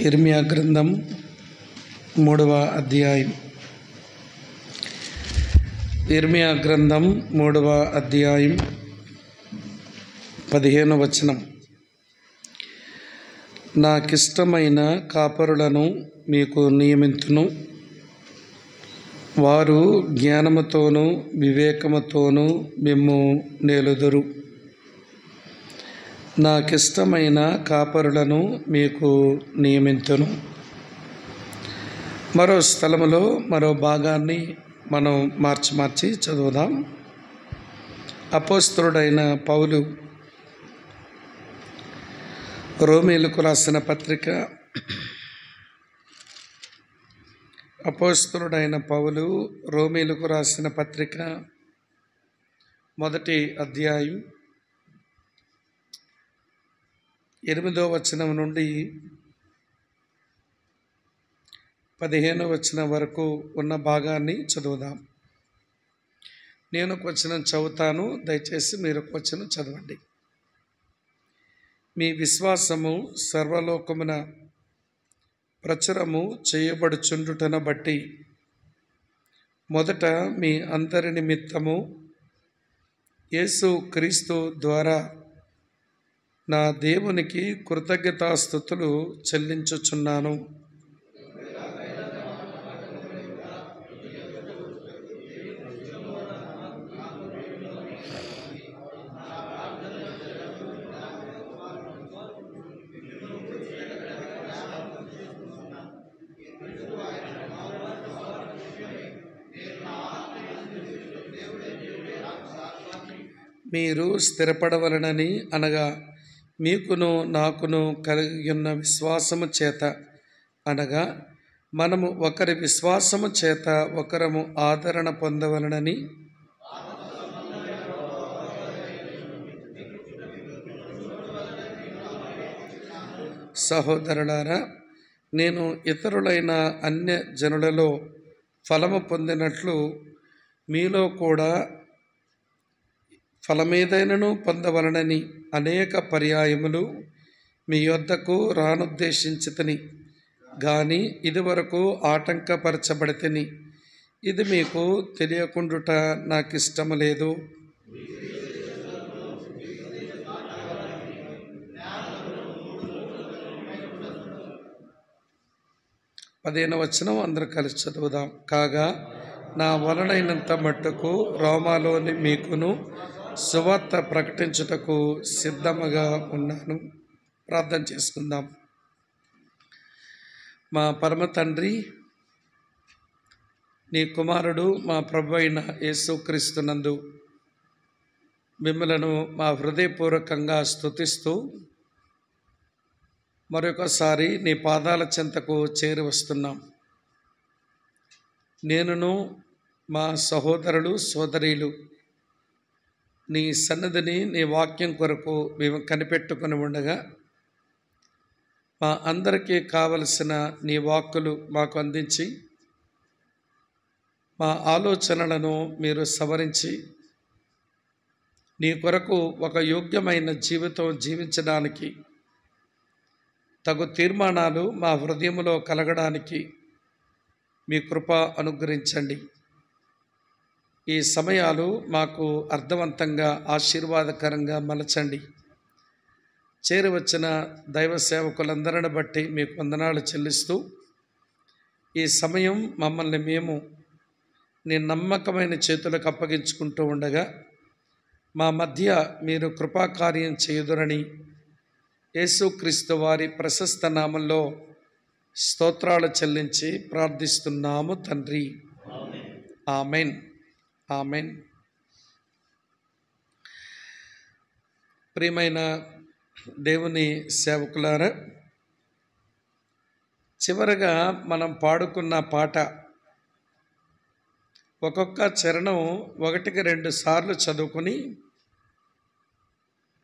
ఇర్మియా గ్రంథం 3వ అధ్యాయం. ఇర్మియా గ్రంథం 3వ అధ్యాయం 15వ వచనం. నాకిష్టమైన కాపరులను మీకు నియమింతును, వారు జ్ఞానముతోనూ వివేకముతోనూ మిమ్ము నేలుదురు. నాకిష్టమైన కాపరులను మీకు నియమింతును. మరో స్థలములో మరో భాగాన్ని మనం మార్చి చదువుదాం. అపోస్తలుడైన పౌలు రోమీయులకు రాసిన పత్రిక, అపోస్తలుడైన పౌలు రోమీయులకు రాసిన పత్రిక 1వ అధ్యాయం 8వ వచనం నుండి 15వ వచనం వరకు ఉన్న భాగాన్ని చదువుదాం. నేను ఒక వచనం చదువుతాను, దయచేసి మీరు ఒక వచనం చదవండి. మీ విశ్వాసము సర్వలోకమున ప్రచురము చేయబడుచుండుటను బట్టి మొదట మీ అందరి నిమిత్తము యేసు క్రీస్తు ద్వారా నా దేవునికి కృతజ్ఞతాస్తుతులు చెల్లించుచున్నాను. మీరు స్థిరపడవలనని, అనగా మీకును నాకును కలిగి ఉన్న విశ్వాసము చేత, అనగా మనము ఒకరి విశ్వాసము చేత ఒకరము ఆదరణ పొందవలనని, సహోదరులారా, నేను ఇతరులైన అన్య జనులలో ఫలము పొందినట్లు మీలో కూడా ఫలమేదైనను పొందవలనని అనేక పర్యాయములు మీ యొద్దకు రానుద్దేశించితిని, గాని ఇదివరకు ఆటంకపరచబడితిని. ఇది మీకు తెలియకుండుట నాకు ఇష్టము లేదు. పదిహేనవ వచనం అందరూ కలిసి చదువుదాం. కాగా నా వలనైనంత మట్టుకు రోమాలోని మీకును సువార్త ప్రకటించుటకు సిద్ధముగా ఉన్నాను. ప్రార్థన చేసుకుందాం. మా పరమ తండ్రి, నీ కుమారుడు మా ప్రభు అయిన యేసుక్రీస్తునందు మిమ్మలను మా హృదయపూర్వకంగా స్తుతిస్తూ మరొకసారి నీ పాదాల చెంతకు చేరి వస్తున్నాం. నేనును మా సహోదరులు సోదరీలు నీ సన్నిధిని నీ వాక్యం కొరకు మేము కనిపెట్టుకుని ఉండగా, మా అందరికీ కావలసిన నీ వాక్కులు మాకు అందించి మా ఆలోచనలను మీరు సవరించి నీ కొరకు ఒక యోగ్యమైన జీవితం జీవించడానికి తగు తీర్మానాలు మా హృదయంలో కలగడానికి మీ కృప అనుగ్రహించండి. ఈ సమయాలు మాకు అర్థవంతంగా ఆశీర్వాదకరంగా మలచండి. చేరివచ్చిన దైవ సేవకులందరిని బట్టి మీకు వందనాలు చెల్లిస్తూ, ఈ సమయం మమ్మల్ని మేము నీ నమ్మకమైన చేతులకు అప్పగించుకుంటూ ఉండగా మా మధ్య మీరు కృపాకార్యం చేయుదురని యేసుక్రీస్తు వారి ప్రశస్త నామంలో స్తోత్రాలు చెల్లించి ప్రార్థిస్తున్నాము తండ్రి. ఆమెన్. ఆమెన్. ప్రియమైన దేవుని సేవకులారా, చివరగా మనం పాడుకున్న పాట ఒక్కొక్క చరణం 1-2 సార్లు చదువుకొని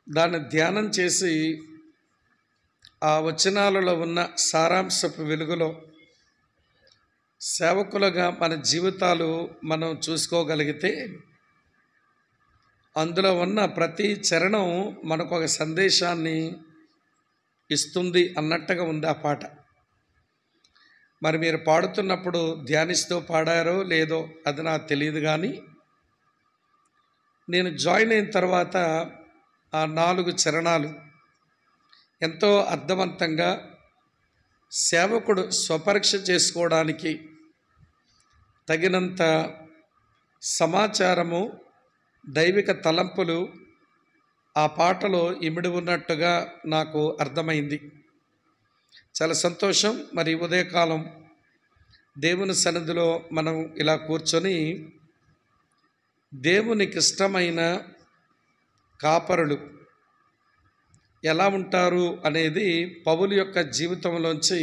దాన్ని ధ్యానం చేసి ఆ వచనాలలో ఉన్న సారాంశపు వెలుగులో సేవకులుగా మన జీవితాలు మనం చూసుకోగలిగితే అందులో ఉన్న ప్రతి చరణం మనకు ఒక సందేశాన్ని ఇస్తుంది అన్నట్టుగా ఉంది ఆ పాట. మరి మీరు పాడుతున్నప్పుడు ధ్యానిస్తూ పాడారో లేదో అది నాకు తెలియదు, కానీ నేను జాయిన్ అయిన తర్వాత ఆ 4 చరణాలు ఎంతో అర్థవంతంగా సేవకుడు స్వపరీక్ష చేసుకోవడానికి తగినంత సమాచారము, దైవిక తలంపులు ఆ పాటలో ఇమిడి ఉన్నట్టుగా నాకు అర్థమైంది. చాలా సంతోషం. మరి ఉదయకాలం దేవుని సన్నిధిలో మనం ఇలా కూర్చొని దేవునికి ఇష్టమైన కాపరులు ఎలా ఉంటారు అనేది పౌలు యొక్క జీవితంలోంచి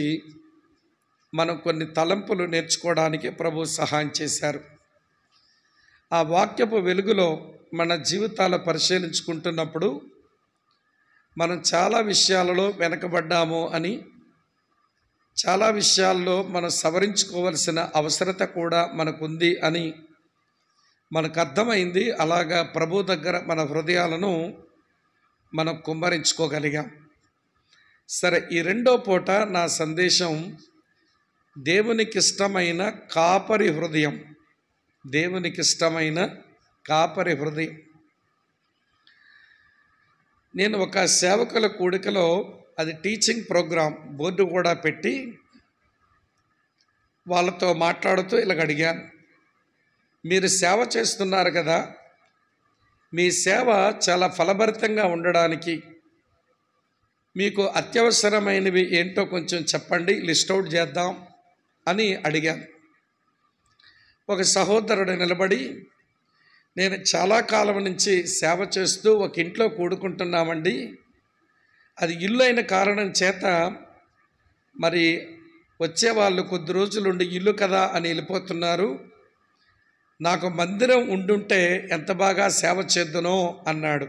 మనం కొన్ని తలంపులు నేర్చుకోవడానికి ప్రభు సహాయం చేశారు. ఆ వాక్యపు వెలుగులో మన జీవితాలు పరిశీలించుకుంటున్నప్పుడు మనం చాలా విషయాలలో వెనకబడ్డాము అని, చాలా విషయాల్లో మనం సవరించుకోవలసిన అవసరత కూడా మనకుంది అని మనకు అర్థమైంది. అలాగా ప్రభు దగ్గర మన హృదయాలను మనం కుమ్మరించుకోగలిగాం. సరే, ఈ రెండో పూట నా సందేశం దేవునికి ఇష్టమైన కాపరి హృదయం. దేవునికి ఇష్టమైన కాపరి హృదయం. నేను ఒక సేవకుల కూడికలో, అది టీచింగ్ ప్రోగ్రాం, బోర్డు కూడా పెట్టి వాళ్ళతో మాట్లాడుతూ ఇలాగ అడిగాను, మీరు సేవ చేస్తున్నారు కదా, మీ సేవ చాలా ఫలభరితంగా ఉండడానికి మీకు అత్యవసరమైనవి ఏంటో కొంచెం చెప్పండి, లిస్ట్ అవుట్ చేద్దాం అని అడిగాను. ఒక సహోదరుడు నిలబడి, నేను చాలా కాలం నుంచి సేవ చేస్తూ ఒక ఇంట్లో కూడుకుంటున్నామండి, అది ఇల్లు అయిన కారణం చేత మరి వచ్చేవాళ్ళు కొద్ది రోజులుండి ఇల్లు కదా అని వెళ్ళిపోతున్నారు, నాకు మందిరం ఉండుంటే ఎంత బాగా సేవ చేద్దునో అన్నాడు.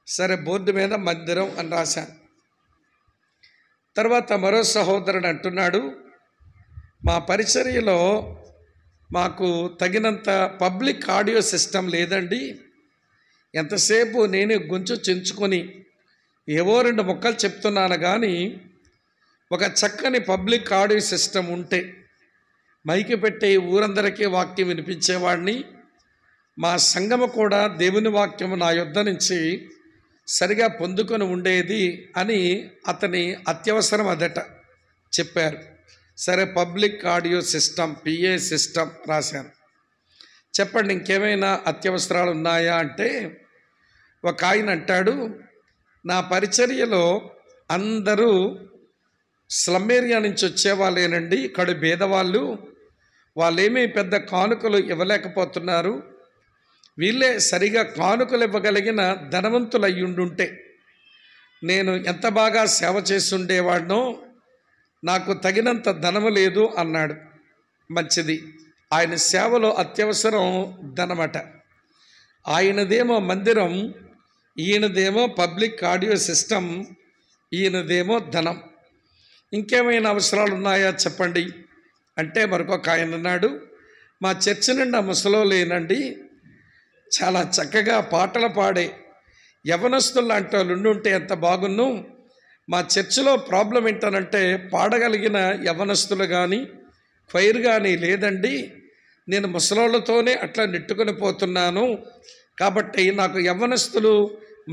సరే, బోర్డు మీద మందిరం అని రాశాను. తర్వాత మరో సహోదరుడు అంటున్నాడు, మా పరిచర్యలో మాకు తగినంత పబ్లిక్ ఆడియో సిస్టమ్ లేదండి, ఎంతసేపు నేనే గొంతు చెంచుకొని ఏవో 2 ముక్కలు చెప్తున్నాను, కానీ ఒక చక్కని పబ్లిక్ ఆడియో సిస్టమ్ ఉంటే మైకి పెట్టి ఊరందరికీ వాక్యం వినిపించేవాడిని, మా సంఘము కూడా దేవుని వాక్యము నా యొద్ద నుంచి సరిగా పొందుకొని ఉండేది అని అతని అత్యవసరం అదట చెప్పారు. సరే, public audio system, PA system రాశాను. చెప్పండి, ఇంకేమైనా అత్యవసరాలు ఉన్నాయా అంటే ఒక ఆయన అంటాడు, నా పరిచర్యలో అందరూ స్లమ్ ఏరియా నుంచి వచ్చేవాళ్ళేనండి, కడు భేదవాళ్ళు, వాళ్ళేమీ పెద్ద కానుకలు ఇవ్వలేకపోతున్నారు, వీళ్ళే సరిగా కానుకలు ఇవ్వగలిగిన ధనవంతులు అయ్యుండుంటే నేను ఎంత బాగా సేవ చేసుండేవాడినో, నాకు తగినంత ధనము లేదు అన్నాడు. మంచిది, ఆయన సేవలో అత్యవసరం ధనమట. ఆయనదేమో మందిరం, ఈయనదేమో పబ్లిక్ ఆడియో సిస్టమ్, ఈయనదేమో ధనం. ఇంకేమైనా అవసరాలు ఉన్నాయా చెప్పండి అంటే మరొక ఆయన అన్నాడు, మా చర్చి నిండా ముసలోళ్ళేనండి, చాలా చక్కగా పాటలు పాడే యవనస్తులు లాంటి వాళ్ళు ఉండుంటే ఎంత బాగున్ను, మా చర్చిలో ప్రాబ్లం ఏంటనంటే పాడగలిగిన యవనస్తులు కానీ క్వైర్ కానీ లేదండి, నేను ముసలోళ్ళతోనే అట్లా నెట్టుకొని పోతున్నాను, కాబట్టి నాకు యవ్వనస్తులు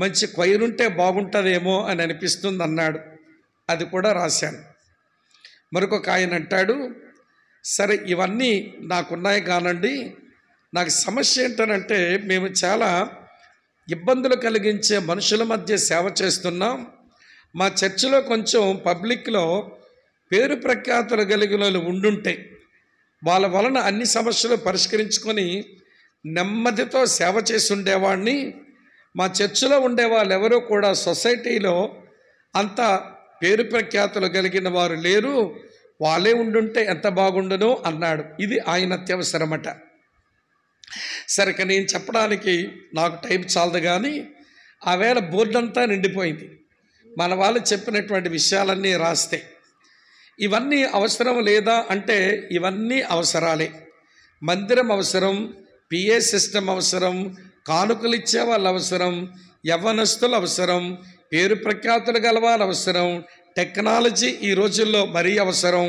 మంచి క్వైర్ ఉంటే బాగుంటుందేమో అని అనిపిస్తుంది అన్నాడు. అది కూడా రాశాను. మరొక ఆయన అంటాడు, సరే ఇవన్నీ నాకున్నాయి కానండి, నాకు సమస్య ఏంటనంటే మేము చాలా ఇబ్బందులు కలిగించే మనుషుల మధ్య సేవ చేస్తున్నాం, మా చర్చిలో కొంచెం పబ్లిక్లో పేరు ప్రఖ్యాతులు కలిగిన వాళ్ళు ఉండుంటే వాళ్ళ వలన అన్ని సమస్యలు పరిష్కరించుకొని నెమ్మదితో సేవ చేసి ఉండేవాడిని, మా చర్చిలో ఉండే వాళ్ళు ఎవరూ కూడా సొసైటీలో అంత పేరు ప్రఖ్యాతులు కలిగిన వారు లేరు, వాళ్ళే ఉండుంటే ఎంత బాగుండునో అన్నాడు. ఇది ఆయన అత్యవసరమట. సరే, నేను చెప్పడానికి నాకు టైం చాలదు, కానీ ఆవేళ బోర్డు అంతా నిండిపోయింది. మన వాళ్ళు చెప్పినటువంటి విషయాలన్నీ రాస్తే ఇవన్నీ అవసరం లేదా అంటే ఇవన్నీ అవసరాలే. మందిరం అవసరం, పిఏ సిస్టమ్ అవసరం, కానుకలు ఇచ్చే వాళ్ళు అవసరం, యవ్వనస్తులు అవసరం, పేరు ప్రఖ్యాతులు గల వాళ్ళు అవసరం, టెక్నాలజీ ఈ రోజుల్లో మరీ అవసరం.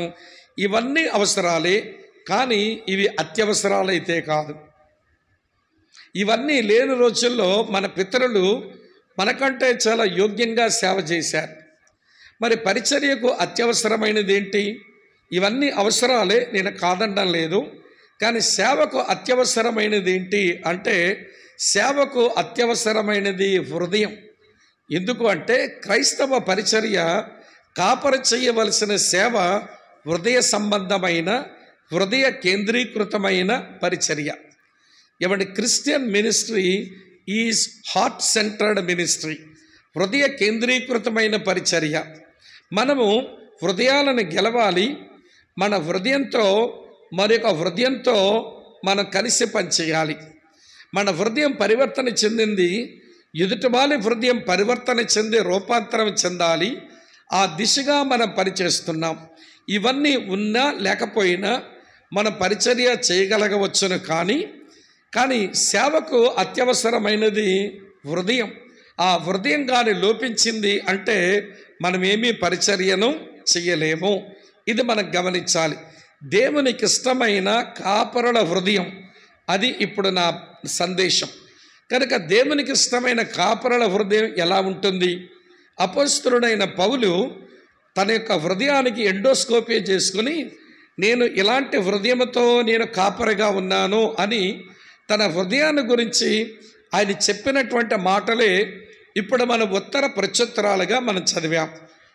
ఇవన్నీ అవసరాలే, కానీ ఇవి అత్యవసరాలైతే కాదు. ఇవన్నీ లేని రోజుల్లో మన పితరులు మనకంటే చాలా యోగ్యంగా సేవ చేశారు. మరి పరిచర్యకు అత్యవసరమైనది ఏంటి? ఇవన్నీ అవసరాలే, నేను కాదనడం లేదు. కానీ సేవకు అత్యవసరమైనది ఏంటి అంటే, సేవకు అత్యవసరమైనది హృదయం. ఎందుకు అంటే, క్రైస్తవ పరిచర్య కాపరి చేయవలసిన సేవ హృదయ సంబంధమైన, హృదయ కేంద్రీకృతమైన పరిచర్య. ఏమంటే, Christian ministry is heart centred ministry, హృదయ కేంద్రీకృతమైన పరిచర్య. మనము హృదయాలను గెలవాలి. మన హృదయంతో మరొక హృదయంతో మనం కలిసి పనిచేయాలి. మన హృదయం పరివర్తన చెందింది, ఎదుటివారి హృదయం పరివర్తన చెంది రూపాంతరం చెందాలి. ఆ దిశగా మనం పనిచేస్తున్నాం. ఇవన్నీ ఉన్నా లేకపోయినా మనం పరిచర్య చేయగలగవచ్చును. కానీ సేవకు అత్యవసరమైనది హృదయం. ఆ హృదయం కానీ లోపించింది అంటే మనమేమీ పరిచర్యను చేయలేము. ఇది మనం గమనించాలి. దేవునికి ఇష్టమైన కాపరుల హృదయం, అది ఇప్పుడు నా సందేశం. కనుక దేవునికి ఇష్టమైన కాపరుల హృదయం ఎలా ఉంటుంది? అపోస్తలుడైన పౌలు తన యొక్క హృదయానికి ఎండోస్కోపీ చేసుకుని, నేను ఇలాంటి హృదయంతో నేను కాపరిగా ఉన్నాను అని తన హృదయాన్ని గురించి ఆయన చెప్పినటువంటి మాటలే ఇప్పుడు మన ఉత్తర ప్రత్యుత్తరాలుగా మనం చదివాం.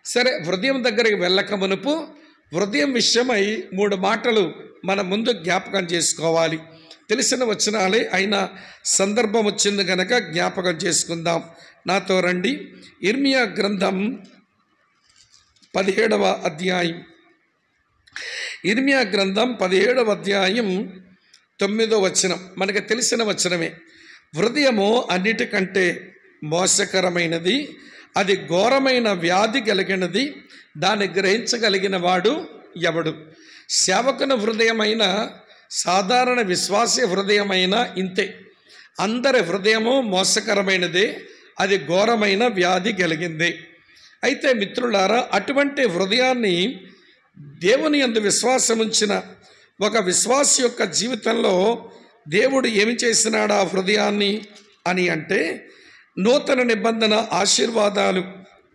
సరే, హృదయం దగ్గరికి వెళ్ళక మునుపు హృదయం విషయమై 3 మాటలు మన ముందు జ్ఞాపకం చేసుకోవాలి. తెలిసిన వచనాలే, అయినా సందర్భం వచ్చింది కనుక జ్ఞాపకం చేసుకుందాం. నాతో రండి. ఇర్మియా గ్రంథం 17వ అధ్యాయం. ఇర్మియా గ్రంథం 17వ అధ్యాయం 9వ వచనం మనకు తెలిసిన వచనమే. హృదయము అన్నిటికంటే మోసకరమైనది, అది ఘోరమైన వ్యాధి కలిగినది, దాన్ని గ్రహించగలిగిన వాడు ఎవడు? సేవకుని హృదయమైన, సాధారణ విశ్వాసీ హృదయమైన ఇంతే. అందరి హృదయము మోసకరమైనదే, అది ఘోరమైన వ్యాధి కలిగింది. అయితే మిత్రులారా, అటువంటి హృదయాన్ని దేవుని యందు విశ్వాసం ఉంచిన ఒక విశ్వాసి యొక్క జీవితంలో దేవుడు ఏమి చేసినాడు ఆ హృదయాన్ని అని అంటే, నూతన నిబంధన ఆశీర్వాదాలు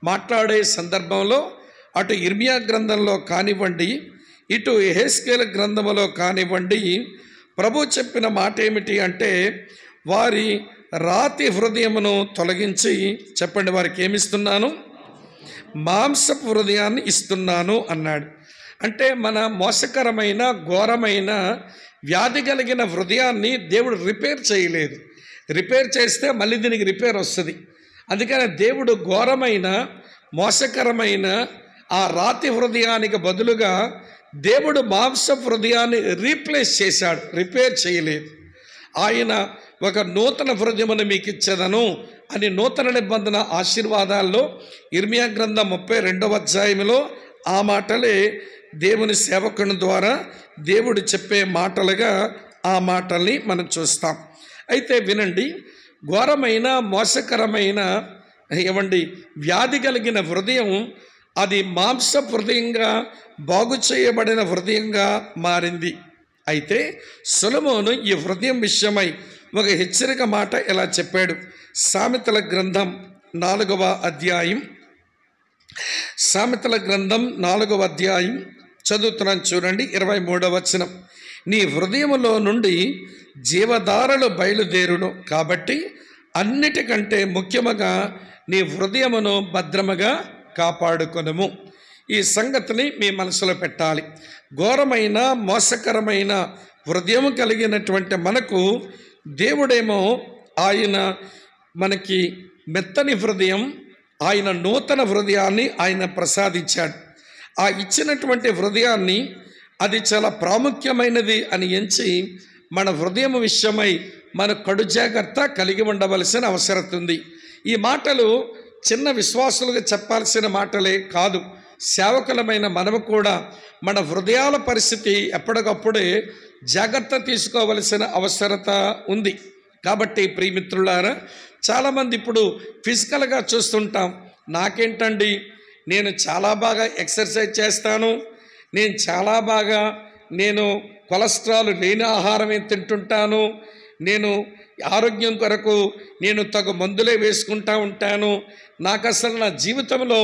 మాట్లాడే సందర్భంలో అటు ఇర్మియా గ్రంథంలో కానివ్వండి, ఇటు యెహెజ్కేలు గ్రంథంలో కానివ్వండి, ప్రభు చెప్పిన మాట ఏమిటి అంటే, వారి రాతి హృదయమును తొలగించి, చెప్పండి, వారికి ఏమిస్తున్నాను? మాంసపు హృదయాన్ని ఇస్తున్నాను అన్నాడు. అంటే మన మోసకరమైన, ఘోరమైన, వ్యాధి కలిగిన హృదయాన్ని దేవుడు రిపేర్ చేయలేదు. రిపేర్ చేస్తే మళ్ళీ దీనికి రిపేర్ వస్తుంది. అందుకని దేవుడు ఘోరమైన, మోసకరమైన ఆ రాతి హృదయానికి బదులుగా దేవుడు మాంసపు హృదయాన్ని రీప్లేస్ చేశాడు, రిపేర్ చేయలేదు. ఆయన ఒక నూతన హృదయమును మీకు ఇచ్చేదను అని నూతన నిబంధన ఆశీర్వాదాల్లో ఇర్మియా గ్రంథం 32వ అధ్యాయంలో ఆ మాటలే దేవుని సేవకుని ద్వారా దేవుడు చెప్పే మాటలుగా ఆ మాటల్ని మనం చూస్తాం. అయితే వినండి, ఘోరమైన, మోసకరమైన వ్యాధి కలిగిన హృదయం అది మాంస హృదయంగా, బాగు చేయబడిన హృదయంగా మారింది. అయితే సొలొమోను ఈ హృదయం విషయమై ఒక హెచ్చరిక మాట ఎలా చెప్పాడు? సామెతల గ్రంథం 4వ అధ్యాయం. సామెతల గ్రంథం 4వ అధ్యాయం చదువుతున్నాను, చూడండి. 23వ వచనం. నీ హృదయములో నుండి జీవధారలు బయలుదేరును, కాబట్టి అన్నిటికంటే ముఖ్యముగా నీ హృదయమును భద్రముగా కాపాడుకొనుము. ఈ సంగతిని మీ మనసులో పెట్టాలి. ఘోరమైన, మోసకరమైన హృదయం కలిగినటువంటి మనకు దేవుడేమో ఆయన మనకి మెత్తని హృదయం, ఆయన నూతన హృదయాన్ని ఆయన ప్రసాదించాడు. ఆ ఇచ్చినటువంటి హృదయాన్ని అది చాలా ప్రాముఖ్యమైనది అని ఎంచి మన హృదయం విషయమై మన కడు జాగ్రత్త కలిగి ఉండవలసిన అవసరం ఉంది. ఈ మాటలు చిన్న విశ్వాసులుగా చెప్పాల్సిన మాటలే కాదు. సేవకులమైన మనము కూడా మన హృదయాల పరిస్థితి ఎప్పటికప్పుడే జాగ్రత్త తీసుకోవలసిన అవసరత ఉంది. కాబట్టి ప్రియమిత్రులారా, చాలామంది ఇప్పుడు ఫిజికల్గా చూస్తుంటాం, నాకేంటండి, నేను చాలా బాగా ఎక్సర్సైజ్ చేస్తాను, నేను చాలా బాగా కొలెస్ట్రాల్ లేని ఆహారమే తింటుంటాను, నేను ఆరోగ్యం కొరకు నేను తగు మందులే వేసుకుంటూ ఉంటాను, నాకు అసలు నా జీవితంలో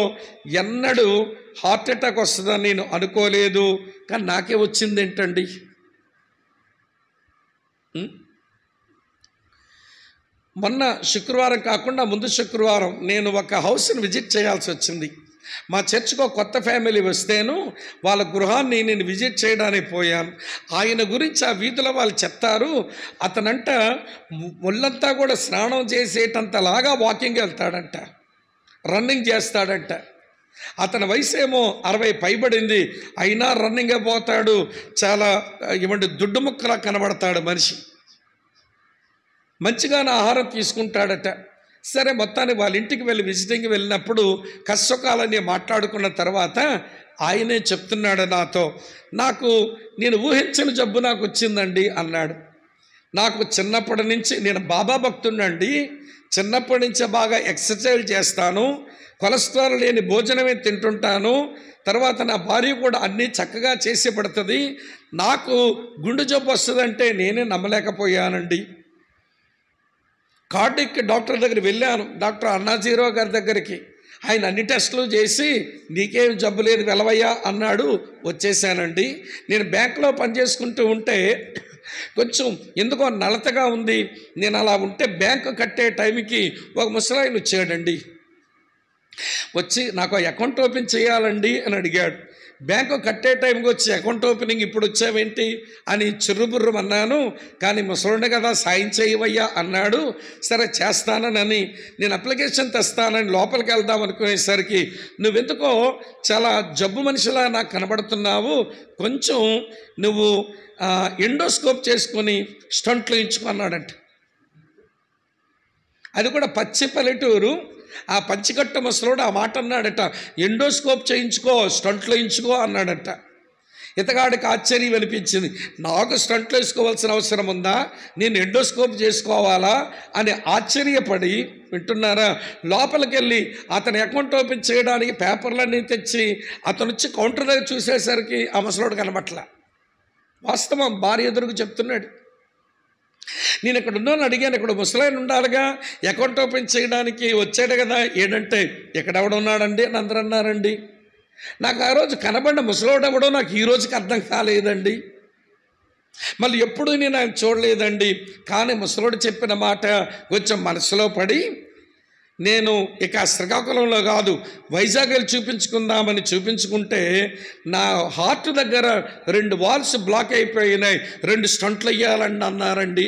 ఎన్నడూ హార్ట్ అటాక్ వస్తుందని నేను అనుకోలేదు, కానీ నాకే వచ్చింది ఏంటండి? మొన్న శుక్రవారం కాకుండా ముందు శుక్రవారం నేను ఒక హౌస్ని విజిట్ చేయాల్సి వచ్చింది. మా చర్చ్కి ఒక కొత్త ఫ్యామిలీ వస్తేను వాళ్ళ గృహాన్ని నేను విజిట్ చేయడానికి పోయాను. ఆయన గురించి ఆ వీధిలో వాళ్ళు చెప్తారు, అతనంట ఒళ్ళంతా కూడా స్నానం చేసేటంతలాగా వాకింగ్ వెళ్తాడంట, రన్నింగ్ చేస్తాడంట. అతని వయసు ఏమో 60 పైబడింది, అయినా రన్నింగే పోతాడు. చాలా దుడ్డు ముక్కలా కనబడతాడు మనిషి. మంచిగానే ఆహారం తీసుకుంటాడట. సరే, మొత్తాన్ని వాళ్ళ ఇంటికి వెళ్ళి విజిటింగ్కి వెళ్ళినప్పుడు కష్టకాలని మాట్లాడుకున్న తర్వాత ఆయనే చెప్తున్నాడు నాతో, నేను ఊహించిన జబ్బు నాకు వచ్చిందండి అన్నాడు. నాకు చిన్నప్పటి నుంచి, నేను బాబా భక్తుడినండి, చిన్నప్పటి నుంచే బాగా ఎక్సర్సైజ్ చేస్తాను, కొలెస్ట్రాల్ లేని భోజనమే తింటుంటాను, తర్వాత నా భార్య కూడా అన్నీ చక్కగా చేసి పడుతుంది, నాకు గుండె జబ్బు వస్తుందంటే నేనే నమ్మలేకపోయానండి. కార్డిక్ డాక్టర్ దగ్గర వెళ్ళాను, డాక్టర్ అన్నాజీరావు గారి దగ్గరికి. ఆయన అన్ని టెస్టులు చేసి నీకేం జబ్బు లేదు వెళ్ళవయ్యా అన్నాడు. వచ్చేసానండి. నేను బ్యాంకులో పనిచేసుకుంటూ ఉంటే కొంచెం ఎందుకో నలతగా ఉంది. నేను అలా ఉంటే బ్యాంకు కట్టే టైంకి ఒక ముసలాయన వచ్చాడండి. వచ్చి నాకు అకౌంట్ ఓపెన్ చేయాలండి అని అడిగాడు. బ్యాంకు కట్టే టైంకి వచ్చి అకౌంట్ ఓపెనింగ్ ఇప్పుడు వచ్చావేంటి అని చిర్రుబుర్రు అన్నాను. కానీ ముసలుండే కదా, సాయం చేయవయ్యా అన్నాడు. సరే చేస్తానని నేను అప్లికేషన్ తెస్తానని లోపలికి వెళ్దాం అనుకునేసరికి, నువ్వెందుకో చాలా జబ్బు మనిషిలా నాకు కనబడుతున్నావు, కొంచెం నువ్వు ఎండోస్కోప్ చేసుకొని స్టంట్లు ఇచ్చుకున్నాడంట. అది కూడా పచ్చి పల్లెటూరు. ఆ పంచికట్ట ముసలోడు ఆ మాట అన్నాడట, ఎండోస్కోప్ చేయించుకో, స్టంట్లు వేయించుకో అన్నాడట. ఇతగాడికి ఆశ్చర్యం అనిపించింది. నాకు స్టంట్లు వేసుకోవాల్సిన అవసరం ఉందా, నేను ఎండోస్కోప్ చేసుకోవాలా అని ఆశ్చర్యపడి, వింటున్నారా, లోపలికి వెళ్ళి అతని అకౌంట్ ఓపెన్ చేయడానికి పేపర్లన్నీ తెచ్చి అతను వచ్చి కౌంటర్ దగ్గర చూసేసరికి ఆ ముసలోడు కనబట్ల. వాస్తవం, భార్య ఎదురుకు చెప్తున్నాడు. నేను ఇక్కడ ఉన్నాను అడిగాను, ఇక్కడ ముసలాయన ఉండాలిగా, అకౌంట్ ఓపెన్ చేయడానికి వచ్చాడు కదా, ఏంటంటే ఎక్కడెవడున్నాడండి అని అందరూ అన్నారండి. నాకు ఆ రోజు కనబడిన ముసలోడెవడో నాకు ఈ రోజుకి అర్థం కాలేదండి. మళ్ళీ ఎప్పుడు నేను ఆయన చూడలేదండి. కానీ ముసలోడు చెప్పిన మాట కొంచెం మనసులో పడి, నేను ఇక శ్రీకాకుళంలో కాదు వైజాగ్ వెళ్ళి చూపించుకుందామని చూపించుకుంటే నా హార్ట్ దగ్గర 2 వాల్స్ బ్లాక్ అయిపోయినాయి, 2 స్టంట్లు వేయాలని అన్నారండి.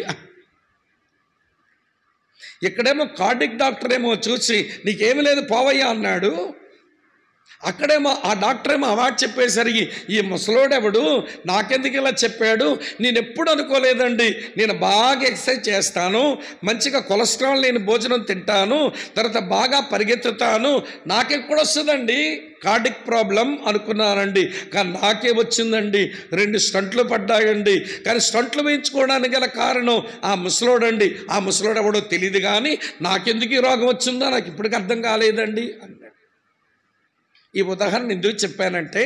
ఇక్కడేమో కార్డిక్ డాక్టర్ ఏమో చూసి నీకేమీ లేదు పోవయ్యా అన్నాడు. అక్కడేమో ఆ డాక్టర్ ఏమో అవార్డు చెప్పేసరికి ఈ ముసలోడెవడు నాకెందుకు ఇలా చెప్పాడు, నేను ఎప్పుడు అనుకోలేదండి, నేను బాగా ఎక్సర్సైజ్ చేస్తాను, మంచిగా కొలెస్ట్రాల్ లేని భోజనం తింటాను, తర్వాత బాగా పరిగెత్తుతాను, నాకెక్కడ వస్తుందండి కార్డిక్ ప్రాబ్లం అనుకున్నానండి. కానీ నాకే వచ్చిందండి, 2 స్టంట్లు పడ్డాయండి. కానీ స్టంట్లు వేయించుకోవడానికి గల కారణం ఆ ముసలోడండి. ఆ ముసలోడెవడో తెలియదు, కానీ నాకెందుకు ఈ రోగం వచ్చిందో నాకు ఇప్పటికి అర్థం కాలేదండి అన్నాడు. ఈ ఉదాహరణ ఎందుకు చెప్పానంటే,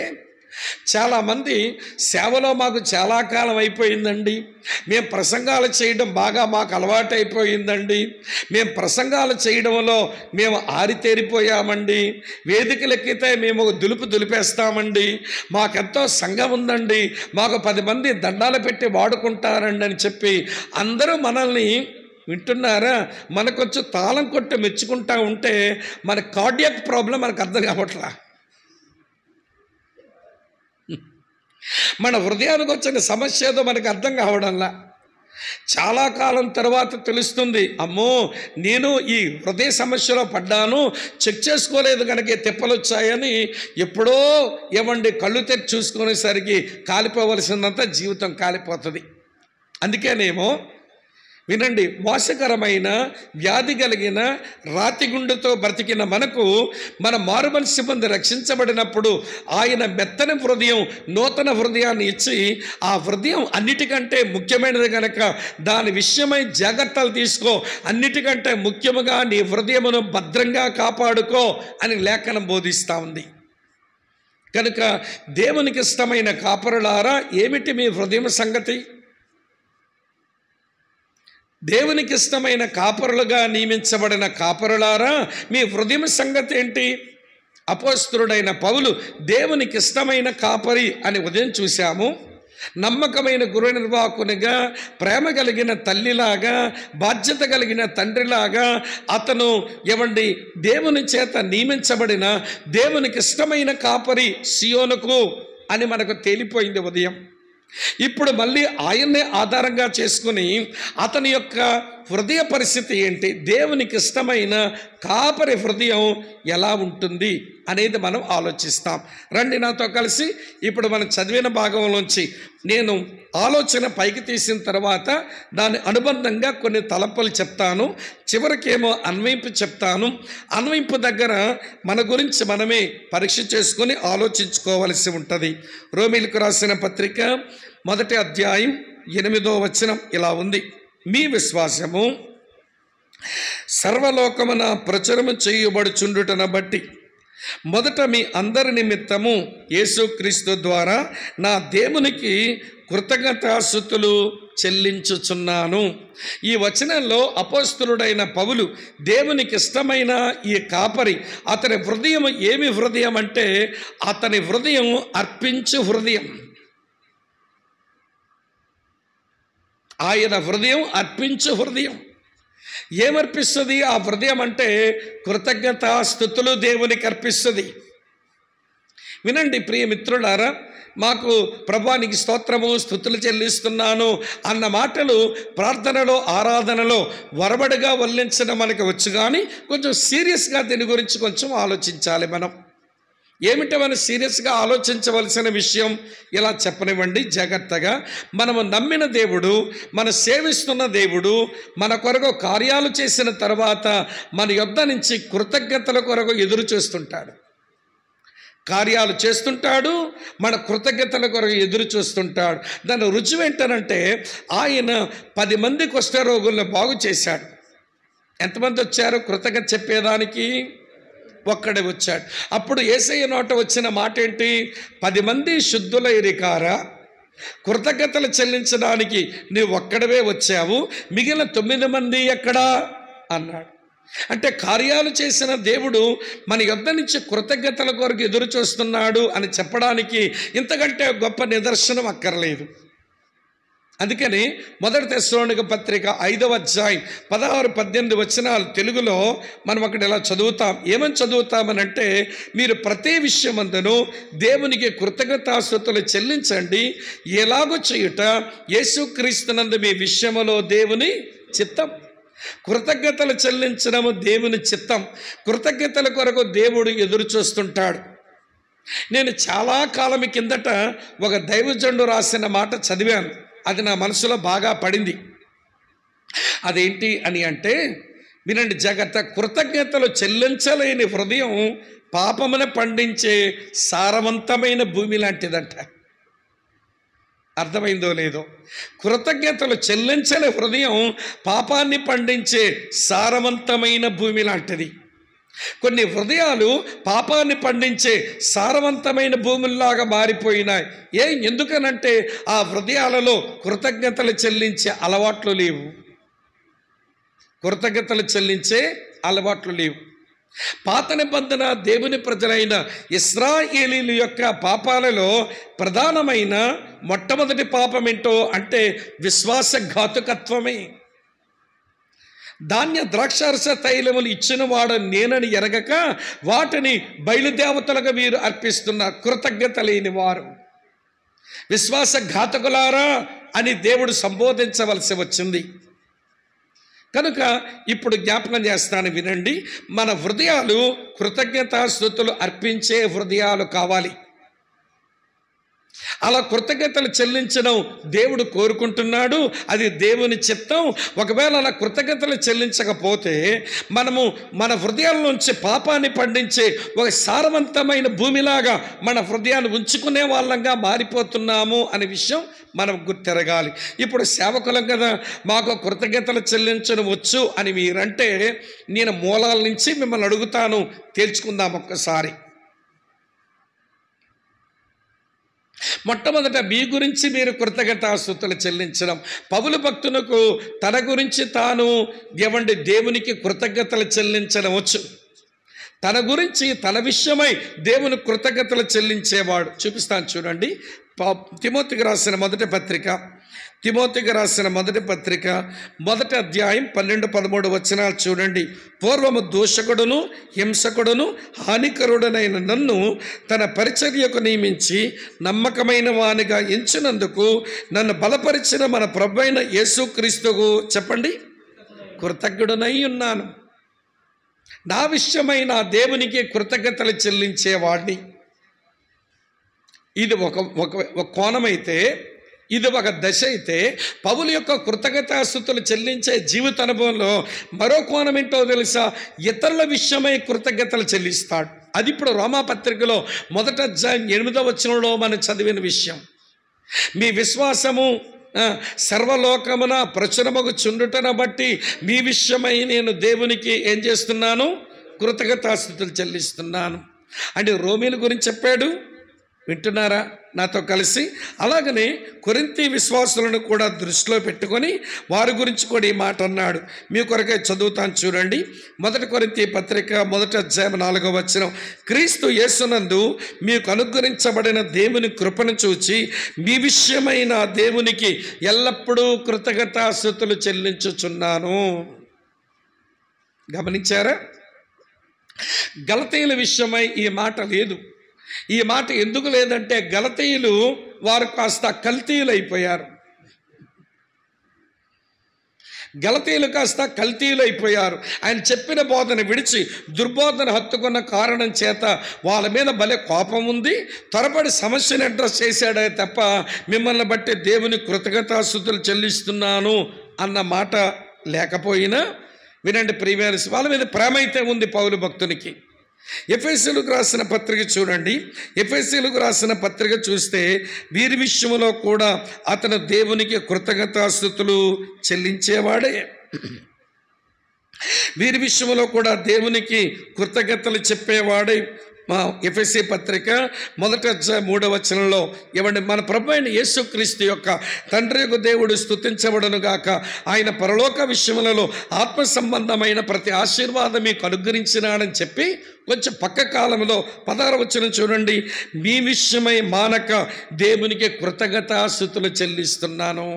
చాలామంది సేవలో మాకు చాలా కాలం అయిపోయిందండి, మేము ప్రసంగాలు చేయడం బాగా మాకు అలవాటు అయిపోయిందండి, మేము ప్రసంగాలు చేయడంలో మేము ఆరితేరిపోయామండి, వేదికలెక్కితే మేము దులిపేస్తామండి, మాకెంతో సంఘం ఉందండి, మాకు 10 మంది దండాలు పెట్టి వాడుకుంటారండి అని చెప్పి అందరూ మనల్ని, వింటున్నారా, మనకొచ్చు తాళం కొట్టి మెచ్చుకుంటా ఉంటే మన కార్డియాక్ ప్రాబ్లం మనకు అర్థం కావట్లా. మన హృదయానికి వచ్చిన సమస్య ఏదో మనకు అర్థం కావడంలా. చాలా కాలం తర్వాత తెలుస్తుంది, అమ్మో నేను ఈ హృదయ సమస్యలో పడ్డాను, చెక్ చేసుకోలేదు కనుక తిప్పలు వచ్చాయని. ఎప్పుడో కళ్ళు తెరిచి చూసుకునేసరికి కాలిపోవలసిందంతా జీవితం కాలిపోతుంది. అందుకేనేమో వినండి, మోసకరమైన వ్యాధి కలిగిన రాతిగుండెతో బ్రతికిన మనకు మన మారుమనస్సు పొంది రక్షించబడినప్పుడు ఆయన మెత్తని హృదయం, నూతన హృదయాన్ని ఇచ్చి, ఆ హృదయం అన్నిటికంటే ముఖ్యమైనది కనుక దాని విషయమై జాగ్రత్తలు తీసుకో, అన్నిటికంటే ముఖ్యముగా నీ హృదయమును భద్రంగా కాపాడుకో అని లేఖనం బోధిస్తూ ఉంది. కనుక దేవునికి ఇష్టమైన కాపరులారా, ఏమిటి మీ హృదయం సంగతి? దేవునికి ఇష్టమైన కాపరులుగా నియమించబడిన కాపరులారా, మీ హృదయం సంగతి ఏంటి? అపోస్తలుడైన పౌలు దేవునికి ఇష్టమైన కాపరి అని ఉదయం చూశాము. నమ్మకమైన గృహ నిర్వాహకునిగా, ప్రేమ కలిగిన తల్లిలాగా, బాధ్యత కలిగిన తండ్రిలాగా అతను దేవుని చేత నియమించబడిన దేవునికి ఇష్టమైన కాపరి సియోనుకు అని మనకు తేలిపోయింది ఉదయం. ఇప్పుడు మళ్ళీ ఆయన్నే ఆధారంగా చేసుకుని అతని యొక్క హృదయ పరిస్థితి ఏంటి, దేవునికి ఇష్టమైన కాపరి హృదయం ఎలా ఉంటుంది అనేది మనం ఆలోచిస్తాం. రండి నాతో కలిసి ఇప్పుడు మనం చదివిన భాగంలోంచి నేను ఆలోచన పైకి తీసిన తర్వాత దాని అనుబంధంగా కొన్ని తలంపులు చెప్తాను. చివరికేమో అన్వయింపు చెప్తాను. అన్వయింపు దగ్గర మన గురించి మనమే పరీక్ష చేసుకొని ఆలోచించుకోవలసి ఉంటుంది. రోమీలకు రాసిన పత్రిక 1వ అధ్యాయం 8వ వచనం ఇలా ఉంది: మీ విశ్వాసము సర్వలోకమున ప్రచురము చేయబడుచుండుటను బట్టి మొదట మీ అందరి నిమిత్తము యేసుక్రీస్తు ద్వారా నా దేవునికి కృతజ్ఞతాస్తుతులు చెల్లించుచున్నాను. ఈ వచనంలో అపోస్తలుడైన పౌలు దేవునికి ఇష్టమైన ఈ కాపరి, అతని హృదయం ఏమి హృదయం అంటే అతని హృదయం అర్పించు హృదయం. ఆయన హృదయం అర్పించు హృదయం. ఏమర్పిస్తుంది ఆ హృదయం అంటే కృతజ్ఞతాస్తుతులు దేవునికి అర్పిస్తుంది. వినండి ప్రియ మిత్రులారా, మాకు ప్రభువానికి స్తోత్రము స్తుతులు చెల్లిస్తున్నాను అన్న మాటలు ప్రార్థనలో ఆరాధనలో వరబడిగా వల్లించడం మనకు వచ్చు, కానీ కొంచెం సీరియస్గా దీని గురించి కొంచెం ఆలోచించాలి. మనం ఏమిటో మనం సీరియస్గా ఆలోచించవలసిన విషయం ఇలా చెప్పనివ్వండి జాగ్రత్తగా. మనము నమ్మిన దేవుడు, మన సేవిస్తున్న దేవుడు మన కొరకు కార్యాలు చేసిన తర్వాత మన యొద్ద నుంచి కృతజ్ఞతల కొరకు ఎదురు చూస్తుంటాడు. కార్యాలు చేస్తుంటాడు, మన కృతజ్ఞతల కొరకు ఎదురు చూస్తుంటాడు. దాని రుజువు ఏంటనంటే ఆయన 10 మంది కుష్ఠరోగులను బాగు చేశాడు. ఎంతమంది వచ్చారు కృతజ్ఞత చెప్పేదానికి? ఒక్కడే వచ్చాడు. అప్పుడు యేసయ్య నోట వచ్చిన మాట ఏంటి? 10 మంది శుద్ధులైరి కారా, కృతజ్ఞతలు చెల్లించడానికి నీవు ఒక్కడవే వచ్చావు, మిగిలిన 9 మంది ఎక్కడా అన్నాడు. అంటే కార్యాలు చేసిన దేవుడు మన యొద్ద నుంచి కృతజ్ఞతల కొరకు ఎదురు చూస్తున్నాడు అని చెప్పడానికి ఇంతకంటే గొప్ప నిదర్శనం అక్కర్లేదు. అందుకని 1 తెస్సలోనిక పత్రిక 5వ అధ్యాయం 16-18 వచనాలు తెలుగులో మనం అక్కడ ఇలా చదువుతాం. ఏమని చదువుతామనంటే, మీరు ప్రతి విషయమందును దేవునికి కృతజ్ఞతాస్తుతులు చెల్లించండి, ఎలాగో చేయుట యేసుక్రీస్తునందు మీ విషయములో దేవుని చిత్తం. కృతజ్ఞతలు చెల్లించడము దేవుని చిత్తం. కృతజ్ఞతల కొరకు దేవుడు ఎదురు చూస్తుంటాడు. నేను చాలా కాలం కిందట ఒక దైవజనుడు రాసిన మాట చదివాను. అది నా మనసులో బాగా పడింది. అదేంటి అని అంటే, వినండి జాగ్రత్త. కృతజ్ఞతలు చెల్లించలేని హృదయం పాపమును పండించే సారవంతమైన భూమి లాంటిదంట. అర్థమైందో లేదో? కృతజ్ఞతలు చెల్లించని హృదయం పాపాన్ని పండించే సారవంతమైన భూమి లాంటిది. కొన్ని హృదయాలు పాపాన్ని పండించే సారవంతమైన భూముల్లాగా మారిపోయినాయి. ఎందుకనంటే ఆ హృదయాలలో కృతజ్ఞతలు చెల్లించే అలవాట్లు లేవు. కృతజ్ఞతలు చెల్లించే అలవాట్లు లేవు. పాత నిబంధన దేవుని ప్రజలైన ఇశ్రాయేలీల యొక్క పాపాలలో ప్రధానమైన మొట్టమొదటి పాపం ఏంటో అంటే విశ్వాసఘాతుకత్వమే. ధాన్య ద్రాక్షారస తైలములు ఇచ్చిన వాడు నేనని ఎరగక వాటిని బయలుదేవతలుగా వీరు అర్పిస్తున్న కృతజ్ఞత లేని వారు, విశ్వాసఘాతకులారా అని దేవుడు సంబోధించవలసి వచ్చింది. కనుక ఇప్పుడు జ్ఞాపకం చేస్తాను, వినండి. మన హృదయాలు కృతజ్ఞతాస్తుతులు అర్పించే హృదయాలు కావాలి. అలా కృతజ్ఞతలు చెల్లించడం దేవుడు కోరుకుంటున్నాడు. అది దేవుని చిత్తం. ఒకవేళ అలా కృతజ్ఞతలు చెల్లించకపోతే మనము మన హృదయాల్లోంచి పాపాన్ని పండించే ఒక సారవంతమైన భూమిలాగా మన హృదయాన్ని ఉంచుకునే వాళ్ళంగా మారిపోతున్నాము అనే విషయం మనం గుర్తెరగాలి. ఇప్పుడు సేవకులం కదా, మాకు కృతజ్ఞతలు చెల్లించడం వచ్చు అని మీరంటే నేను మూలాల నుంచి మిమ్మల్ని అడుగుతాను, తేల్చుకుందాం ఒక్కసారి. మొట్టమొదట మీ గురించి మీరు కృతజ్ఞతాస్తుతులు చెల్లించడం. పౌలు భక్తునకు తన గురించి తాను దేవునికి కృతజ్ఞతలు చెల్లించడం వచ్చు. తన గురించి తన విషయమై దేవుని కృతజ్ఞతలు చెల్లించేవాడు. చూపిస్తాను చూడండి. తిమోతికి రాసిన మొదటి పత్రిక మొదటి అధ్యాయం 12-13 వచనాలు చూడండి. పూర్వము దూషకుడును హింసకుడును హానికరుడనైన నన్ను తన పరిచర్యకు నియమించి నమ్మకమైన వానిగా ఎంచినందుకు నన్ను బలపరిచిన మన ప్రభువైన యేసుక్రీస్తుకు చెప్పండి కృతజ్ఞుడనై ఉన్నాను. నా విషయమై నా దేవునికి కృతజ్ఞతలు చెల్లించేవాడిని. ఇది ఒక కోణమైతే, ఇది ఒక దశ అయితే, పౌలు యొక్క కృతజ్ఞతాస్తుతులు చెల్లించే జీవిత అనుభవంలో మరో కోణం ఏంటో తెలుసా? ఇతరుల విషయమై కృతజ్ఞతలు చెల్లిస్తాడు. అది ఇప్పుడు రోమాపత్రికలో మొదటి అధ్యాయం 8వ వచనంలో మనం చదివిన విషయం. మీ విశ్వాసము సర్వలోకమున ప్రచురమగు చుండుటను బట్టి మీ విషయమై నేను దేవునికి ఏం చేస్తున్నాను? కృతజ్ఞతాస్తుతులు చెల్లిస్తున్నాను. అంటే రోమీల గురించి చెప్పాడు, వింటున్నారా నాతో కలిసి? అలాగనే కొరింథీ విశ్వాసులను కూడా దృష్టిలో పెట్టుకొని వారి గురించి కూడా ఈ మాట అన్నాడు. మీ కొరకే చదువుతాను చూడండి. మొదటి కొరింథీ పత్రిక మొదటి అధ్యాయం 4వ వచనం. క్రీస్తు యేసునందు మీకు అనుగ్రహించబడిన దేవుని కృపను చూచి మీ విషయమైన దేవునికి ఎల్లప్పుడూ కృతజ్ఞతాస్తుతులు చెల్లించుచున్నాను. గమనించారా? గలతీయుల విషయమై ఈ మాట లేదు. ఈ మాట ఎందుకు లేదంటే గలతీయులు వారు కాస్త కల్తీయులు అయిపోయారు. ఆయన చెప్పిన బోధన విడిచి దుర్బోధన హత్తుకున్న కారణం చేత వాళ్ళ మీద భలే కోపం ఉంది. త్వరపడి సమస్యను అడ్రస్ చేశాడే తప్ప మిమ్మల్ని బట్టి దేవుని కృతజ్ఞతాస్తుతులు చెల్లిస్తున్నాను అన్న మాట లేకపోయినా, వినండి ప్రియమైన, వాళ్ళ మీద ప్రేమ అయితే ఉంది పౌలు భక్తునికి. ఎఫెసీయులకు రాసిన పత్రిక చూడండి. ఎఫెసీయులకు రాసిన పత్రిక చూస్తే వీరి విషయంలో కూడా అతను దేవునికి కృతజ్ఞతాస్తుతులు చెల్లించేవాడే. వీరి విషయంలో కూడా దేవునికి కృతజ్ఞతలు చెప్పేవాడే. మా ఎఫెసీ పత్రిక మొదటి అధ్యాయం 3వ వచనంలో ఏమండి, మన ప్రభు అయిన యేసుక్రీస్తు యొక్క తండ్రి యొక్క దేవుడు స్తుతించబడును గాక, ఆయన పరలోక విషయములలో ఆత్మ సంబంధమైన ప్రతి ఆశీర్వాదం మీకు అనుగ్రహించినాడని చెప్పి కొంచెం పక్క కాలంలో 16వ వచనం చూడండి. మీ విషయమై మానక దేవునికి కృతజ్ఞతాస్తుతులు చెల్లిస్తున్నాను.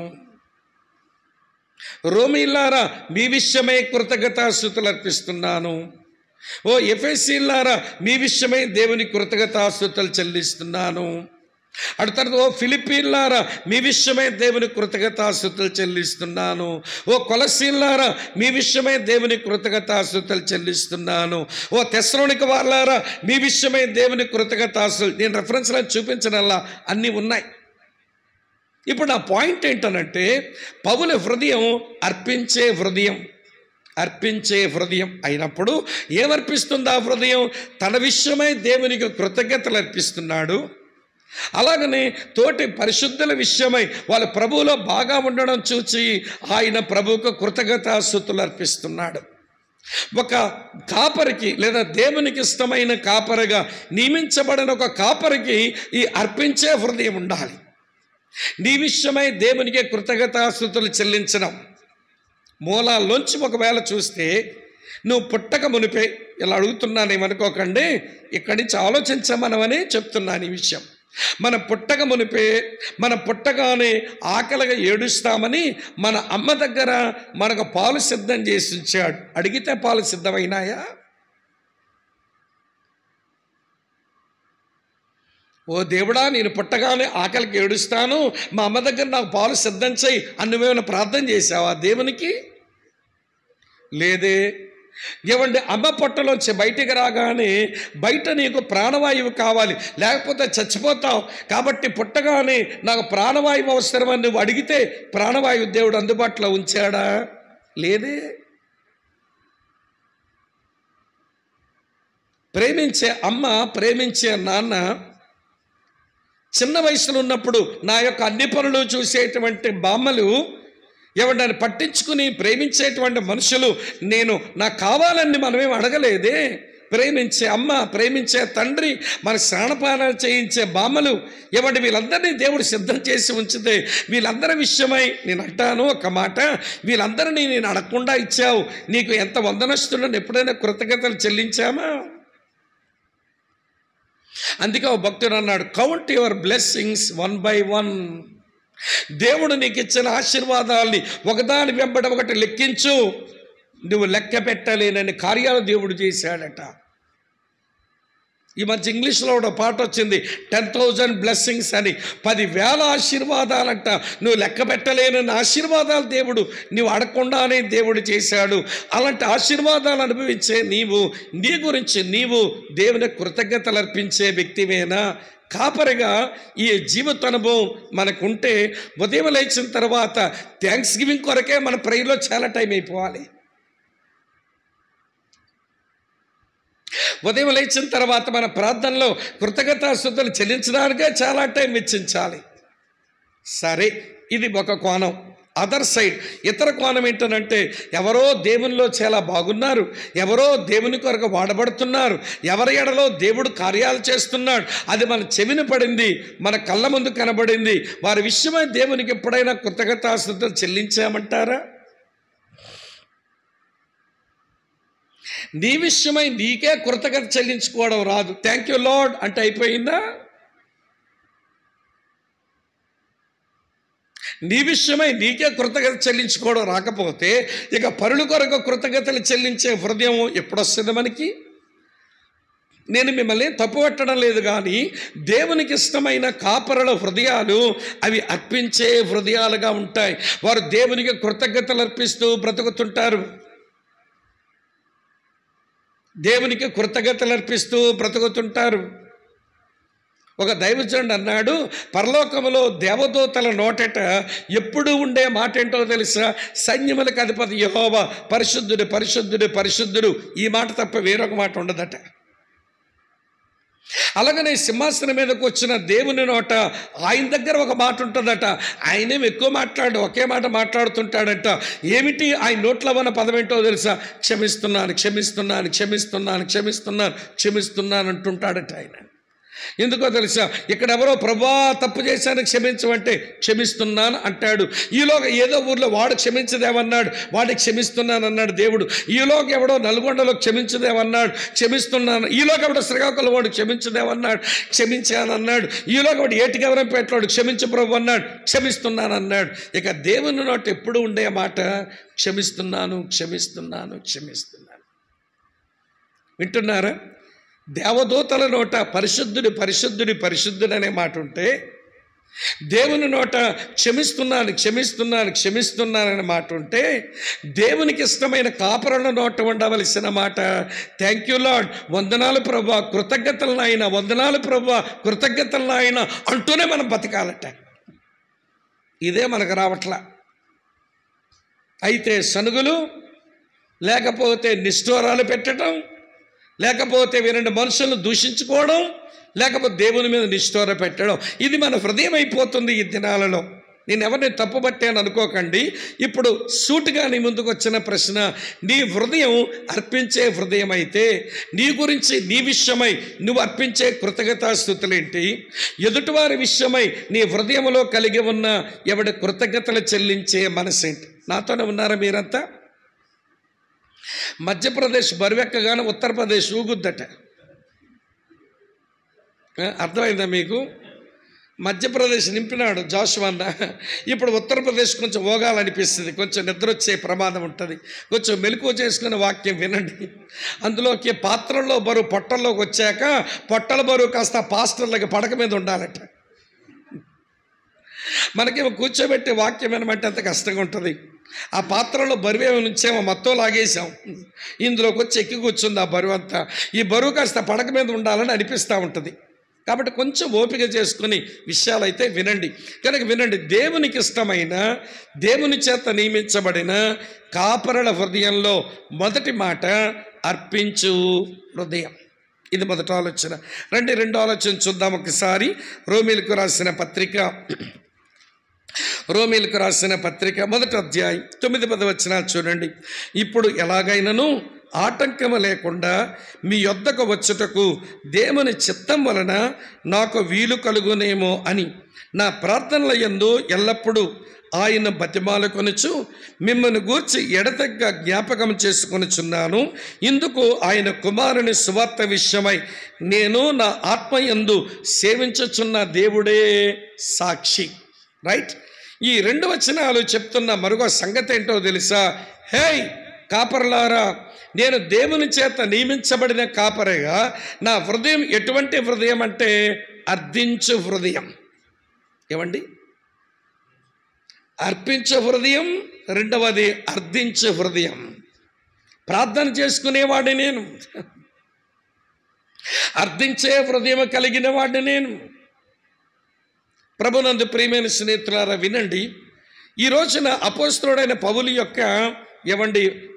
రోమీయులారా, మీ విషయమై కృతజ్ఞతాస్తుతులు అర్పిస్తున్నాను. ఓ ఎఫెసీయులారా, మీ విషయమై దేవుని కృతజ్ఞతాస్తుతులు చెల్లిస్తున్నాను. అటు తర్వాత ఓ ఫిలిప్పీయులారా, మీ విషయమై దేవుని కృతజ్ఞతాస్తుతులు చెల్లిస్తున్నాను. ఓ కొలసీయులారా, మీ విషయమై దేవుని కృతజ్ఞతాస్తుతులు చెల్లిస్తున్నాను. ఓ తెస్సలోనిక వారులారా, మీ విషయమై దేవుని కృతజ్ఞతాస్తుతులు. నేను రెఫరెన్స్లో చూపించనల్లా అన్నీ ఉన్నాయి. ఇప్పుడు నా పాయింట్ ఏంటనంటే, పౌలు హృదయం అర్పించే హృదయం అయినప్పుడు ఏమర్పిస్తుంది ఆ హృదయం? తన విషయమై దేవునికి కృతజ్ఞతలు అర్పిస్తున్నాడు. అలాగనే తోటి పరిశుద్ధుల విషయమై వాళ్ళ ప్రభువులో బాగా ఉండడం చూచి ఆయన ప్రభువుకు కృతజ్ఞతాస్తుతులు అర్పిస్తున్నాడు. ఒక కాపరికి లేదా దేవునికి ఇష్టమైన కాపరిగా నియమించబడిన ఒక కాపరికి ఈ అర్పించే హృదయం ఉండాలి. నీ విషయమై దేవునికి కృతజ్ఞతాస్తుతులు చెల్లించడం మూలాల్లోంచి ఒకవేళ చూస్తే, నువ్వు పుట్టక మునిపే, ఇలా అడుగుతున్నానేమనుకోకండి, ఇక్కడి నుంచి ఆలోచించమనమని చెప్తున్నాను ఈ విషయం. మనం పుట్టక మునిపే, మనం పుట్టగానే ఆకలిగా ఏడుస్తామని మన అమ్మ దగ్గర మనకు పాలు సిద్ధం చేసి ఉంచాడు. అడిగితే పాలు సిద్ధమైనాయా? ఓ దేవుడా, నేను పుట్టగానే ఆకలికి ఏడుస్తాను, మా అమ్మ దగ్గర నాకు పాలు సిద్ధం చేయి అని నువ్వేమైనా ప్రార్థన చేసావా దేవునికి? లేదే. ఏమండి, అమ్మ పొట్టలోంచి బయటికి రాగానే బయట నీకు ప్రాణవాయువు కావాలి, లేకపోతే చచ్చిపోతావు. కాబట్టి పుట్టగానే నాకు ప్రాణవాయువు అవసరమని నువ్వు అడిగితే ప్రాణవాయువు దేవుడు అందుబాటులో ఉంచాడా? లేదే. ప్రేమించే అమ్మ, ప్రేమించే నాన్న చిన్న వయసులో ఉన్నప్పుడు నా యొక్క అన్ని పనులు చూసేటువంటి బామ్మలు, ఎవరిని పట్టించుకుని ప్రేమించేటువంటి మనుషులు, నాకు కావాలని మనమేం అడగలేదే. ప్రేమించే అమ్మ, ప్రేమించే తండ్రి, మన స్నానపానాలు చేయించే బామ్మలు, ఏమంటే వీళ్ళందరినీ దేవుడు సిద్ధం చేసి ఉంచితే వీళ్ళందరి విషయమై నేను అంటాను ఒక మాట, వీళ్ళందరినీ నేను అడగకుండా ఇచ్చావు, నీకు ఎంత వందనస్తులను ఎప్పుడైనా కృతజ్ఞతలు చెల్లించామా? అందుకే ఒక భక్తుడు అన్నాడు, కౌంట్ యువర్ బ్లెస్సింగ్స్ 1 by 1. దేవుడు నీకు ఇచ్చిన ఆశీర్వాదాల్ని ఒకదాని వెంబడి ఒకటి లెక్కించు, నువ్వు లెక్క పెట్టలేనని కార్యాలు దేవుడు చేశాడట. ఈ మధ్య ఇంగ్లీష్లో ఒక పాట వచ్చింది, 10,000 blessings అని, 10,000 ఆశీర్వాదాలంట. నువ్వు లెక్క పెట్టలేనని ఆశీర్వాదాలు దేవుడు నువ్వు అడగకుండానే దేవుడు చేశాడు. అలాంటి ఆశీర్వాదాలు అనుభవించే నీవు, నీ గురించి నీవు దేవుని కృతజ్ఞతలు అర్పించే వ్యక్తివేనా? కాపరిగా ఈ జీవిత అనుభవం మనకుంటే ఉదయం లేచిన తర్వాత థ్యాంక్స్ గివింగ్ కొరకే మన ప్రేయర్లో చాలా టైం అయిపోవాలి. ఉదయం లేచిన తర్వాత మన ప్రార్థనలో కృతజ్ఞతాస్తుతులు చెల్లించడానికే చాలా టైం వెచ్చించాలి. సరే, ఇది ఒక కోణం. అదర్ సైడ్, ఇతర కోణం ఏంటనంటే, ఎవరో దేవునిలో చాలా బాగున్నారు, ఎవరో దేవుని కొరకు వాడబడుతున్నారు, ఎవరి ఎడలో దేవుడు కార్యాలు చేస్తున్నాడు, అది మన చెవిన పడింది, మన కళ్ళ ముందు కనబడింది, వారి విషయమై దేవునికి ఎప్పుడైనా కృతజ్ఞతాస్తుతులు చెల్లించామంటారా? నీ విషయమై నీకే కృతజ్ఞత చెల్లించుకోవడం రాదు, థ్యాంక్ యూ లార్డ్ అంటే అయిపోయిందా? నీ విషయమై నీకే కృతజ్ఞత చెల్లించుకోవడం రాకపోతే ఇక పరుల కొరకు కృతజ్ఞతలు చెల్లించే హృదయం ఎప్పుడొస్తుంది మనకి? నేను మిమ్మల్ని తప్పు పెట్టడం లేదు, కానీ దేవునికి ఇష్టమైన కాపరుల హృదయాలు అవి అర్పించే హృదయాలుగా ఉంటాయి. వారు దేవునికి కృతజ్ఞతలు అర్పిస్తూ బ్రతుకుతుంటారు, దేవునికి కృతజ్ఞతలు అర్పిస్తూ బ్రతుకుతుంటారు. ఒక దైవజనుడు అన్నాడు, పరలోకములో దేవదూతల నోటట ఎప్పుడు ఉండే మాట ఏంటో తెలుసా? సైన్యములకు అధిపతి యెహోవా పరిశుద్ధుడు, పరిశుద్ధుడు, పరిశుద్ధుడు. ఈ మాట తప్ప వేరొక మాట ఉండదట. అలాగనే సింహాసనం మీదకు వచ్చిన దేవుని నోట ఆయన దగ్గర ఒక మాట ఉంటుందట. ఆయనేం ఎక్కువ మాట్లాడు, ఒకే మాట మాట్లాడుతుంటాడట. ఏమిటి ఆయన నోట్లో ఉన్న పదం ఏంటో తెలుసా? క్షమిస్తున్నాను, క్షమిస్తున్నాను, క్షమిస్తున్నాను, క్షమిస్తున్నాను, క్షమిస్తున్నాను అంటుంటాడట ఆయన. ఎందుకో తెలుసా? ఇక్కడ ఎవరో ప్రభువా తప్పు చేశాను క్షమించమంటే క్షమిస్తున్నాను అంటాడు. ఈలోగా ఏదో ఊర్లో వాడు క్షమించదేమన్నాడు, వాడికి క్షమిస్తున్నాను అన్నాడు దేవుడు. ఈలోగా ఎవడో నల్గొండలో క్షమించదేమన్నాడు, క్షమిస్తున్నాను. ఈలోగా ఎవడో శ్రీకాకుళం వాడు క్షమించదేమన్నాడు, క్షమించాను అన్నాడు. ఈలోగా వాడు ఏటికెవరంపేటలోడు క్షమించు ప్రభు అన్నాడు, క్షమిస్తున్నాను అన్నాడు. ఇక దేవుని నోట ఎప్పుడు ఉండే మాట క్షమిస్తున్నాను, క్షమిస్తున్నాను, క్షమిస్తున్నాను. వింటున్నారా? దేవదూతల నోట పరిశుద్ధుడు, పరిశుద్ధుడు, పరిశుద్ధుడు అనే మాట ఉంటే, దేవుని నోట క్షమిస్తున్నాను, క్షమిస్తున్నాను, క్షమిస్తున్నాను అనే మాట ఉంటే, దేవునికి ఇష్టమైన కాపరుల నోట ఉండవలసిన మాట థ్యాంక్ యూ లార్డ్, వందనాలు ప్రభువా, కృతజ్ఞతలు నాయన, వందనాలు ప్రభువా, కృతజ్ఞతలు నాయన అంటూనే మనం బతకాలట. ఇదే మనకు రావట్లా. అయితే సనుగులు, లేకపోతే నిష్ఠూరాలు పెట్టడం, లేకపోతే వినండి మనుషులను దూషించుకోవడం, లేకపోతే దేవుని మీద నిష్ఠూర పెట్టడం, ఇది మన హృదయం అయిపోతుంది ఈ దినాలలో. నేను ఎవరిని తప్పుపట్టాను అనుకోకండి. ఇప్పుడు సూటిగా నీ ముందుకు వచ్చిన ప్రశ్న, నీ హృదయం అర్పించే హృదయం అయితే నీ గురించి, నీ విషయమై నువ్వు అర్పించే కృతజ్ఞతాస్తుతులేంటి? ఎదుటివారి విషయమై నీ హృదయంలో కలిగి ఉన్న ఎవడి కృతజ్ఞతలు చెల్లించే మనసేంటి? నాతోనే ఉన్నారా మీరంతా? మధ్యప్రదేశ్ బరువెక్కగానే ఉత్తరప్రదేశ్ ఊగుద్దట. అర్థమైందా మీకు? మధ్యప్రదేశ్ నింపినాడు జాషువన్న, ఇప్పుడు ఉత్తరప్రదేశ్ కొంచెం ఓగాలనిపిస్తుంది, కొంచెం నిద్ర వచ్చే ప్రమాదం ఉంటుంది. కొంచెం మెలకువ చేసుకునే వాక్యం వినండి. అందులోకి పాత్రల్లో బరువు పొట్టల్లోకి వచ్చాక పొట్టల బరువు కాస్త పాస్టర్లకి పడక మీద ఉండాలట. మనకేమో కూర్చోబెట్టే వాక్యం ఏమంటే అంత కష్టంగా ఉంటుంది. ఆ పాత్రలో బరువు ఏమో నుంచేమో మొత్తం లాగేసాం, ఇందులోకి వచ్చి ఎక్కి కూర్చుంది ఆ బరువు అంతా. ఈ బరువు కాస్త పడక మీద ఉండాలని అనిపిస్తూ ఉంటుంది. కాబట్టి కొంచెం ఓపిక చేసుకుని విషయాలైతే వినండి. కనుక వినండి, దేవునికి ఇష్టమైన, దేవుని చేత నియమించబడిన కాపరుల హృదయంలో మొదటి మాట అర్పించు హృదయం. ఇది మొదటి ఆలోచన. రెండో ఆలోచన చూద్దాం ఒకసారి. రోమీలకు రాసిన పత్రిక 1వ అధ్యాయం 9-10 వచనాలు చూడండి. ఇప్పుడు ఎలాగైనను ఆటంకము లేకుండా మీ యొద్దకు వచ్చుటకు దేవుని చిత్తం వలన నాకు వీలు కలుగునేమో అని నా ప్రార్థనల యందు ఎల్లప్పుడూ ఆయన బతిమాలుకొనుచు మిమ్మల్ని గూర్చి ఎడతెగక జ్ఞాపకం చేసుకొనుచున్నాను. ఇందుకు ఆయన కుమారుని సువార్త విషయమై నేను నా ఆత్మయందు సేవించుచున్న దేవుడే సాక్షి. రైట్. ఈ 2 వచనాలు చెప్తున్న మరొక సంగతి ఏంటో తెలుసా? హేయ్ కాపరులారా, నేను దేవుని చేత నియమించబడిన కాపరిగా నా హృదయం ఎటువంటి హృదయం అంటే అర్థించు హృదయం. ఏమండి? అర్పించే హృదయం, రెండవది అర్థించే హృదయం. ప్రార్థన చేసుకునేవాడిని నేను, అర్థించే హృదయం కలిగిన వాడిని నేను. ప్రభునందు ప్రియమైన స్నేహితులారా వినండి. ఈ రోజున అపోస్తలుడైన పౌలు యొక్క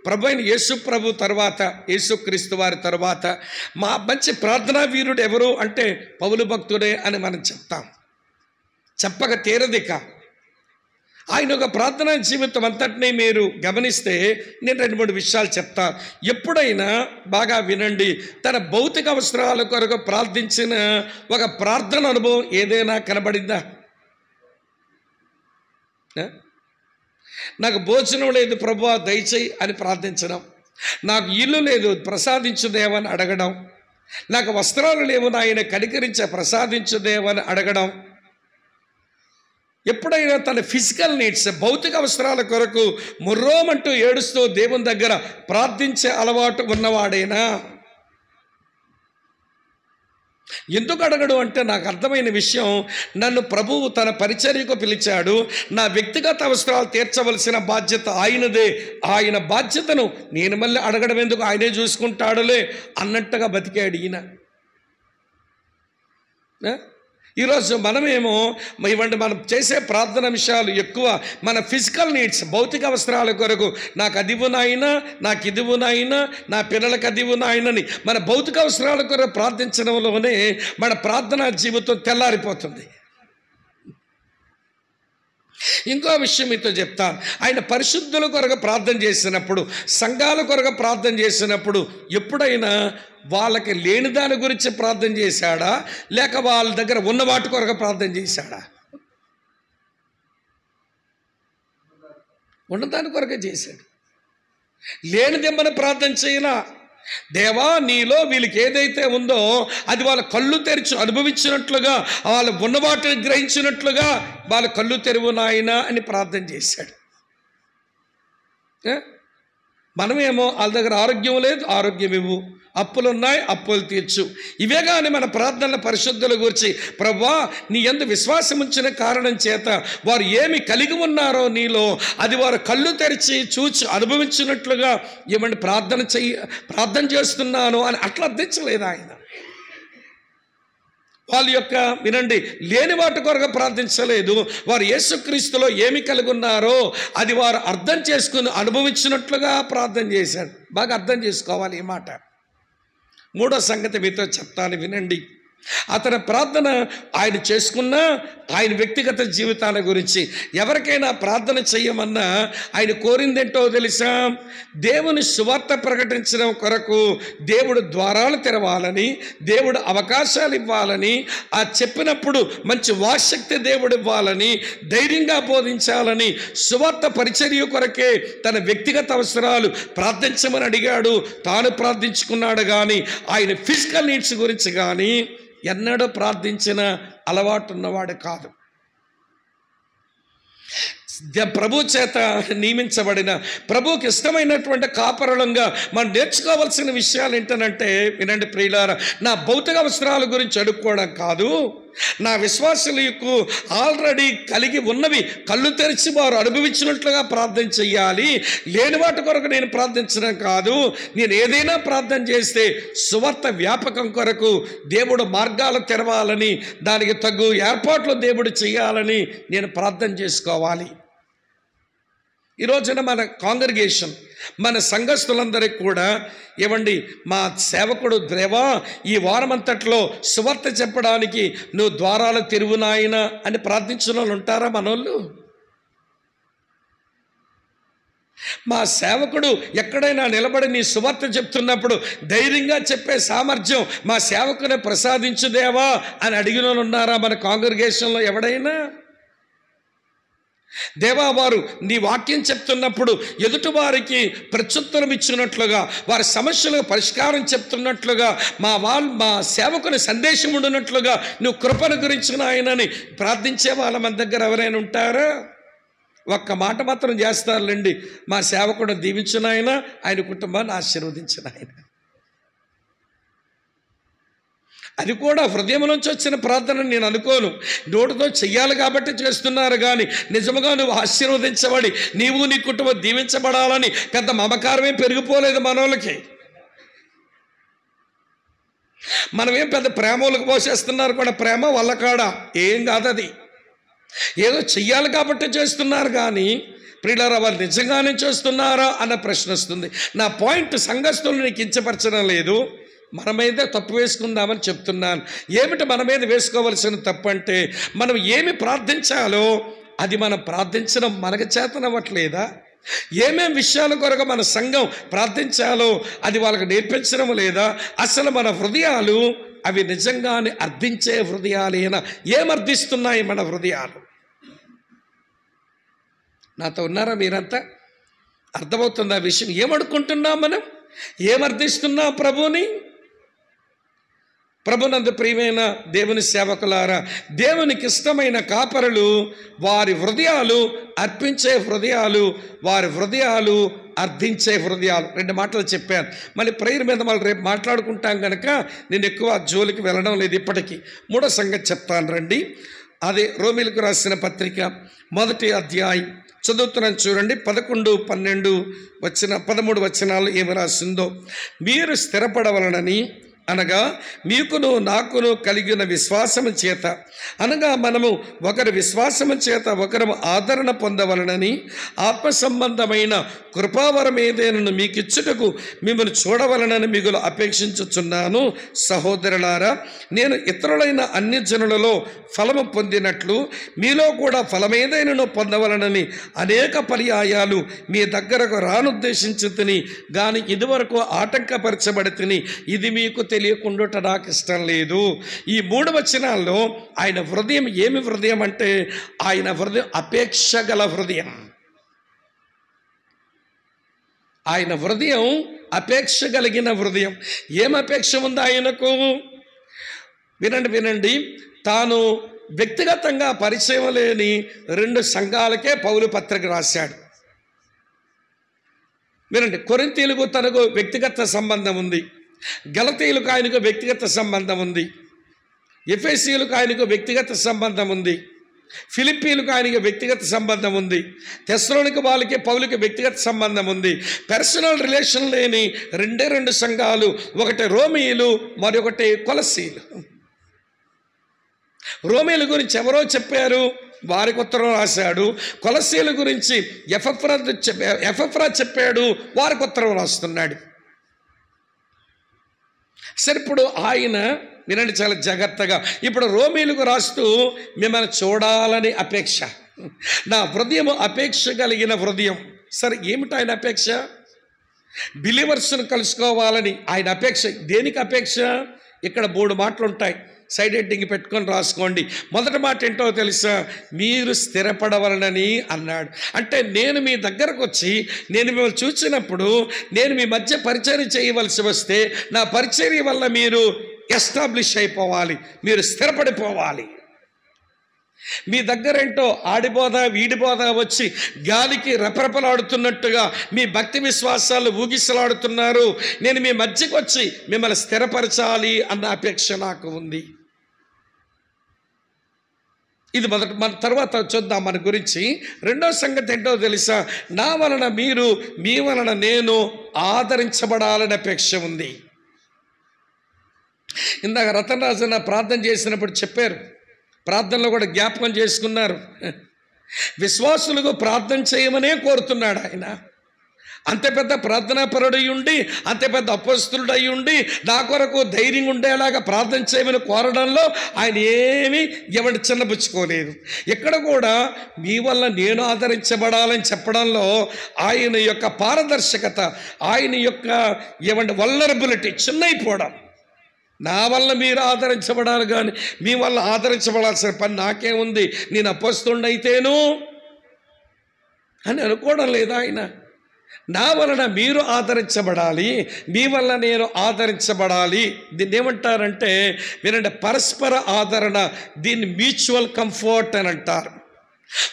ప్రభు అయిన యేసు ప్రభు తర్వాత, యేసుక్రీస్తు వారి తర్వాత మా మంచి ప్రార్థనా వీరుడు ఎవరు అంటే పౌలు భక్తుడే అని మనం చెప్తాం. చెప్పక తీరదిక. ఆయన ఒక ప్రార్థనా జీవితం అంతటినీ మీరు గమనిస్తే నేను 2-3 విషయాలు చెప్తా. ఎప్పుడైనా బాగా వినండి, తన భౌతిక అవసరాల కొరకు ప్రార్థించిన ఒక ప్రార్థన అనుభవం ఏదైనా కనబడిందా? నాకు భోజనం లేదు ప్రభువా దయచేయి అని ప్రార్థించడం, నాకు ఇల్లు లేదు ప్రసాదించుదేవని అడగడం, నాకు వస్త్రాలు లేవు నాయన కనికరించే ప్రసాదించుదేవని అడగడం. ఎప్పుడైనా తన ఫిజికల్ నీడ్స్, భౌతిక అవసరాల కొరకు ముర్రోమంటూ ఏడుస్తూ దేవుని దగ్గర ప్రార్థించే అలవాటు ఉన్నవాడేనా? ఎందుకు అడగడు అంటే నాకు అర్థమైన విషయం, నన్ను ప్రభువు తన పరిచర్యకు పిలిచాడు, నా వ్యక్తిగత అవసరాలు తీర్చవలసిన బాధ్యత ఆయనదే, ఆయన బాధ్యతను నేను మళ్ళీ అడగడం ఎందుకు, ఆయనే చూసుకుంటాడులే అన్నట్టుగా బతికాడు ఈయన. ఈరోజు మనమేమో మనం చేసే ప్రార్థన విషయాలు ఎక్కువ మన ఫిజికల్ నీడ్స్, భౌతిక అవసరాల కొరకు, నాకు అది నాయనా, నాకు ఇది నాయనా, నా పిల్లలకు అది నాయనని మన భౌతిక అవసరాల కొరకు ప్రార్థించడంలోనే మన ప్రార్థనా జీవితం తెల్లారిపోతుంది. ఇంకో విషయం మీతో చెప్తాను. ఆయన పరిశుద్ధుల కొరకు ప్రార్థన చేసినప్పుడు, సంఘాల కొరకు ప్రార్థన చేసినప్పుడు ఎప్పుడైనా వాళ్ళకి లేని దాని గురించి ప్రార్థన చేశాడా, లేక వాళ్ళ దగ్గర ఉన్న వాటి కొరకు ప్రార్థన చేశాడా? ఉన్నదాని కొరకే చేశాడు. లేనిదేమని ప్రార్థన చేయలా. దేవా నీలో వీళ్ళకి ఏదైతే ఉందో అది వాళ్ళ కళ్ళు తెరిచి అనుభవించినట్లుగా, వాళ్ళు ఉన్న వాటిని గ్రహించినట్లుగా వాళ్ళ కళ్ళు తెరువు నాయనా అని ప్రార్థన చేశాడు. మనమేమో వాళ్ళ దగ్గర ఆరోగ్యం లేదు, ఆరోగ్యం ఇవ్వు, అప్పులున్నాయి, అప్పులు తీర్చు. ఇవే కానీ మన ప్రార్థనల పరిశుద్ధుల గురించి, ప్రభువా నీ యందు విశ్వాసం ఉంచిన కారణం చేత వారు ఏమి కలిగి ఉన్నారో నీలో అది వారు కళ్ళు తెరిచి చూచి అనుభవించినట్లుగా ప్రార్థన చేస్తున్నాను అని అట్లా అర్థించలేదు ఆయన. వాళ్ళ యొక్క వినండి, లేని వాటి కొరకు ప్రార్థించలేదు, వారు యేసుక్రీస్తులో ఏమి కలిగి ఉన్నారో అది వారు అర్థం చేసుకుని అనుభవించినట్లుగా ప్రార్థన చేశాడు. బాగా అర్థం చేసుకోవాలి ఈ మాట. 3వ సంగతి మీతో చెప్తాను వినండి. అతని ప్రార్థన ఆయన చేసుకున్న ఆయన వ్యక్తిగత జీవితాల గురించి. ఎవరికైనా ప్రార్థన చేయమన్నా ఆయన కోరిందేంటో తెలుసా? దేవుని సువార్త ప్రకటించడం కొరకు దేవుడు ద్వారాలు తెరవాలని, దేవుడు అవకాశాలు ఇవ్వాలని, ఆ చెప్పినప్పుడు మంచి వాక్శక్తి దేవుడు ఇవ్వాలని, ధైర్యంగా బోధించాలని, సువార్త పరిచర్య కొరకే తన వ్యక్తిగత అవసరాలు ప్రార్థించమని అడిగాడు. తాను ప్రార్థించుకున్నాడు కానీ ఆయన ఫిజికల్ నీడ్స్ గురించి కానీ ఎన్నడూ ప్రార్థించిన అలవాటు ఉన్నవాడు కాదు. ప్రభు చేత నియమించబడిన, ప్రభువుకి ఇష్టమైనటువంటి కాపరులంగా మనం నేర్చుకోవాల్సిన విషయాలు ఏంటనంటే వినండి ప్రియులారా, నా భౌతిక అవసరాల గురించి అడుక్కోవడం కాదు, నా విశ్వాసులకు ఆల్రెడీ కలిగి ఉన్నవి కళ్ళు తెరిచి వారు అనుభవించినట్లుగా ప్రార్థన చెయ్యాలి. లేని వాటి కొరకు నేను ప్రార్థించడం కాదు. నేను ఏదైనా ప్రార్థన చేస్తే సువార్త వ్యాపకం కొరకు దేవుడు మార్గాలు తెరవాలని, దానికి తగు ఏర్పాట్లు దేవుడు చేయాలని నేను ప్రార్థన చేసుకోవాలి. ఈ రోజున మన కాంగ్రిగేషన్, మన సంఘస్థులందరికీ కూడా మా సేవకుడు దేవా ఈ వారమంతట్లో సువార్త చెప్పడానికి నువ్వు ద్వారాలు తెరువు నాయనా అని ప్రార్థించిన వాళ్ళు ఉంటారా మనోళ్ళు? మా సేవకుడు ఎక్కడైనా నిలబడి నీ సువార్త చెప్తున్నప్పుడు ధైర్యంగా చెప్పే సామర్థ్యం మా సేవకుని ప్రసాదించు దేవా అని అడిగిన వాళ్ళు ఉన్నారా మన కాంగ్రిగేషన్లో? ఎవడైనా దేవా, వారు నీ వాక్యం చెప్తున్నప్పుడు ఎదుటి వారికి ప్రత్యుత్తరం ఇచ్చినట్లుగా, వారి సమస్యలకు పరిష్కారం చెప్తున్నట్లుగా, మా సేవకుని సందేశం ఉండినట్లుగా నువ్వు కృపను గురించిన ఆయనని ప్రార్థించే వాళ్ళ మన దగ్గర ఎవరైనా ఉంటారా? ఒక్క మాట మాత్రం చేస్తారులేండి, మా సేవకుడు దీవించిన ఆయన కుటుంబాన్ని ఆశీర్వదించిన ఆయన. అది కూడా హృదయం నుంచి వచ్చిన ప్రార్థన నేను అనుకోను. నోటితో చెయ్యాలి కాబట్టి చేస్తున్నారు, కానీ నిజముగా నువ్వు ఆశీర్వదించబడి నీవు నీ కుటుంబం దీవించబడాలని పెద్ద మమకారమే పెరిగిపోలేదు మనోళ్ళకి. మనమేం పెద్ద ప్రేమలకు పోసేస్తున్నారు కూడా, ప్రేమ వల్ల కాడా ఏం కాదు, అది ఏదో చెయ్యాలి కాబట్టి చేస్తున్నారు. కానీ ప్రియులారా, వాళ్ళు నిజంగానే చేస్తున్నారా అన్న ప్రశ్న వస్తుంది. నా పాయింట్ సంఘస్థులను కించపరచడం లేదు, మన మీదే తప్పు వేసుకుందామని చెప్తున్నాను. ఏమిటి మన మీద వేసుకోవలసిన తప్పు అంటే, మనం ఏమి ప్రార్థించాలో అది మనం ప్రార్థించడం మనకు చేతనవ్వట్లేదా? ఏమేం విషయాల కొరకు మన సంఘం ప్రార్థించాలో అది వాళ్ళకి నేర్పించడం లేదా? అసలు మన హృదయాలు అవి నిజంగానే అర్థించే హృదయాలేనా? ఏమర్థిస్తున్నాయి మన హృదయాలు? నాతో ఉన్నారా మీరంతా? అర్థమవుతుంది ఆ విషయం? ఏమనుకుంటున్నాం మనం? ఏమర్థిస్తున్నాం ప్రభుని? ప్రభునందు ప్రియమైన దేవుని సేవకులారా, దేవునికి ఇష్టమైన కాపరులు వారి హృదయాలు అర్పించే హృదయాలు, వారి హృదయాలు అర్థించే హృదయాలు. 2 మాటలు చెప్పాను. మళ్ళీ ప్రేయర్ మీద మళ్ళీ రేపు మాట్లాడుకుంటాం కనుక నేను ఎక్కువ జోలికి వెళ్ళడం లేదు. ఇప్పటికీ 3వ సంగతి చెప్తాను రండి. అదే రోమీలకు రాసిన పత్రిక 1వ అధ్యాయం చదువుతున్నాను చూడండి. 11, 12 13 వచనాలు ఏమి రాసిందో. మీరు స్థిరపడవలనని, అనగా మీకును నాకును కలిగిన విశ్వాసము చేత, అనగా మనము ఒకరి విశ్వాసము చేత ఒకరు ఆదరణ పొందవలనని, ఆత్మ సంబంధమైన కృపావరం ఏదైనా మీకిచ్చుటకు మిమ్మల్ని చూడవలనని మిగులు అపేక్షించుచున్నాను. సహోదరులారా, నేను ఇతరులైన అన్ని జనులలో ఫలము పొందినట్లు మీలో కూడా ఫలమేదైనా పొందవలనని అనేక పర్యాయాలు మీ దగ్గరకు రానుద్దేశించుతుని, కానీ ఇదివరకు ఆటంకపరచబడి తిని, ఇది మీకు తెలియకుండా నాకు ఇష్టం లేదు. ఈ 3 వచనాల్లో ఆయన హృదయం ఏమి హృదయం అంటే, ఆయన హృదయం అపేక్ష గల హృదయం. ఆయన హృదయం అపేక్ష కలిగిన హృదయం. ఏం అపేక్ష ఉంది ఆయనకు? వినండి. తాను వ్యక్తిగతంగా పరిచయం లేని 2 సంఘాలకే పౌలు పత్రిక రాశాడు. వినండి, కొరింథీయులకు తనకు వ్యక్తిగత సంబంధం ఉంది, గలతీయులకు ఆయనకు వ్యక్తిగత సంబంధం ఉంది, ఎఫెసీయులకు ఆయనకు వ్యక్తిగత సంబంధం ఉంది, ఫిలిప్పీలకు ఆయనకి వ్యక్తిగత సంబంధం ఉంది, తెస్సలోనిక వాళ్ళకి పౌలుకి వ్యక్తిగత సంబంధం ఉంది. పర్సనల్ రిలేషన్ లేని 2 సంఘాలు, ఒకటి రోమీయులు, మరొకటి కొలసీలు. రోమీయుల గురించి ఎవరో చెప్పారు, వారికి ఉత్తరం రాశాడు. కొలసీల గురించి ఎఫెఫ్రా చెప్పాడు, వారికి ఉత్తరం రాస్తున్నాడు. సరే, ఇప్పుడు ఆయన వినండి చాలా జాగ్రత్తగా. ఇప్పుడు రోమీయులకు రాస్తూ మిమ్మల్ని చూడాలని అపేక్ష, నా హృదయం అపేక్ష కలిగిన హృదయం. సరే, ఏమిటి ఆయన అపేక్ష? బిలీవర్స్ను కలుసుకోవాలని ఆయన అపేక్ష. దేనికి అపేక్ష? ఇక్కడ 3 మాటలు ఉంటాయి, సైడ్ హెడ్డింగ్ పెట్టుకొని రాసుకోండి. మొదటి మాట ఏంటో తెలుసా? మీరు స్థిరపడవలనని అన్నాడు. అంటే నేను మీ దగ్గరకు వచ్చి నేను మిమ్మల్ని చూసినప్పుడు, నేను మీ మధ్య పరిచర్య చేయవలసి వస్తే, నా పరిచర్య వల్ల మీరు ఎస్టాబ్లిష్ అయిపోవాలి, మీరు స్థిరపడిపోవాలి. మీ దగ్గరేంటో ఆడిబోధ వీడిబోధ వచ్చి గాలికి రెపరెపలాడుతున్నట్టుగా మీ భక్తి విశ్వాసాలు ఊగిసలాడుతున్నారు. నేను మీ మధ్యకు వచ్చి మిమ్మల్ని స్థిరపరచాలి అన్న అపేక్ష నాకు ఉంది. ఇది మొదటి. మన తర్వాత చూద్దాం మన గురించి. 2వ సంగతి ఏంటో తెలుసా? నా వలన మీరు, మీ వలన నేను ఆదరించబడాలని అపేక్ష ఉంది. ఇందాక రతన్ రాజు నా ప్రార్థన చేసినప్పుడు చెప్పారు, ప్రార్థనలో కూడా జ్ఞాపకం చేసుకున్నారు. విశ్వాసులకు ప్రార్థన చేయమనే కోరుతున్నాడు ఆయన. అంత పెద్ద ప్రార్థనాపరుడై ఉండి, అంత పెద్ద అపోస్తలుడై ఉండి, నా కొరకు ధైర్యం ఉండేలాగా ప్రార్థన చేయమని కోరడంలో ఆయన ఏమీ ఎవరిని చిన్నపుచ్చుకోలేదు. ఇక్కడ కూడా మీ వల్ల నేను ఆదరించబడాలని చెప్పడంలో ఆయన యొక్క పారదర్శకత, ఆయన యొక్క వల్నరబిలిటీ చిన్నైపోవడం. నా వల్ల మీరు ఆదరించబడాలి కానీ మీ వల్ల ఆదరించబడాల్సిన పని నాకేముంది, నేను అపోస్తలుడిని అయితేను అని అనుకోవడం లేదా ఆయన. నా వలన మీరు ఆదరించబడాలి, మీ వల్ల నేను ఆదరించబడాలి. దీన్ని ఏమంటారంటే వినండి, పరస్పర ఆదరణ, దీన్ని మ్యూచువల్ కంఫర్ట్ అని అంటారు.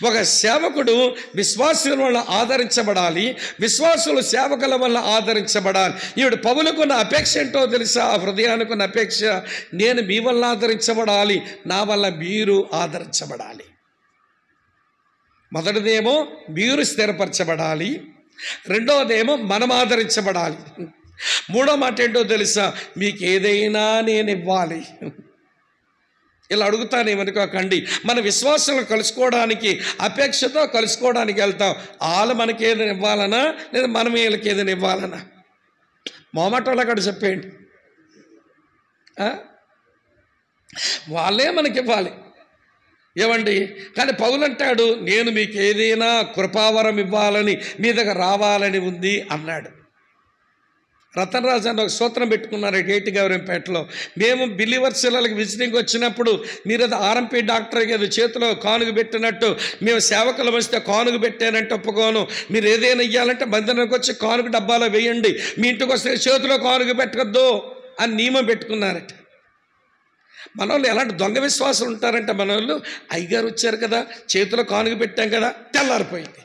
ఒక సేవకుడు విశ్వాసుల వల్ల ఆదరించబడాలి, విశ్వాసులు సేవకుల వల్ల ఆదరించబడాలి. ఈవిడ పౌలుకున్న అపేక్ష ఏంటో తెలుసా? ఆ హృదయానికి ఉన్న అపేక్ష, నేను మీ వల్ల ఆదరించబడాలి, నా వల్ల మీరు ఆదరించబడాలి. మొదటిదేమో మీరు స్థిరపరచబడాలి, రెండవదేమో మనం ఆదరించబడాలి, మూడో మాట ఏంటో తెలుసా? మీకు ఏదైనా నేను ఇవ్వాలి. ఇలా అడుగుతానేమనుకోకండి. మన విశ్వాసాలను కలుసుకోవడానికి, అపేక్షతో కలుసుకోవడానికి వెళ్తాం. వాళ్ళు మనకి ఏదైనా ఇవ్వాలనా లేదా మనం వీళ్ళకి ఏదైనా ఇవ్వాలనా? మొహమాటంలో అక్కడ చెప్పేయండి. వాళ్ళే మనకి ఇవ్వాలి ఏమండి. కానీ పౌలు అంటాడు, నేను మీకు ఏదైనా కృపావరం ఇవ్వాలని, మీ దగ్గర రావాలని ఉంది అన్నాడు. రతన్ రాజు అని ఒక సూత్రం పెట్టుకున్నారు గేటి గౌరంపేటలో. మేము బిలీవర్స్లకి విజిటింగ్ వచ్చినప్పుడు మీరు అది ఆర్ఎంపీ డాక్టర్ ఏదో చేతిలో కానుక పెట్టినట్టు, మేము సేవకులు వస్తే కానుక పెట్టానంటే ఒప్పుకోను, మీరు ఏదైనా ఇవ్వాలంటే మందిరానికి వచ్చి కానుక డబ్బాలో వేయండి, మీ ఇంటికి వస్తే చేతిలో కానుక పెట్టద్దు అని నియమం పెట్టుకున్నారట. మన వాళ్ళు ఎలాంటి దొంగ విశ్వాసాలు ఉంటారంటే, మన వాళ్ళు అయ్యగారు వచ్చారు కదా, చేతిలో కానుక పెట్టాం కదా, తెల్లారిపోయింది.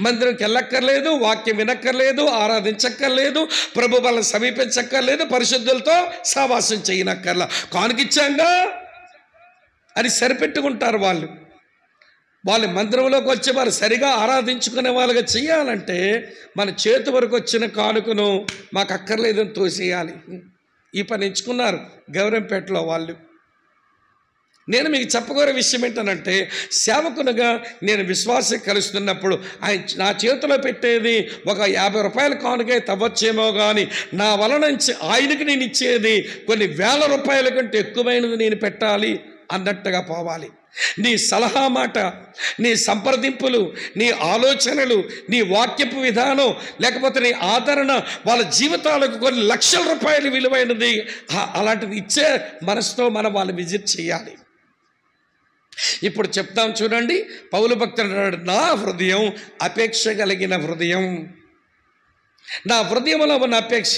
మందిరంకి వెళ్ళక్కర్లేదు, వాక్యం వినక్కర్లేదు, ఆరాధించక్కర్లేదు, ప్రభు వాళ్ళని సమీపించక్కర్లేదు, పరిశుద్ధులతో సహవాసం చేయనక్కర్లా, కానుకిచ్చాంగా అని సరిపెట్టుకుంటారు వాళ్ళు. వాళ్ళ మందిరంలోకి వచ్చి వారు సరిగా ఆరాధించుకునే వాళ్ళగా చేయాలంటే మన చేతి వరకు వచ్చిన కానుకను మాకు అక్కర్లేదని తోసేయాలి. ఈ పని ఎంచుకున్నారు గౌరంపేటలో వాళ్ళు. నేను మీకు చెప్పగోరే విషయం ఏంటనంటే, సేవకునిగా నేను విశ్వాసం కలుస్తున్నప్పుడు ఆయన నా చేతిలో పెట్టేది ఒక 50 రూపాయల కానుకే తవ్వచ్చేమో కానీ, నా వలన ఆయనకి నేను ఇచ్చేది కొన్ని వేల రూపాయల కంటే ఎక్కువైనది నేను పెట్టాలి అన్నట్టుగా పోవాలి. నీ సలహా మాట, నీ సంప్రదింపులు, నీ ఆలోచనలు, నీ వాక్యపు విధానం, లేకపోతే నీ ఆదరణ వాళ్ళ జీవితాలకు కొన్ని లక్షల రూపాయలు విలువైనది. అలాంటిది ఇచ్చే మనసుతో మనం వాళ్ళు విజిట్ చేయాలి. ఇప్పుడు చెప్తాం చూడండి. పౌలు భక్తుడు అన్నాడు, నా హృదయం అపేక్ష కలిగిన హృదయం. నా హృదయంలో ఉన్న అపేక్ష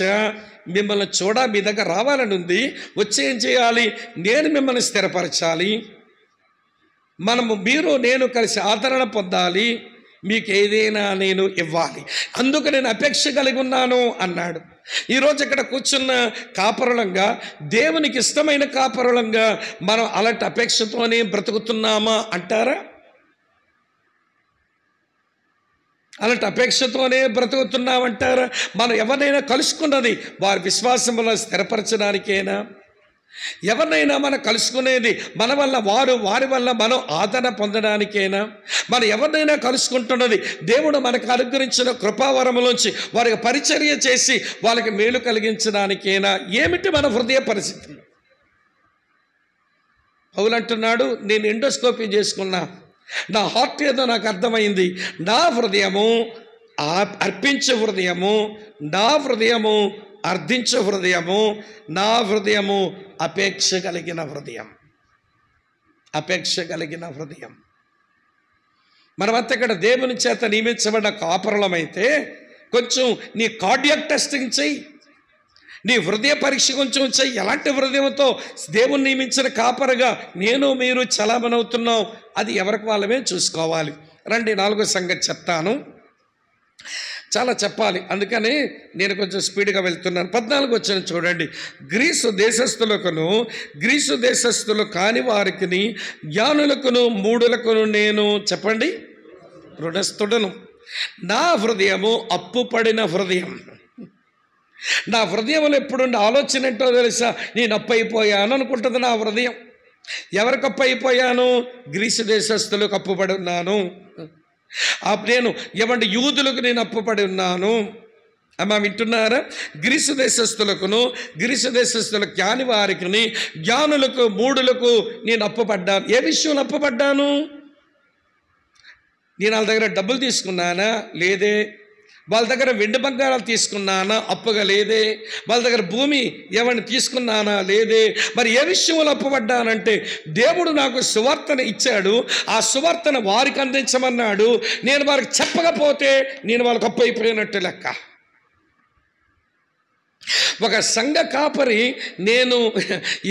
మిమ్మల్ని మీ దగ్గర రావాలని ఉంది. వచ్చి ఏం చేయాలి? నేను మిమ్మల్ని స్థిరపరచాలి, మీరు నేను కలిసి ఆదరణ పొందాలి, మీకు ఏదైనా నేను ఇవ్వాలి, అందుకు నేను అపేక్ష కలిగి ఉన్నాను అన్నాడు. ఈరోజు ఇక్కడ కూర్చున్న కాపరులంగా, దేవునికి ఇష్టమైన కాపరులంగా మనం అలాంటి అపేక్షతోనే బ్రతుకుతున్నామా అంటారా? అలాంటి అపేక్షతోనే బ్రతుకుతున్నామంటారా? మనం ఎవరినైనా కలుసుకున్నది వారి విశ్వాసంలో స్థిరపరచడానికేనా? ఎవరినైనా మనం కలుసుకునేది మన వల్ల వారి వల్ల మనం ఆదరణ పొందడానికేనా? మనం ఎవరినైనా కలుసుకుంటున్నది దేవుడు మనకు అనుగ్రహించిన కృపావరములోంచి వారికి పరిచర్య చేసి వాళ్ళకి మేలు కలిగించడానికేనా? ఏమిటి మన హృదయ పరిస్థితి? పౌలు అంటున్నాడు, నేను ఎండోస్కోపీ చేసుకున్నా, నా హార్ట్ ఏదో నాకు అర్థమైంది. నా హృదయము అర్పించే హృదయము, నా హృదయము అర్థించే హృదయము, నా హృదయము అపేక్ష కలిగిన హృదయం. అపేక్ష కలిగిన హృదయం. మనమంతా ఇక్కడ దేవుని చేత నియమించబడిన కాపరులమైతే కొంచెం నీ కార్డియాక్ టెస్టింగ్ చెయ్యి, నీ హృదయ పరీక్ష కొంచెం చెయ్యి. ఎలాంటి హృదయంతో దేవుని నియమించిన కాపరుగా నేను మీరు చలామణవుతున్నాం, అది ఎవరికి వాళ్ళమే చూసుకోవాలి. రండి, 4వ సంగతి చెప్తాను. చాలా చెప్పాలి, అందుకని నేను కొంచెం స్పీడ్గా వెళ్తున్నాను. 14 వచ్చిన చూడండి. గ్రీసు దేశస్థులు కాని వారికి, జ్ఞానులకును మూఢులకును నేను చెప్పండి రుణస్థుడను. నా హృదయము అప్పుపడిన హృదయం. నా హృదయంలో ఎప్పుడుండే ఆలోచన ఏంటో తెలుసా? నేను అప్పు అయిపోయాను అనుకుంటుంది నా హృదయం. ఎవరికి అప్పు అయిపోయాను? గ్రీసు దేశస్థులకు అప్పుపడి ఉన్నాను. నేను ఏమంటే యూదులకు నేను అప్పుపడి ఉన్నాను. అమ్మా వింటున్నారా? గ్రీసు దేశస్థులకును, గ్రీసు దేశస్థుల జ్ఞాని వారికి, జ్ఞానులకు, మూఢులకు నేను అప్పుపడ్డాను. ఏ విషయంలో అప్పుపడ్డాను? నేను వాళ్ళ దగ్గర డబ్బులు తీసుకున్నానా? లేదే. వాళ్ళ దగ్గర వెండి బంగారాలు తీసుకున్నానా? అప్పుగా లేదే. వాళ్ళ దగ్గర భూమి ఏమైనా తీసుకున్నానా? లేదే. మరి ఏ విషయంలో అప్పుపడ్డానంటే, దేవుడు నాకు సువార్తను ఇచ్చాడు, ఆ సువార్తను వారికి అందించమన్నాడు. నేను వారికి చెప్పకపోతే నేను వాళ్ళకి అప్పు అయిపోయినట్టు లెక్క. ఒక సంఘ కాపరి నేను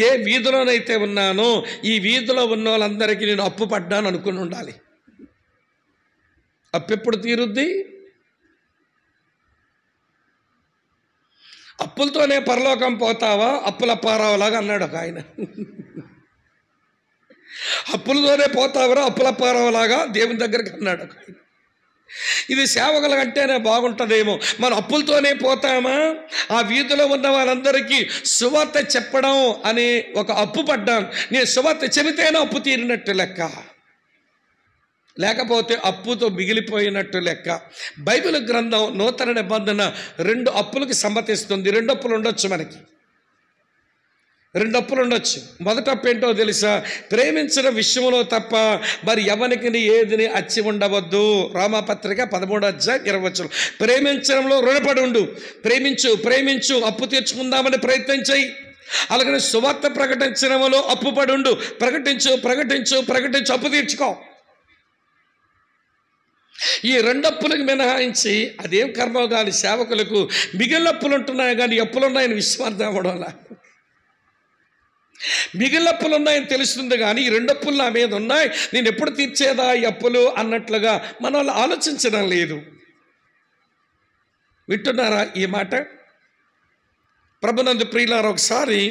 ఏ వీధిలోనైతే ఉన్నానో ఈ వీధిలో ఉన్న వాళ్ళందరికీ నేను అప్పు పడ్డాను అనుకుని ఉండాలి. అప్పు ఎప్పుడు తీరుద్ది? అప్పులతోనే పరలోకం పోతావా? అప్పుల పారావలాగా అన్నాడు ఒక ఆయన. అప్పులతోనే పోతావరా అప్పుల పారావలాగా దేవుని దగ్గరికి అన్నాడు ఒక ఆయన. ఇది సేవకుల కంటేనే బాగుంటుందేమో. మనం అప్పులతోనే పోతామా? ఆ వీధిలో ఉన్న వాళ్ళందరికీ సువార్త చెప్పడం అని ఒక అప్పు పడ్డాను. నేను సువార్త చెబితేనే అప్పు తీరినట్టు లెక్క, లేకపోతే అప్పుతో మిగిలిపోయినట్టు లెక్క. బైబిల్ గ్రంథం నూతన నిబంధన 2 అప్పులకి సమ్మతిస్తుంది. 2 అప్పులు ఉండొచ్చు మనకి, 2 అప్పులు ఉండొచ్చు. మొదట అప్పు ఏంటో తెలుసా? ప్రేమించిన విషయంలో తప్ప మరి ఎవరికి ఏదిని అచ్చి ఉండవద్దు. రామపత్రిక 13:20. ప్రేమించడంలో రుణపడి ఉండు. ప్రేమించు ప్రేమించు, అప్పు తీర్చుకుందామని ప్రయత్నం చేయి. అలాగనే సువార్త ప్రకటించడంలో అప్పుపడి ఉండు. ప్రకటించు ప్రకటించు ప్రకటించు, అప్పు తీర్చుకో. ఈ 2 అప్పులకు మినహాయించి అదేం కర్మ కానీ సేవకులకు మిగిలిన అప్పులు ఉంటున్నాయి కానీ అప్పులు ఉన్నాయని విశ్వాసం అవ్వడంలా. మిగిలిన అప్పులు ఉన్నాయని తెలుస్తుంది కానీ ఈ 2 అప్పులు నా మీద ఉన్నాయి, నేను ఎప్పుడు తీర్చేదా ఈ అప్పులు అన్నట్లుగా మన వాళ్ళు ఆలోచించడం లేదు. వింటున్నారా ఈ మాట? ప్రభునందు ప్రియులారా, ఒకసారి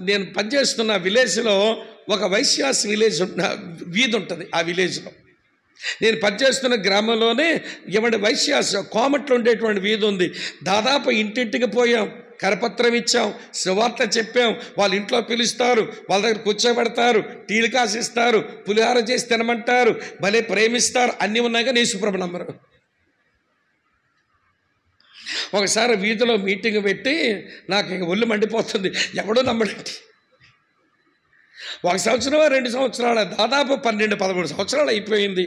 నేను పనిచేస్తున్న విలేజ్లో ఒక వైశ్యాస్ విలేజ్ వీధి ఉంటుంది. ఆ విలేజ్లో నేను పనిచేస్తున్న గ్రామంలోనే ఏమంటే వైశ్యాస్ కోమట్లో ఉండేటువంటి వీధి ఉంది. దాదాపు ఇంటింటికి పోయాం, కరపత్రం ఇచ్చాం, సువార్త చెప్పాం. వాళ్ళ ఇంట్లో పిలుస్తారు, వాళ్ళ దగ్గర కూర్చోబెడతారు, టీలు కాసిస్తారు, పులిహార చేసి తినమంటారు, భలే ప్రేమిస్తారు. అన్నీ ఉన్నాయి కానీ యేసుప్రభు నమ్మరు. ఒకసారి వీధిలో మీటింగ్ పెట్టి నాకు ఇంక ఒళ్ళు మండిపోతుంది, ఎవడో నమ్మడండి. 1 సంవత్సరం 2 సంవత్సరాలు, దాదాపు 12-13 సంవత్సరాలు అయిపోయింది.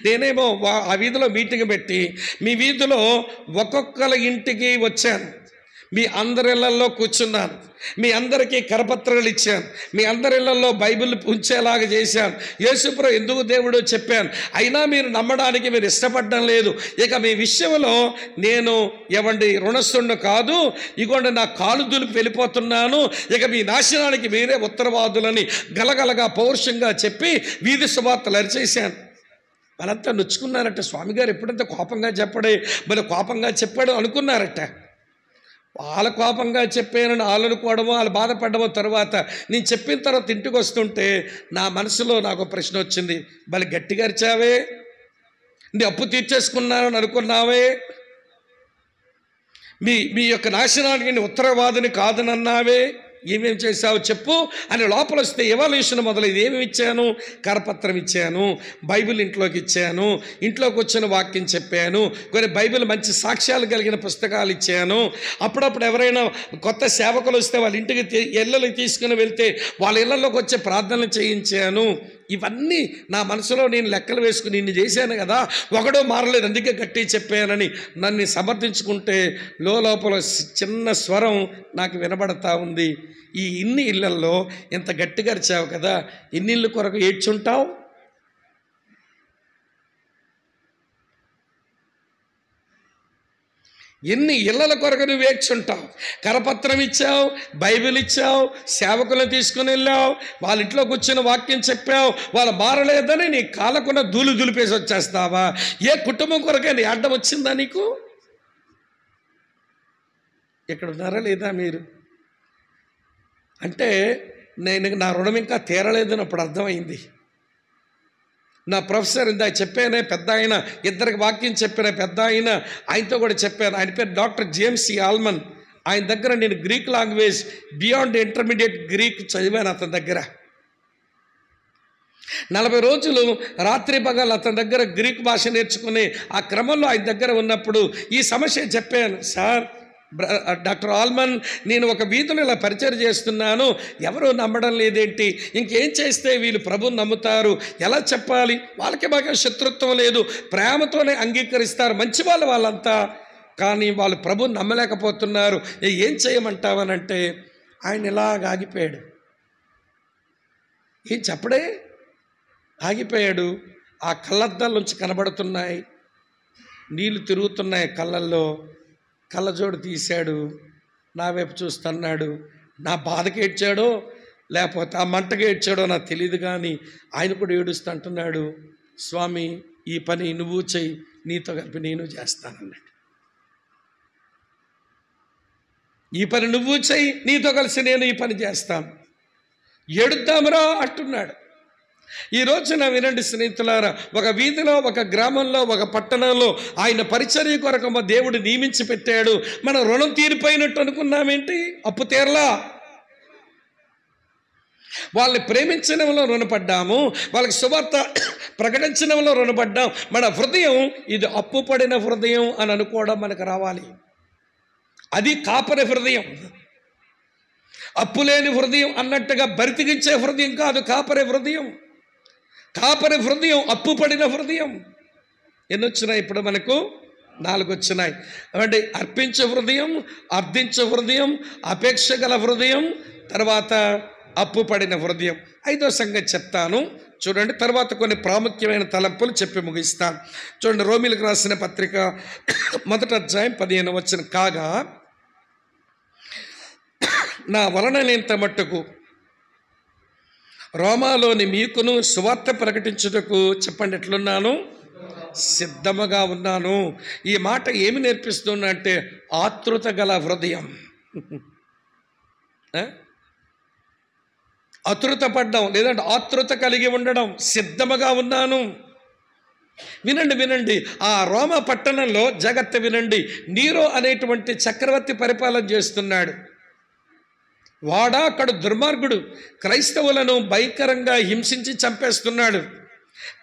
నేనేమో ఆ వీధిలో మీటింగ్ పెట్టి మీ వీధిలో ఒక్కొక్కల ఇంటికి వచ్చాను, మీ అందరి ఇళ్లల్లో కూర్చున్నాను, మీ అందరికీ కరపత్రాలు ఇచ్చాను, మీ అందరి ఇళ్లలో బైబిల్ ఉంచేలాగా చేశాను, యేసుప్రభు ఎందుకు దేవుడో చెప్పాను. అయినా మీరు నమ్మడానికి మీరు ఇష్టపడడం లేదు. ఇక మీ విషయంలో నేను ఏమండి రుణస్థుండు కాదు, ఇగోండి నా కాలు దులిపి వెళ్ళిపోతున్నాను, ఇక మీ నాశనానికి మీరే ఉత్తరవాదులని గలగలగా పౌరుషంగా చెప్పి వీధి సువార్తలు అరిచేశాను. వాళ్ళంతా నొచ్చుకున్నారట. స్వామిగారు ఎప్పుడంతా కోపంగా చెప్పడే, మరి కోపంగా చెప్పాడు అనుకున్నారట. వాళ్ళ కోపంగా చెప్పానని వాళ్ళు అనుకోవడమో, వాళ్ళు బాధపడమో. తర్వాత నేను చెప్పిన తర్వాత ఇంటికి వస్తుంటే నా మనసులో నాకు ప్రశ్న వచ్చింది, మళ్ళీ గట్టిగా అరిచావే, నీ అప్పు తీర్చేసుకున్నానని అనుకున్నావే, మీ యొక్క నాశనానికి నీ ఉత్తరవాదిని కాదనన్నావే, ఏమేమి చేశావు చెప్పు అని లోపల వస్తే ఎవాల్యూషన్ మొదలైంది. ఏమేమి ఇచ్చాను? కరపత్రం ఇచ్చాను, బైబిల్ ఇంట్లోకి ఇచ్చాను, ఇంట్లోకి వచ్చిన వాక్యం చెప్పాను, కొన్ని బైబిల్ మంచి సాక్ష్యాలు కలిగిన పుస్తకాలు ఇచ్చాను. అప్పుడప్పుడు ఎవరైనా కొత్త సేవకులు వస్తే వాళ్ళ ఇంటికి ఇళ్ళకి తీసుకుని వెళ్తే వాళ్ళ ఇళ్ళలోకి వచ్చే ప్రార్థనలు చేయించాను. ఇవన్నీ నా మనసులో నేను లెక్కలు వేసుకుని ఇన్ని చేశాను కదా, ఒకడో మారలేదు అందుకే గట్టి చెప్పానని నన్ను సమర్థించుకుంటే లోపల చిన్న స్వరం నాకు వినబడతా ఉంది, ఈ ఇన్ని ఇళ్లల్లో ఎంత గట్టిగా అరిచావు కదా, ఇన్ని ఇళ్ళు కొరకు ఏడ్చుంటావు. ఎన్ని ఇళ్ళల కొరకు నువ్వు ఏడ్చుంటావు. కరపత్రం ఇచ్చావు, బైబిల్ ఇచ్చావు, సేవకులను తీసుకుని వెళ్ళావు, వాళ్ళ ఇంట్లో కూర్చొని వాక్యం చెప్పావు, వాళ్ళు మారలేదని నీ కాలకున్న ధూళి దులిపేసి వచ్చేస్తావా? ఏ కుటుంబం కొరకైనా అడ్డం వచ్చిందా నీకు? ఇక్కడ ఉన్నారా లేదా మీరు? అంటే నా రుణం ఇంకా తీరలేదని అప్పుడు అర్థమైంది. నా ప్రొఫెసర్ ఇందాక చెప్పానే పెద్ద ఆయన, ఇద్దరికి వాక్యం చెప్పిన పెద్ద ఆయన, ఆయనతో కూడా చెప్పాను. ఆయన పేరు డాక్టర్ జేమ్స్ ఆల్మన్. ఆయన దగ్గర నేను Greek language beyond intermediate Greek చదివాను. అతని దగ్గర 40 రోజులు రాత్రి పగలు అతని దగ్గర గ్రీక్ భాష నేర్చుకుని ఆ క్రమంలో ఆయన దగ్గర ఉన్నప్పుడు ఈ సమస్య చెప్పాను. సార్, డాక్టర్ ఆల్మన్, నేను ఒక వీధిలో ఇలా పరిచయం చేస్తున్నాను, ఎవరు నమ్మడం లేదేంటి, ఇంకేం చేస్తే వీళ్ళు ప్రభుని నమ్ముతారు, ఎలా చెప్పాలి, వాళ్ళకి బాగా శత్రుత్వం లేదు, ప్రేమతోనే అంగీకరిస్తారు, మంచి వాళ్ళంతా, కానీ వాళ్ళు ప్రభుని నమ్మలేకపోతున్నారు, ఏం చేయమంటావనంటే ఆయన ఇలాగ ఆగిపోయాడు. ఏం చెప్పడే ఆగిపోయాడు. ఆ కళ్ళద్దాల నుంచి కనబడుతున్నాయి, నీళ్లు తిరుగుతున్నాయి కళ్ళల్లో. కళ్ళజోడు తీశాడు, నా వైపు చూస్తున్నాడు. నా బాధకి ఏడ్చాడో లేకపోతే ఆ మంటకి ఏడ్చాడో నాకు తెలియదు, కానీ ఆయన కూడా ఏడుస్తూ అంటున్నాడు, స్వామి ఈ పని నువ్వు చెయ్యి, నీతో కలిపి నేను చేస్తానన్నాడు. ఈ పని నువ్వు చెయ్యి, నీతో కలిసి నేను ఈ పని చేస్తాను, ఏడుద్దామరా అంటున్నాడు. ఈ రోజున వినండి స్నేహితులారా, ఒక వీధిలో, ఒక గ్రామంలో, ఒక పట్టణంలో ఆయన పరిచర్య కొరకు మా దేవుడు నియమించి పెట్టాడు. మన రుణం తీరిపోయినట్టు అనుకున్నామేంటి? అప్పు తీరలా. వాళ్ళని ప్రేమించడంలో రుణపడ్డాము, వాళ్ళకి సువార్త ప్రకటించడంలో రుణపడ్డాం. మన హృదయం ఇది అప్పు పడిన హృదయం అని అనుకోవడం మనకు రావాలి. అది కాపరి హృదయం. అప్పులేని హృదయం అన్నట్టుగా బరితికించే హృదయం కాదు కాపరి హృదయం. కాపరి హృదయం అప్పు పడిన హృదయం. ఎన్ని వచ్చినాయి ఇప్పుడు మనకు? 4 వచ్చినాయి. అంటే అర్పించే హృదయం, అర్థించే హృదయం, అపేక్ష గల హృదయం, తర్వాత అప్పు పడిన హృదయం. 5వ సంగతి చెప్తాను చూడండి, తర్వాత కొన్ని ప్రాముఖ్యమైన తలంపులు చెప్పి ముగిస్తాను. చూడండి, రోమీలకు రాసిన పత్రిక 1వ అధ్యాయం 15వ వచనం, కాగా నా వలననేంత మట్టుకు రోమాలోని మీకును సువార్త ప్రకటించుటకు చెప్పండి ఎట్లున్నాను? సిద్ధముగా ఉన్నాను. ఈ మాట ఏమి నేర్పిస్తున్నా అంటే ఆతృత గల హృదయం. ఆతృత పడ్డం, లేదంటే ఆతృత కలిగి ఉండడం, సిద్ధముగా ఉన్నాను. వినండి, ఆ రోమా పట్టణంలో జగత్తు వినండి, నీరో అనేటువంటి చక్రవర్తి పరిపాలన చేస్తున్నాడు. వాడా అక్కడ దుర్మార్గుడు, క్రైస్తవులను భయంకరంగా హింసించి చంపేస్తున్నాడు.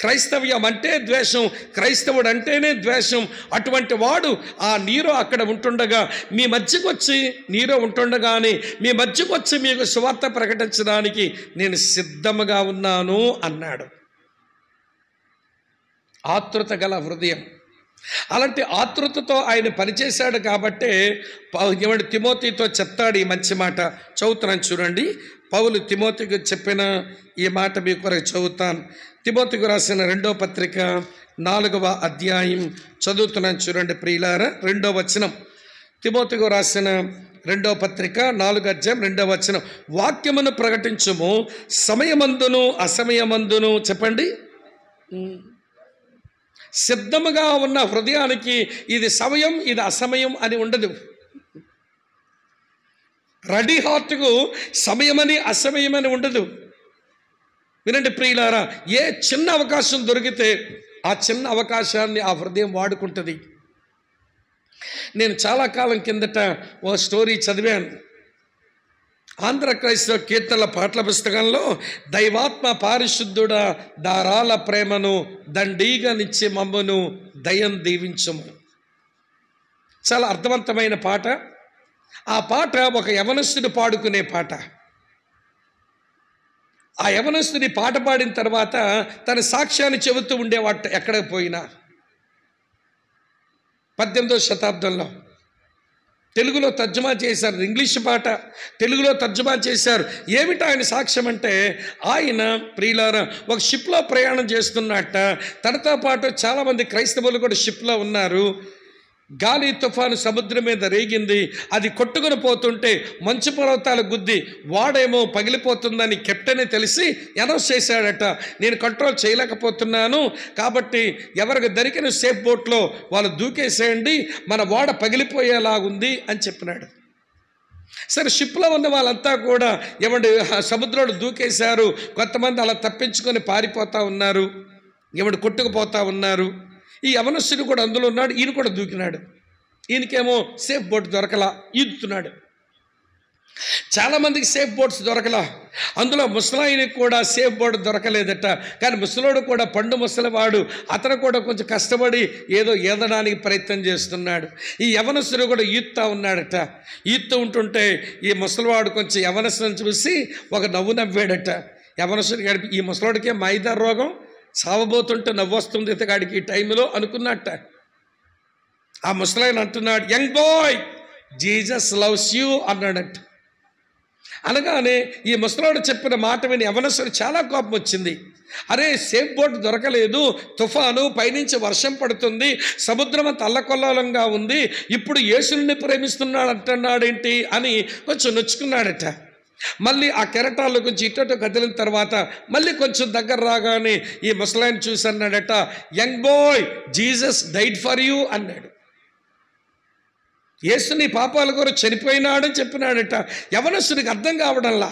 క్రైస్తవ్యం అంటే ద్వేషం, క్రైస్తవుడు అంటేనే ద్వేషం. అటువంటి వాడు ఆ నీరో అక్కడ ఉంటుండగా మీ మధ్యకు వచ్చి, నీరో ఉంటుండగానే మీ మధ్యకు వచ్చి మీకు సువార్త ప్రకటించడానికి నేను సిద్ధముగా ఉన్నాను అన్నాడు. ఆతృత గల హృదయం. అలాంటి ఆతృతతో ఆయన పనిచేశాడు కాబట్టి ఏమంటే తిమోతితో చెప్తాడు ఈ మంచి మాట. చదువుతున్నాను చూడండి, పౌలు తిమోతికి చెప్పిన ఈ మాట మీ కొరకు చదువుతాను. తిమోతికి రాసిన 2వ పత్రిక 4వ అధ్యాయం చదువుతున్నాను చూడండి ప్రియులారా. 2వ వచనం, తిమోతికి రాసిన 2వ పత్రిక 4వ అధ్యాయం 2వ వచనం, వాక్యమును ప్రకటించుము, సమయమందును అసమయమందును, చెప్పండి, సిద్ధముగా ఉన్న హృదయానికి ఇది సమయం, ఇది అసమయం అని ఉండదు. రెడీ హార్ట్కు సమయమని అసమయమని ఉండదు. వినండి ప్రియులారా, ఏ చిన్న అవకాశం దొరికితే ఆ చిన్న అవకాశాన్ని ఆ హృదయం వాడుకుంటుంది. నేను చాలా కాలం కిందట ఓ స్టోరీ చదివాను. ఆంధ్ర క్రైస్తవ కీర్తనల పాటల పుస్తకంలో, దైవాత్మ పారిశుద్ధుడ దారాల ప్రేమను దండీగా నిచ్చి మమ్మును దయం దీవించము. చాలా అర్థవంతమైన పాట. ఆ పాట ఒక యవనస్తుడు పాడుకునే పాట. ఆ యవనస్తుడి పాట పాడిన తర్వాత తన సాక్ష్యాన్ని చెబుతూ ఉండేవాట ఎక్కడికి పోయినా. 18వ శతాబ్దంలో తెలుగులో తర్జుమా చేశారు. ఇంగ్లీష్ పాట తెలుగులో తర్జుమా చేశారు. ఏమిటి ఆయన సాక్ష్యం అంటే, ఆయన ప్రియులారా ఒక షిప్లో ప్రయాణం చేస్తున్నట్ట. తనతో పాటు చాలామంది క్రైస్తవులు కూడా షిప్లో ఉన్నారు. గాలి తుఫాను సముద్రం మీద రేగింది. అది కొట్టుకుని పోతుంటే మంచు పర్వతాలు గుద్ది వాడేమో పగిలిపోతుందని కెప్టెనే తెలిసి అనౌన్స్ చేశాడట, నేను కంట్రోల్ చేయలేకపోతున్నాను, కాబట్టి ఎవరికి దొరికిన సేఫ్ బోట్లో వాళ్ళు దూకేసేయండి, మన వాడ పగిలిపోయేలాగుంది అని చెప్పినాడు. సరే, షిప్లో ఉన్న వాళ్ళంతా కూడా ఏమంటే సముద్రంలో దూకేశారు. కొంతమంది అలా తప్పించుకొని పారిపోతూ ఉన్నారు, ఏమంటే కొట్టుకుపోతూ ఉన్నారు. ఈ యవనస్తుడు కూడా అందులో ఉన్నాడు. ఈయన కూడా దూకినాడు. ఈయనకేమో సేఫ్ బోట్ దొరకలా, ఈదుతున్నాడు. చాలామందికి సేఫ్ బోర్డ్స్ దొరకలా. అందులో ముసలాయనకి కూడా సేఫ్ బోర్డు దొరకలేదట. కానీ ముసలోడు కూడా పండు ముసలివాడు, అతను కూడా కొంచెం కష్టపడి ఏదో ఈదడానికి ప్రయత్నం చేస్తున్నాడు. ఈ యవనస్తుడు కూడా ఈత్తా ఉన్నాడట. ఈత్తు ఉంటుంటే ఈ ముసలివాడు కొంచెం యవనస్తుని చూసి ఒక నవ్వు నవ్వాడట. యవనస్తుడికి గడిపి ఈ ముసలోడికే మైదా రోగం, సావబోతుంటే నవ్వు వస్తుంది ఇతగాడికి ఈ టైంలో అనుకున్నట్ట. ఆ ముసలాయన అంటున్నాడు, young boy, Jesus loves you అన్నాడట. అనగానే ఈ ముసలాడు చెప్పిన మాట విని యవనస్తుడు చాలా కోపం వచ్చింది. అరే, సేఫ్ బోట్ దొరకలేదు, తుఫాను, పైనుంచి వర్షం పడుతుంది, సముద్రం అంత అల్లకొల్లోలంగా ఉంది, ఇప్పుడు యేసుని ప్రేమిస్తున్నాడు అంటున్నాడేంటి అని కొంచెం నొచ్చుకున్నాడట. మళ్ళీ ఆ కెరటాల్లో కొంచెం ఇటు కదిలిన తర్వాత మళ్ళీ కొంచెం దగ్గర రాగానే ఈ ముసలాయన చూసి అన్నాడట, young boy, Jesus died for you అన్నాడు. యేసు నీ పాపాల కొరకు చనిపోయినాడని చెప్పినాడట. యవనస్తుడికి అర్థం కావడంలా.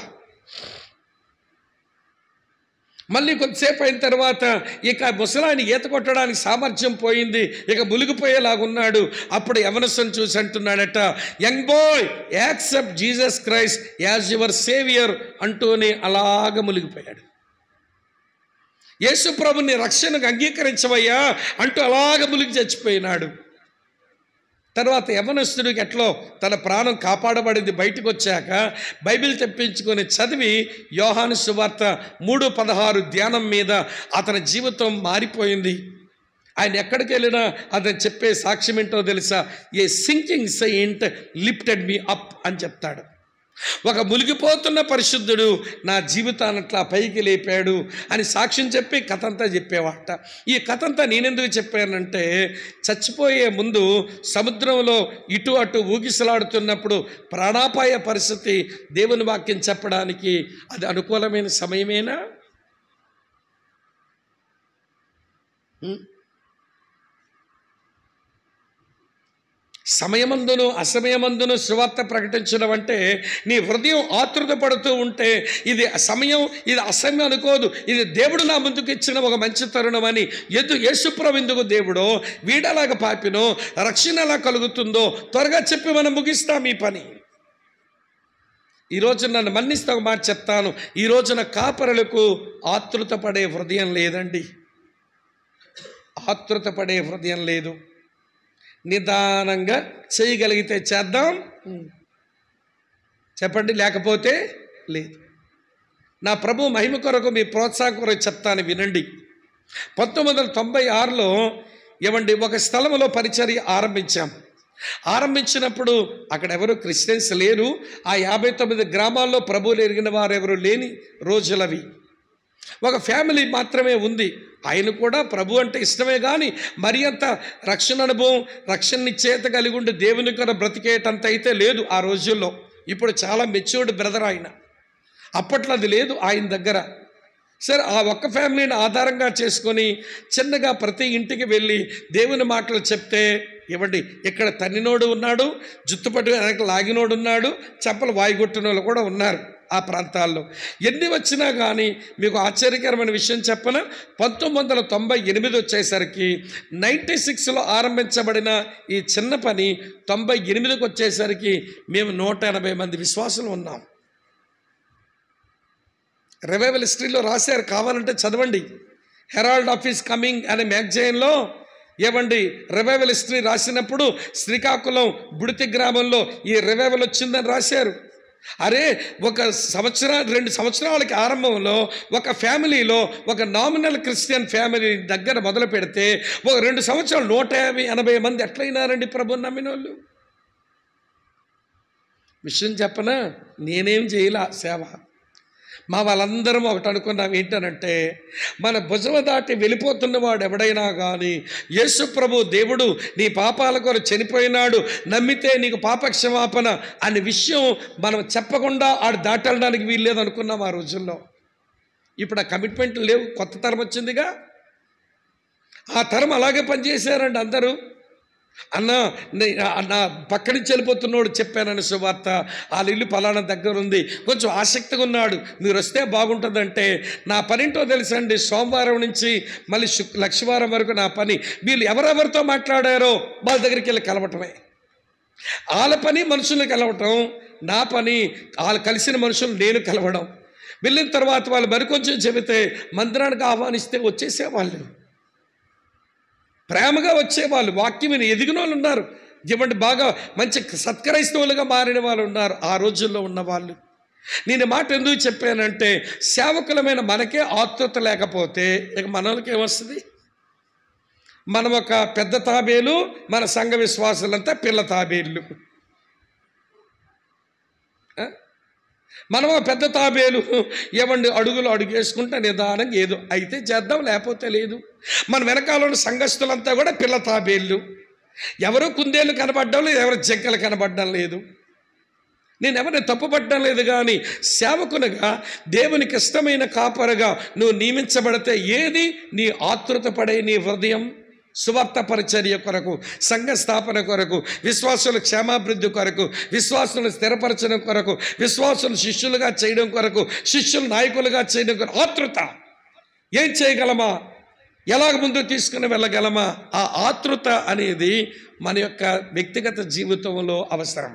మళ్ళీ కొద్దిసేపు అయిన తర్వాత ఇక ముసలాయన ఈత కొట్టడానికి సామర్థ్యం పోయింది, ఇక మునిగిపోయేలాగున్నాడు. అప్పుడు యవనస్తుని చూసి అంటున్నాడట, young boy, accept Jesus Christ as your saviour అంటూనే అలాగ మునిగిపోయాడు. యేసు ప్రభుని రక్షణకు అంగీకరించవయ్యా అంటూ అలాగ మునిగి చచ్చిపోయినాడు. తర్వాత యవనస్తుడికి ఎట్లో తన ప్రాణం కాపాడబడింది. బయటకు వచ్చాక బైబిల్ తెప్పించుకొని చదివి యోహాను సువార్త 3:16 ధ్యానం మీద అతని జీవితం మారిపోయింది. ఆయన ఎక్కడికి వెళ్ళినా అతను చెప్పే సాక్ష్యం ఏంటో తెలుసా? A sinking saint lifted me up అని చెప్తాడు. ఒక మునిగిపోతున్న పరిశుద్ధుడు నా జీవితాన్నట్లా పైకి లేపాడు అని సాక్ష్యం చెప్పి కథంతా చెప్పేవాట. ఈ కథంతా నేనెందుకు చెప్పానంటే, చచ్చిపోయే ముందు సముద్రంలో ఇటు అటు ఊగిసలాడుతున్నప్పుడు ప్రాణాపాయ పరిస్థితి దేవుని వాక్యం చెప్పడానికి అది అనుకూలమైన సమయమేనా? సమయమందును అసమయమందును సువార్త ప్రకటించడం అంటే నీ హృదయం ఆతృత పడుతూ ఉంటే ఇది సమయం, ఇది అసమయం అనుకోదు, ఇది దేవుడు నా ముందుకు ఇచ్చిన ఒక మంచి తరుణం అని యేసుప్రభు ఎందుకు దేవుడో, వీడలాగా పాపినో, రక్షణ ఎలా కలుగుతుందో త్వరగా చెప్పి మనం ముగిస్తాం ఈ పని. ఈరోజు నన్ను మన్నిస్తే ఒక మాట చెప్తాను, ఈ రోజున కాపరులకు ఆతృత పడే హృదయం లేదండి. ఆతృత పడే హృదయం లేదు. నిదానంగా చేయగలిగితే చేద్దాం, చెప్పండి, లేకపోతే లేదు. నా ప్రభు మహిమ కొరకు మీ ప్రోత్సాహం కొరకు చెప్తాను, వినండి. 1996లో ఏమండి ఒక స్థలంలో పరిచర్య ఆరంభించినప్పుడు అక్కడ ఎవరు క్రిస్టియన్స్ లేరు. ఆ 59 గ్రామాల్లో ప్రభువులు ఎరిగిన వారు ఎవరు లేని రోజులవి. ఒక ఫ్యామిలీ మాత్రమే ఉంది. ఆయన కూడా ప్రభు అంటే ఇష్టమే కానీ మరి అంత రక్షణ అనుభవం, రక్షణ నిశ్చయిత కలిగి ఉండి దేవుని కొరకు బ్రతికేటంత అయితే లేదు ఆ రోజుల్లో. ఇప్పుడు చాలా మెచ్యూర్డ్ బ్రదర్ ఆయన. అప్పట్లో అది లేదు ఆయన దగ్గర. సరే, ఆ ఒక్క ఫ్యామిలీని ఆధారంగా చేసుకొని చిన్నగా ప్రతి ఇంటికి వెళ్ళి దేవుని మాటలు చెప్తే, ఇవ్వండి, ఇక్కడ తన్నినోడు ఉన్నాడు, జుత్తుపట్టు వెనక లాగినోడు ఉన్నాడు, చెప్పలు వాయిగొట్టిన వాళ్ళు కూడా ఉన్నారు ఆ ప్రాంతాల్లో. ఎన్ని వచ్చినా కానీ మీకు ఆశ్చర్యకరమైన విషయం చెప్పన, 1998 వచ్చేసరికి 96లో ఆరంభించబడిన ఈ చిన్న పని 98కి వచ్చేసరికి మేము 180 మంది విశ్వాసులు ఉన్నాం. రివైవల్ హిస్టరీలో రాశారు, కావాలంటే చదవండి. హెరాల్డ్ ఆఫ్ ఈస్ కమింగ్ అనే మ్యాగజైన్లో ఏమండి రివైవల్ హిస్టరీ రాసినప్పుడు శ్రీకాకుళం బుడితి గ్రామంలో ఈ రివైవల్ వచ్చిందని రాశారు. అరే, 2 సంవత్సరాలకి ఆరంభంలో ఒక ఫ్యామిలీలో ఒక నామినల్ క్రిస్టియన్ ఫ్యామిలీ దగ్గర మొదలు పెడితే ఒక 2 సంవత్సరాలు 150-80 మంది ఎట్లయినారండి ప్రభుని నమ్మిన వాళ్ళు. విషయం చెప్పనా, నేనేం చేయలే సేవ. మా వాళ్ళందరం ఒకటి అనుకున్నాం, ఏంటనంటే మన భుజం దాటి వెళ్ళిపోతున్నవాడు ఎవడైనా కానీ యేసు ప్రభు దేవుడు నీ పాపాల కొరకు చనిపోయినాడు, నమ్మితే నీకు పాపక్షమాపణ అనే విషయం మనం చెప్పకుండా ఆడు దాటడానికి వీల్లేదు అనుకున్నాం ఆ రోజుల్లో. ఇప్పుడు ఆ కమిట్మెంట్లు లేవు, కొత్త తరం వచ్చిందిగా. ఆ తరం అలాగే పనిచేశారండి అందరూ. అన్న నా పక్క నుంచి వెళ్ళిపోతున్నాడు చెప్పానని సువార్త, వాళ్ళ ఇల్లు పలానా దగ్గర ఉంది, కొంచెం ఆసక్తిగా ఉన్నాడు, మీరు వస్తే బాగుంటుందంటే నా పనింటో తెలుసండి, సోమవారం నుంచి మళ్ళీ లక్షవారం వరకు నా పని వీళ్ళు ఎవరెవరితో మాట్లాడారో వాళ్ళ దగ్గరికి వెళ్ళి కలవటమే. వాళ్ళ పని మనుషుల్ని కలవటం, నా పని వాళ్ళు కలిసిన మనుషులు నేను కలవడం. వెళ్ళిన తర్వాత వాళ్ళు మరికొంచెం చెబితే మందిరానికి ఆహ్వానిస్తే వచ్చేసేవాళ్ళు, ప్రేమగా వచ్చేవాళ్ళు. వాక్యం విని ఎదిగిన వాళ్ళు ఉన్నారు, ఇవ్వండి బాగా మంచి సత్క్రైస్తవులుగా మారిన వాళ్ళు ఉన్నారు ఆ రోజుల్లో ఉన్నవాళ్ళు. నేను మాట ఎందుకు చెప్పానంటే, సేవకులమైన మనకే ఆత్రుత లేకపోతే ఇక మనకి ఏమొస్తుంది? మనం ఒక పెద్ద తాబేలు, మన సంఘ విశ్వాసులంతా పిల్ల తాబేళ్ళు. మనం పెద్ద తాబేలు, ఏమండి అడుగులు అడుగేసుకుంటే నిదానంగా ఏదో అయితే చేద్దాం, లేకపోతే లేదు. మన వెనకాల ఉన్న సంఘస్థులంతా కూడా పిల్ల తాబేళ్ళు. ఎవరో కుందేళ్ళు కనబడడం లేదు, ఎవరో జంకలు కనబడడం లేదు. నేను ఎవరిని తప్పుపట్టడం లేదు, కానీ సేవకునిగా దేవునికి ఇష్టమైన కాపరగా నువ్వు నియమించబడితే ఏది నీ ఆతృత పడే నీ హృదయం సువార్త పరిచర్య కొరకు, సంఘ స్థాపన కొరకు, విశ్వాసుల క్షేమాభివృద్ధి కొరకు, విశ్వాసులను స్థిరపరచడం కొరకు, విశ్వాసులను శిష్యులుగా చేయడం కొరకు, శిష్యులు నాయకులుగా చేయడం కొరకు ఆతృత. ఏం చేయగలమా, ఎలాగ ముందు తీసుకుని వెళ్ళగలమా? ఆ ఆతృత అనేది మన యొక్క వ్యక్తిగత జీవితంలో అవసరం.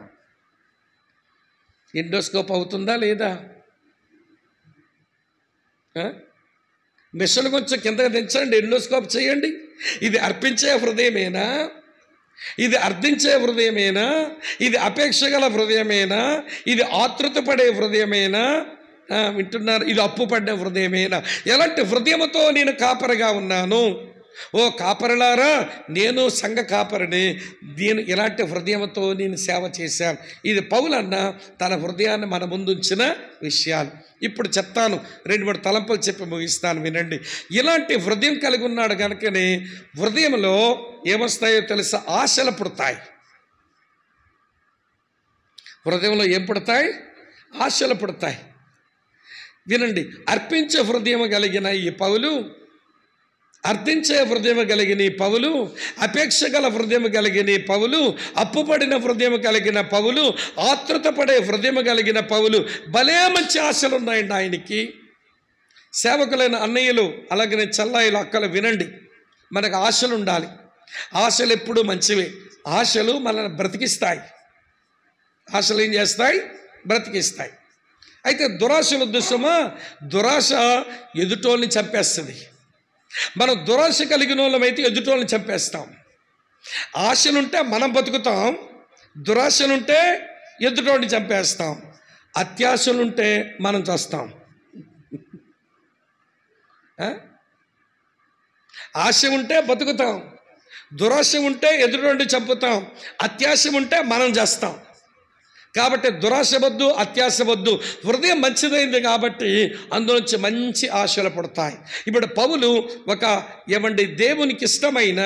ఎండోస్కోప్ అవుతుందా లేదా? మిషన్ కొంచెం కిందకి దించండి, ఎండోస్కోప్ చేయండి. ఇది అర్పించే హృదయమేనా? ఇది అర్థించే హృదయమేనా? ఇది అపేక్ష గల హృదయమేనా? ఇది ఆతృత పడే హృదయమేనా? వింటున్నారు? ఇది అప్పుపడ్డ హృదయమేనా? ఎలాంటి హృదయంతో నేను కాపరిగా ఉన్నాను? ఓ కాపరులారా, నేను సంఘ కాపరిని, నేను ఇలాంటి హృదయంతో నేను సేవ చేశాను. ఇది పౌలన్న తన హృదయాన్ని మన ముందుంచిన విషయాలు. ఇప్పుడు చెప్తాను, 2-3 తలంపులు చెప్పి ముగిస్తాను, వినండి. ఇలాంటి హృదయం కలిగి ఉన్నాడు కనుకనే హృదయంలో ఏమొస్తాయో తెలుసా? ఆశలు పుడతాయి. హృదయంలో ఏం పుడతాయి? ఆశలు పుడతాయి. వినండి, అర్పించే హృదయం కలిగిన ఈ పౌలు, అర్థించే హృదయం కలిగిన పౌలు, అపేక్ష గల హృదయం కలిగిన పౌలు, అప్పుపడిన హృదయం కలిగిన పౌలు, ఆతృత పడే హృదయం కలిగిన పౌలు, భలే మంచి ఆశలు ఉన్నాయండి ఆయనకి. సేవకులైన అన్నయ్యలు, అలాగనే చల్లాయిలు, అక్కలు వినండి, మనకు ఆశలు ఉండాలి. ఆశలు ఎప్పుడూ మంచివే. ఆశలు మనల్ని బ్రతికిస్తాయి. ఆశలు ఏం చేస్తాయి? బ్రతికిస్తాయి. అయితే దురాశలు దుస్సమా, దురాశ ఎదుటోళ్ళని చంపేస్తుంది. మనం దురాశ కలిగిన వాళ్ళమైతే ఎదుటోళ్ళని చంపేస్తాం. ఆశలుంటే మనం బతుకుతాం, దురాశలుంటే ఎదుటోళ్ళని చంపేస్తాం. అత్యాశలుంటే మనం చస్తాం. ఆశ ఉంటే బతుకుతాం, దురాశ ఉంటే ఎదుటోళ్ళని చంపుతాం, అత్యాశ ఉంటే మనం చేస్తాం. కాబట్టి దురాశ వద్దు, అత్యాశ వద్దు. హృదయం మంచిదైంది కాబట్టి అందులోంచి మంచి ఆశలు పడతాయి. ఇప్పుడు పౌలు ఒక దేవునికి ఇష్టమైన,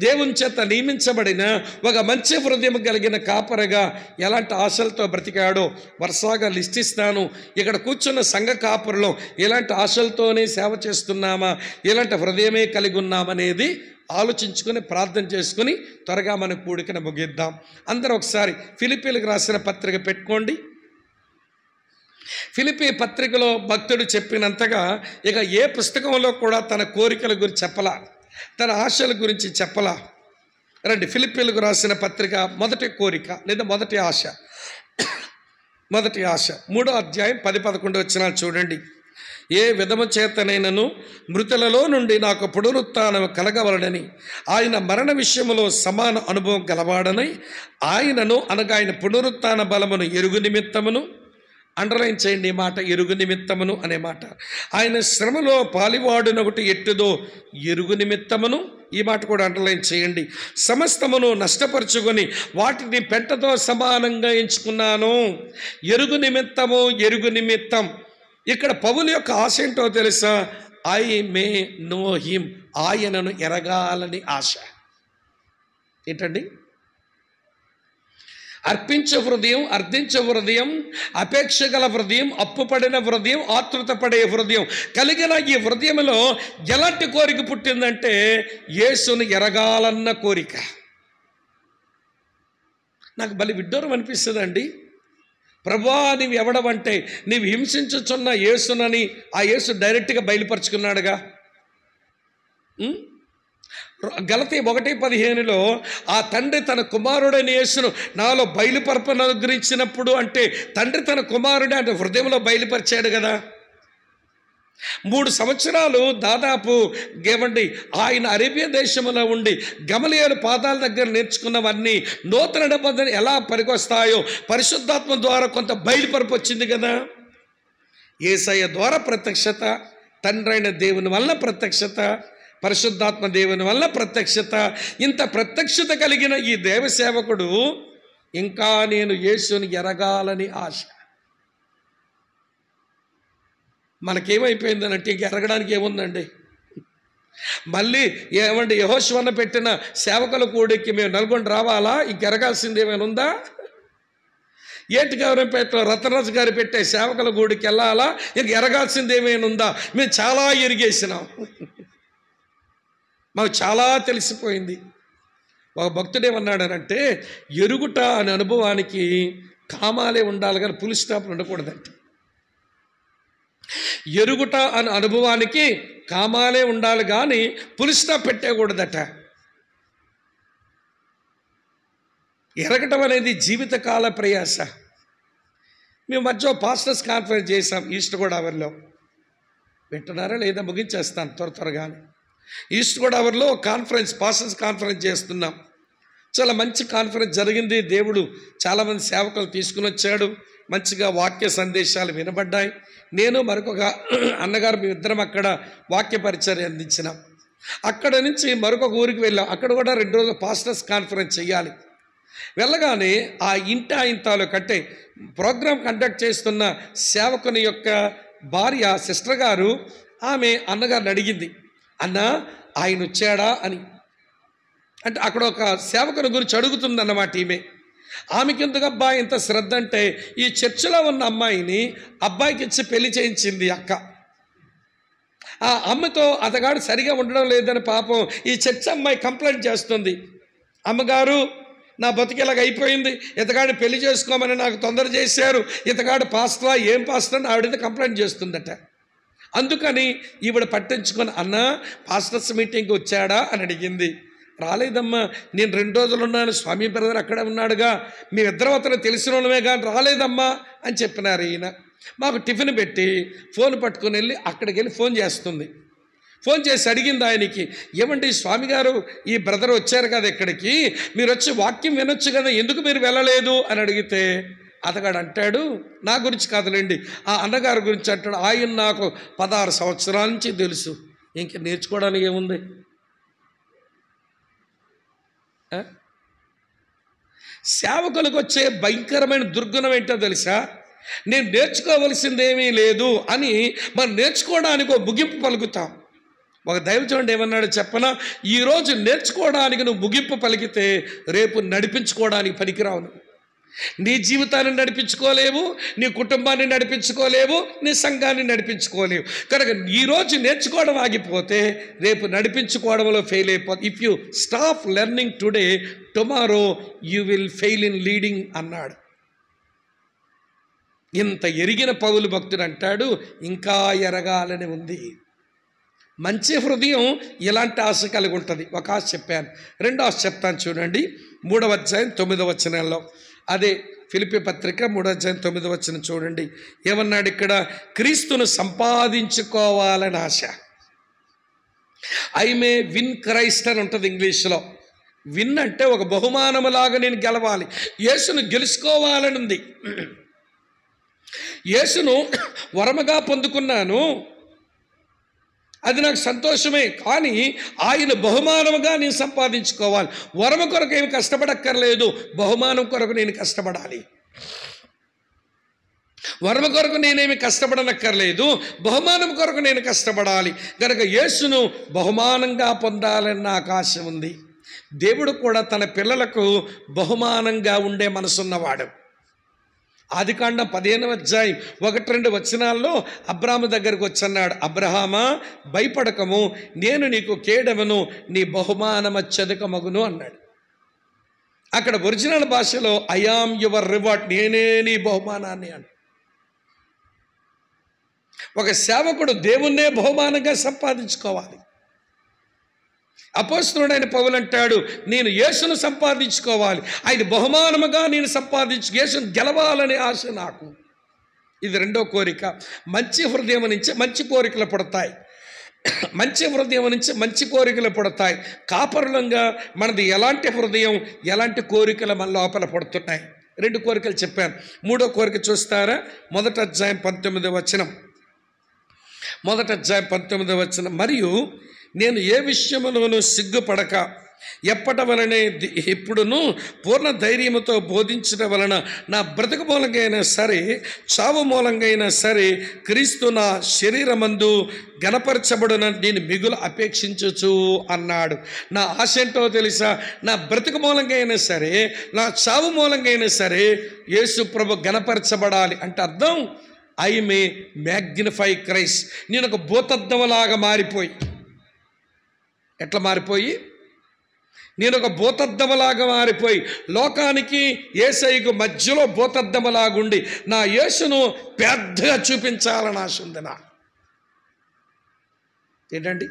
దేవుని చేత నియమించబడిన ఒక మంచి హృదయం కలిగిన కాపరగా ఎలాంటి ఆశలతో బ్రతికాడో వరుసగా లిస్ట్ ఇస్తాను. ఇక్కడ కూర్చున్న సంఘ కాపరులో ఎలాంటి ఆశలతోనే సేవ చేస్తున్నామా, ఎలాంటి హృదయమే కలిగి ఉన్నామనేది ఆలోచించుకొని ప్రార్థన చేసుకుని త్వరగా మన కూడికను ముగిద్దాం. అందరూ ఒకసారి ఫిలిప్పీలకు రాసిన పత్రిక పెట్టుకోండి. ఫిలిప్పీ పత్రికలో భక్తుడు చెప్పినంతగా ఇక ఏ పుస్తకంలో కూడా తన కోరికల గురించి చెప్పలా, తన ఆశల గురించి చెప్పలా. రండి, ఫిలిప్పీలకు రాసిన పత్రిక మొదటి కోరిక లేదా మొదటి ఆశ, మొదటి ఆశ 3వ అధ్యాయం 10-11 వచనాలు చూడండి. ఏ విధము చేతనైనను మృతులలో నుండి నాకు పునరుత్థానం కలగవలనని, ఆయన మరణ విషయములో సమాన అనుభవం గలవాడనై ఆయనను, అనగా ఆయన పునరుత్థాన బలమును ఎరుగు నిమిత్తమును, అండర్లైన్ చేయండి ఈ మాట, ఎరుగు నిమిత్తమును అనే మాట. ఆయన శ్రమలో పాలివాడునొకటి ఎట్టుదో ఎరుగు నిమిత్తమును, ఈ మాట కూడా అండర్లైన్ చేయండి. సమస్తమును నష్టపరుచుకొని వాటిని పెంటతో సమానంగా ఎంచుకున్నాను. ఎరుగు నిమిత్తము, ఎరుగు నిమిత్తం. ఇక్కడ పౌలు యొక్క ఆశ ఏంటో తెలుసా? ఐ మే నో హిమ్, ఆయనను ఎరగాలని ఆశ. ఏంటండి? అర్పించే హృదయం, అర్థించే హృదయం, అపేక్ష గల హృదయం, అప్పుపడిన హృదయం, ఆతృత పడే హృదయం కలిగిన ఈ హృదయంలో ఎలాంటి కోరిక పుట్టిందంటే యేసును ఎరగాలన్న కోరిక. నాకు భలే విడ్డూరం అనిపిస్తుందండి. ప్రభువా, నీవు ఎవడవంటే నీవు హింసించుచున్న యేసునని ఆ యేసు డైరెక్ట్గా బయలుపరుచుకున్నాడుగా. గలతీ 1:15లో ఆ తండ్రి తన కుమారుడైన యేసును నాలో బయలుపరపను అనుగ్రహించినప్పుడు అంటే తండ్రి తన కుమారుడు అంటే హృదయంలో బయలుపరిచాడు కదా. 3 సంవత్సరాలు దాదాపు ఏమండి ఆయన అరేబియా దేశంలో ఉండి గమలీయేలు పాదాల దగ్గర నేర్చుకున్నవన్నీ నూతన నిబంధన ఎలా పనికొస్తాయో పరిశుద్ధాత్మ ద్వారా కొంత బయలుపరపు వచ్చింది కదా. యేసయ్య ద్వారా ప్రత్యక్షత, తండ్రి అయిన దేవుని వల్ల ప్రత్యక్షత, పరిశుద్ధాత్మ దేవుని వల్ల ప్రత్యక్షత. ఇంత ప్రత్యక్షత కలిగిన ఈ దేవసేవకుడు ఇంకా నేను యేసుని ఎరగాలని ఆశ. మనకేమైపోయిందనంటే ఇంక ఎరగడానికి ఏముందండి? మళ్ళీ ఏమండి యెహోషువను పెట్టిన సేవకుల కూడికి మేము నల్గొండ రావాలా? ఇంక ఎరగాల్సింది ఏమైనా ఉందా? ఏటిగౌరంపేటలో రతనరాజు గారు పెట్టే సేవకుల కూడికి వెళ్ళాలా? ఇంక ఎరగాల్సింది ఏమైనా ఉందా? మేము చాలా ఎరిగేసినాం, మాకు చాలా తెలిసిపోయింది. ఒక భక్తుడు ఏమన్నాడనంటే ఎరుగుట అనే అనుభవానికి కామాలే ఉండాలి కానీ ఫుల్ స్టాప్ ఉండకూడదంట. ఎరుగుట అనే అనుభవానికి కామాలే ఉండాలి కానీ ఫుల్ స్టాప్ పెట్టకూడదట. ఎరగటం అనేది జీవితకాల ప్రయాస. మేము మధ్య పాస్టర్స్ కాన్ఫరెన్స్ చేసాం ఈస్ట్ గోదావరిలో. వింటున్నారా లేదా? ముగించేస్తాను త్వరగానే. ఈస్ట్ గోదావరిలో కాన్ఫరెన్స్, పాస్టర్స్ కాన్ఫరెన్స్ చేస్తున్నాం. చాలా మంచి కాన్ఫరెన్స్ జరిగింది. దేవుడు చాలామంది సేవకులు తీసుకుని వచ్చాడు. మంచిగా వాక్య సందేశాలు వినబడ్డాయి. నేను మరొక అన్నగారు మేమిద్దరం అక్కడ వాక్య పరిచర్య అందించినాం. అక్కడ నుంచి మరొక ఊరికి వెళ్ళాం. అక్కడ కూడా 2 రోజులు పాస్టర్స్ కాన్ఫరెన్స్ చేయాలి. వెళ్ళగానే ఆ ఇంతాలో కంటే ప్రోగ్రాం కండక్ట్ చేస్తున్న సేవకుని యొక్క భార్య సిస్టర్ గారు ఆమె అన్నగారిని అడిగింది, అన్న ఆయన వచ్చాడా అని. అంటే అక్కడ ఒక సేవకుని గురించి అడుగుతుందన్నమాట ఈమె. ఆమెకి ఎందుకబ్బా ఇంత శ్రద్ధ అంటే ఈ చర్చిలో ఉన్న అమ్మాయిని అబ్బాయికి ఇచ్చి పెళ్లి చేయించింది అక్క. ఆ అమ్మతో అతగాడు సరిగా ఉండడం లేదని పాపం ఈ చర్చి అమ్మాయి కంప్లైంట్ చేస్తుంది. అమ్మగారు, నా బతికేలాగా అయిపోయింది, ఇతగాడు పెళ్లి చేసుకోమని నాకు తొందర చేశారు, ఇతగాడు పాస్టరా, ఏం పాస్టర్ అని ఆవిడైతే కంప్లైంట్ చేస్తుందట. అందుకని ఈవిడ పట్టించుకొని అన్న పాస్టర్స్ మీటింగ్కి వచ్చాడా అని అడిగింది. రాలేదమ్మా, నేను 2 రోజులు ఉన్నాను, స్వామి బ్రదర్ అక్కడే ఉన్నాడుగా, మేమిద్దరం అతను తెలిసిన వాళ్ళమే కానీ రాలేదమ్మా అని చెప్పినారు. ఈయన మాకు టిఫిన్ పెట్టి ఫోన్ పట్టుకుని వెళ్ళి అక్కడికి వెళ్ళి ఫోన్ చేస్తుంది. ఫోన్ చేసి అడిగింది ఆయనకి, ఏమండి స్వామి గారు ఈ బ్రదర్ వచ్చారు కదా ఇక్కడికి, మీరు వచ్చి వాక్యం వినొచ్చు కదా, ఎందుకు మీరు వెళ్ళలేదు అని అడిగితే అతగాడు అంటాడు, నా గురించి కాదులేండి ఆ అన్నగారి గురించి అంటాడు, ఆయన నాకు 16 సంవత్సరాల నుంచి తెలుసు, ఇంక నేర్చుకోవడానికి ఏముంది? సేవకులకు వచ్చే భయంకరమైన దుర్గుణం ఏంటో తెలుసా? నేను నేర్చుకోవలసిందేమీ లేదు అని మనం నేర్చుకోవడానికి ఒక ముగింపు పలుకుతాం. ఒక దైవజనుడు ఏమన్నాడు చెప్పనా, ఈరోజు నేర్చుకోవడానికి నువ్వు ముగింపు పలికితే రేపు నడిపించుకోవడానికి పనికిరావు. నీ జీవితాన్ని నడిపించుకోలేవు, నీ కుటుంబాన్ని నడిపించుకోలేవు, నీ సంఘాన్ని నడిపించుకోలేవు. కనుక ఈరోజు నేర్చుకోవడం ఆగిపోతే రేపు నడిపించుకోవడంలో ఫెయిల్ అయిపోతుంది. If you stop learning today, tomorrow you will fail in leading అన్నాడు. ఇంత ఎరిగిన పౌలు భక్తుడు అంటాడు, ఇంకా ఎరగాలని ఉంది. మంచి హృదయం ఇలాంటి ఆశ కలిగి ఉంటుంది. ఒక ఆశ చెప్పాను, 2వ ఆశ చెప్తాను చూడండి. 3వ అధ్యాయం 9వ వచనంలో, అదే ఫిలిప్పీ పత్రిక 3వ అధ్యాయం 9వ వచనం చూడండి. ఏమన్నాడు ఇక్కడ? క్రీస్తును సంపాదించుకోవాలని ఆశ. ఐ మే విన్ క్రైస్ట్ అని ఉంటుంది ఇంగ్లీష్లో. విన్ అంటే ఒక బహుమానములాగా నేను గెలవాలి, యేసును గెలుచుకోవాలని ఉంది. యేసును వరముగా పొందుకున్నాను, అది నాకు సంతోషమే, కానీ ఆయన బహుమానముగా నేను సంపాదించుకోవాలి. వరము కొరకు ఏమి కష్టపడక్కర్లేదు, బహుమానం కొరకు నేను కష్టపడాలి. వరము కొరకు నేనేమి కష్టపడనక్కర్లేదు, బహుమానం కొరకు నేను కష్టపడాలి. కనుక యేసును బహుమానంగా పొందాలని నాకు ఆశ ఉంది. దేవుడు కూడా తన పిల్లలకు బహుమానంగా ఉండే మనసున్నవాడు. ఆదికాండం 15వ అధ్యాయం 1-2 వచనాల్లో అబ్రాహాము దగ్గరకు వచ్చన్నాడు, అబ్రహామా భయపడకము, నేను నీకు కేడమును, నీ బహుమానమత్యధికమగును అన్నాడు. అక్కడ ఒరిజినల్ భాషలో ఐ యామ్ యువర్ రివార్డ్, నేనే నీ బహుమానాన్ని అని. ఒక సేవకుడు దేవుణ్ణే బహుమానంగా సంపాదించుకోవాలి. అపోస్తలుడైన పౌలు అంటాడు, నేను యేసును సంపాదించుకోవాలి, ఆయన బహుమానముగా నేను యేసును గెలవాలనే ఆశ నాకు. ఇది రెండో కోరిక. మంచి హృదయం నుంచి మంచి కోరికలు పుడతాయి. మంచి హృదయం నుంచి మంచి కోరికలు పుడతాయి. కాపరులంగా మనది ఎలాంటి హృదయం, ఎలాంటి కోరికలు మన లోపల పుడుతున్నాయి. రెండు కోరికలు చెప్పాను. మూడో కోరిక చూస్తారా? మొదటి అధ్యాయం 19వ వచనం. మొదటి అధ్యాయం 19వ వచనం. మరియు నేను ఏ విషయములోనూ సిగ్గుపడక ఎప్పటి వలనే ఇప్పుడును పూర్ణ ధైర్యముతో బోధించడం వలన నా బ్రతుకు మూలంగా అయినా సరే, చావు మూలంగా అయినా సరే, క్రీస్తు నా శరీరమందు గణపరచబడున నేను మిగులు అపేక్షించచ్చు అన్నాడు. నా ఆశ ఏంటో తెలుసా? నా బ్రతుకు మూలంగా అయినా సరే, నా చావు మూలంగా అయినా సరే యేసు ప్రభు గణపరచబడాలి. అంటే అర్థం, ఐ మే మ్యాగ్నిఫై క్రైస్ట్. నేను ఒక భూతద్దములాగా మారిపోయి, ఎట్లా మారిపోయి? నేను ఒక భూతద్దములాగా మారిపోయి లోకానికి యేసయ్యకు మధ్యలో భూతద్దములాగుండి నా యేసును పెద్దగా చూపించాలని ఆశ ఉంది నా. ఏంటండి?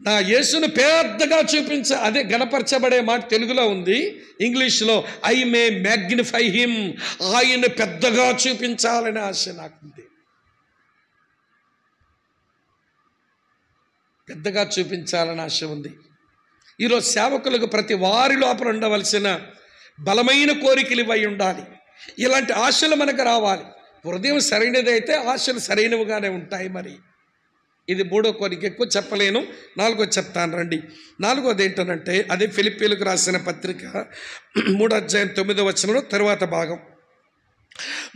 నా యేసును పెద్దగా అదే గణపరచబడే మాట తెలుగులో ఉంది. ఇంగ్లీష్లో ఐ మే మ్యాగ్నిఫై హిమ్. ఆయన పెద్దగా చూపించాలని ఆశ నాకుంది. పెద్దగా చూపించాలని ఆశ ఉంది. ఈరోజు సేవకులకు ప్రతి వారి లోపల ఉండవలసిన బలమైన కోరికలు ఇవై ఉండాలి. ఇలాంటి ఆశలు మనకు రావాలి. హృదయం సరైనదైతే ఆశలు సరైనవిగానే ఉంటాయి. మరి ఇది మూడో కోరిక. ఎక్కువ చెప్పలేను, నాలుగోది చెప్తాను రండి. నాలుగోది ఏంటనంటే, అదే ఫిలిప్పీలకు రాసిన పత్రిక 3వ అధ్యాయం 9వ వచనంలో తరువాత భాగం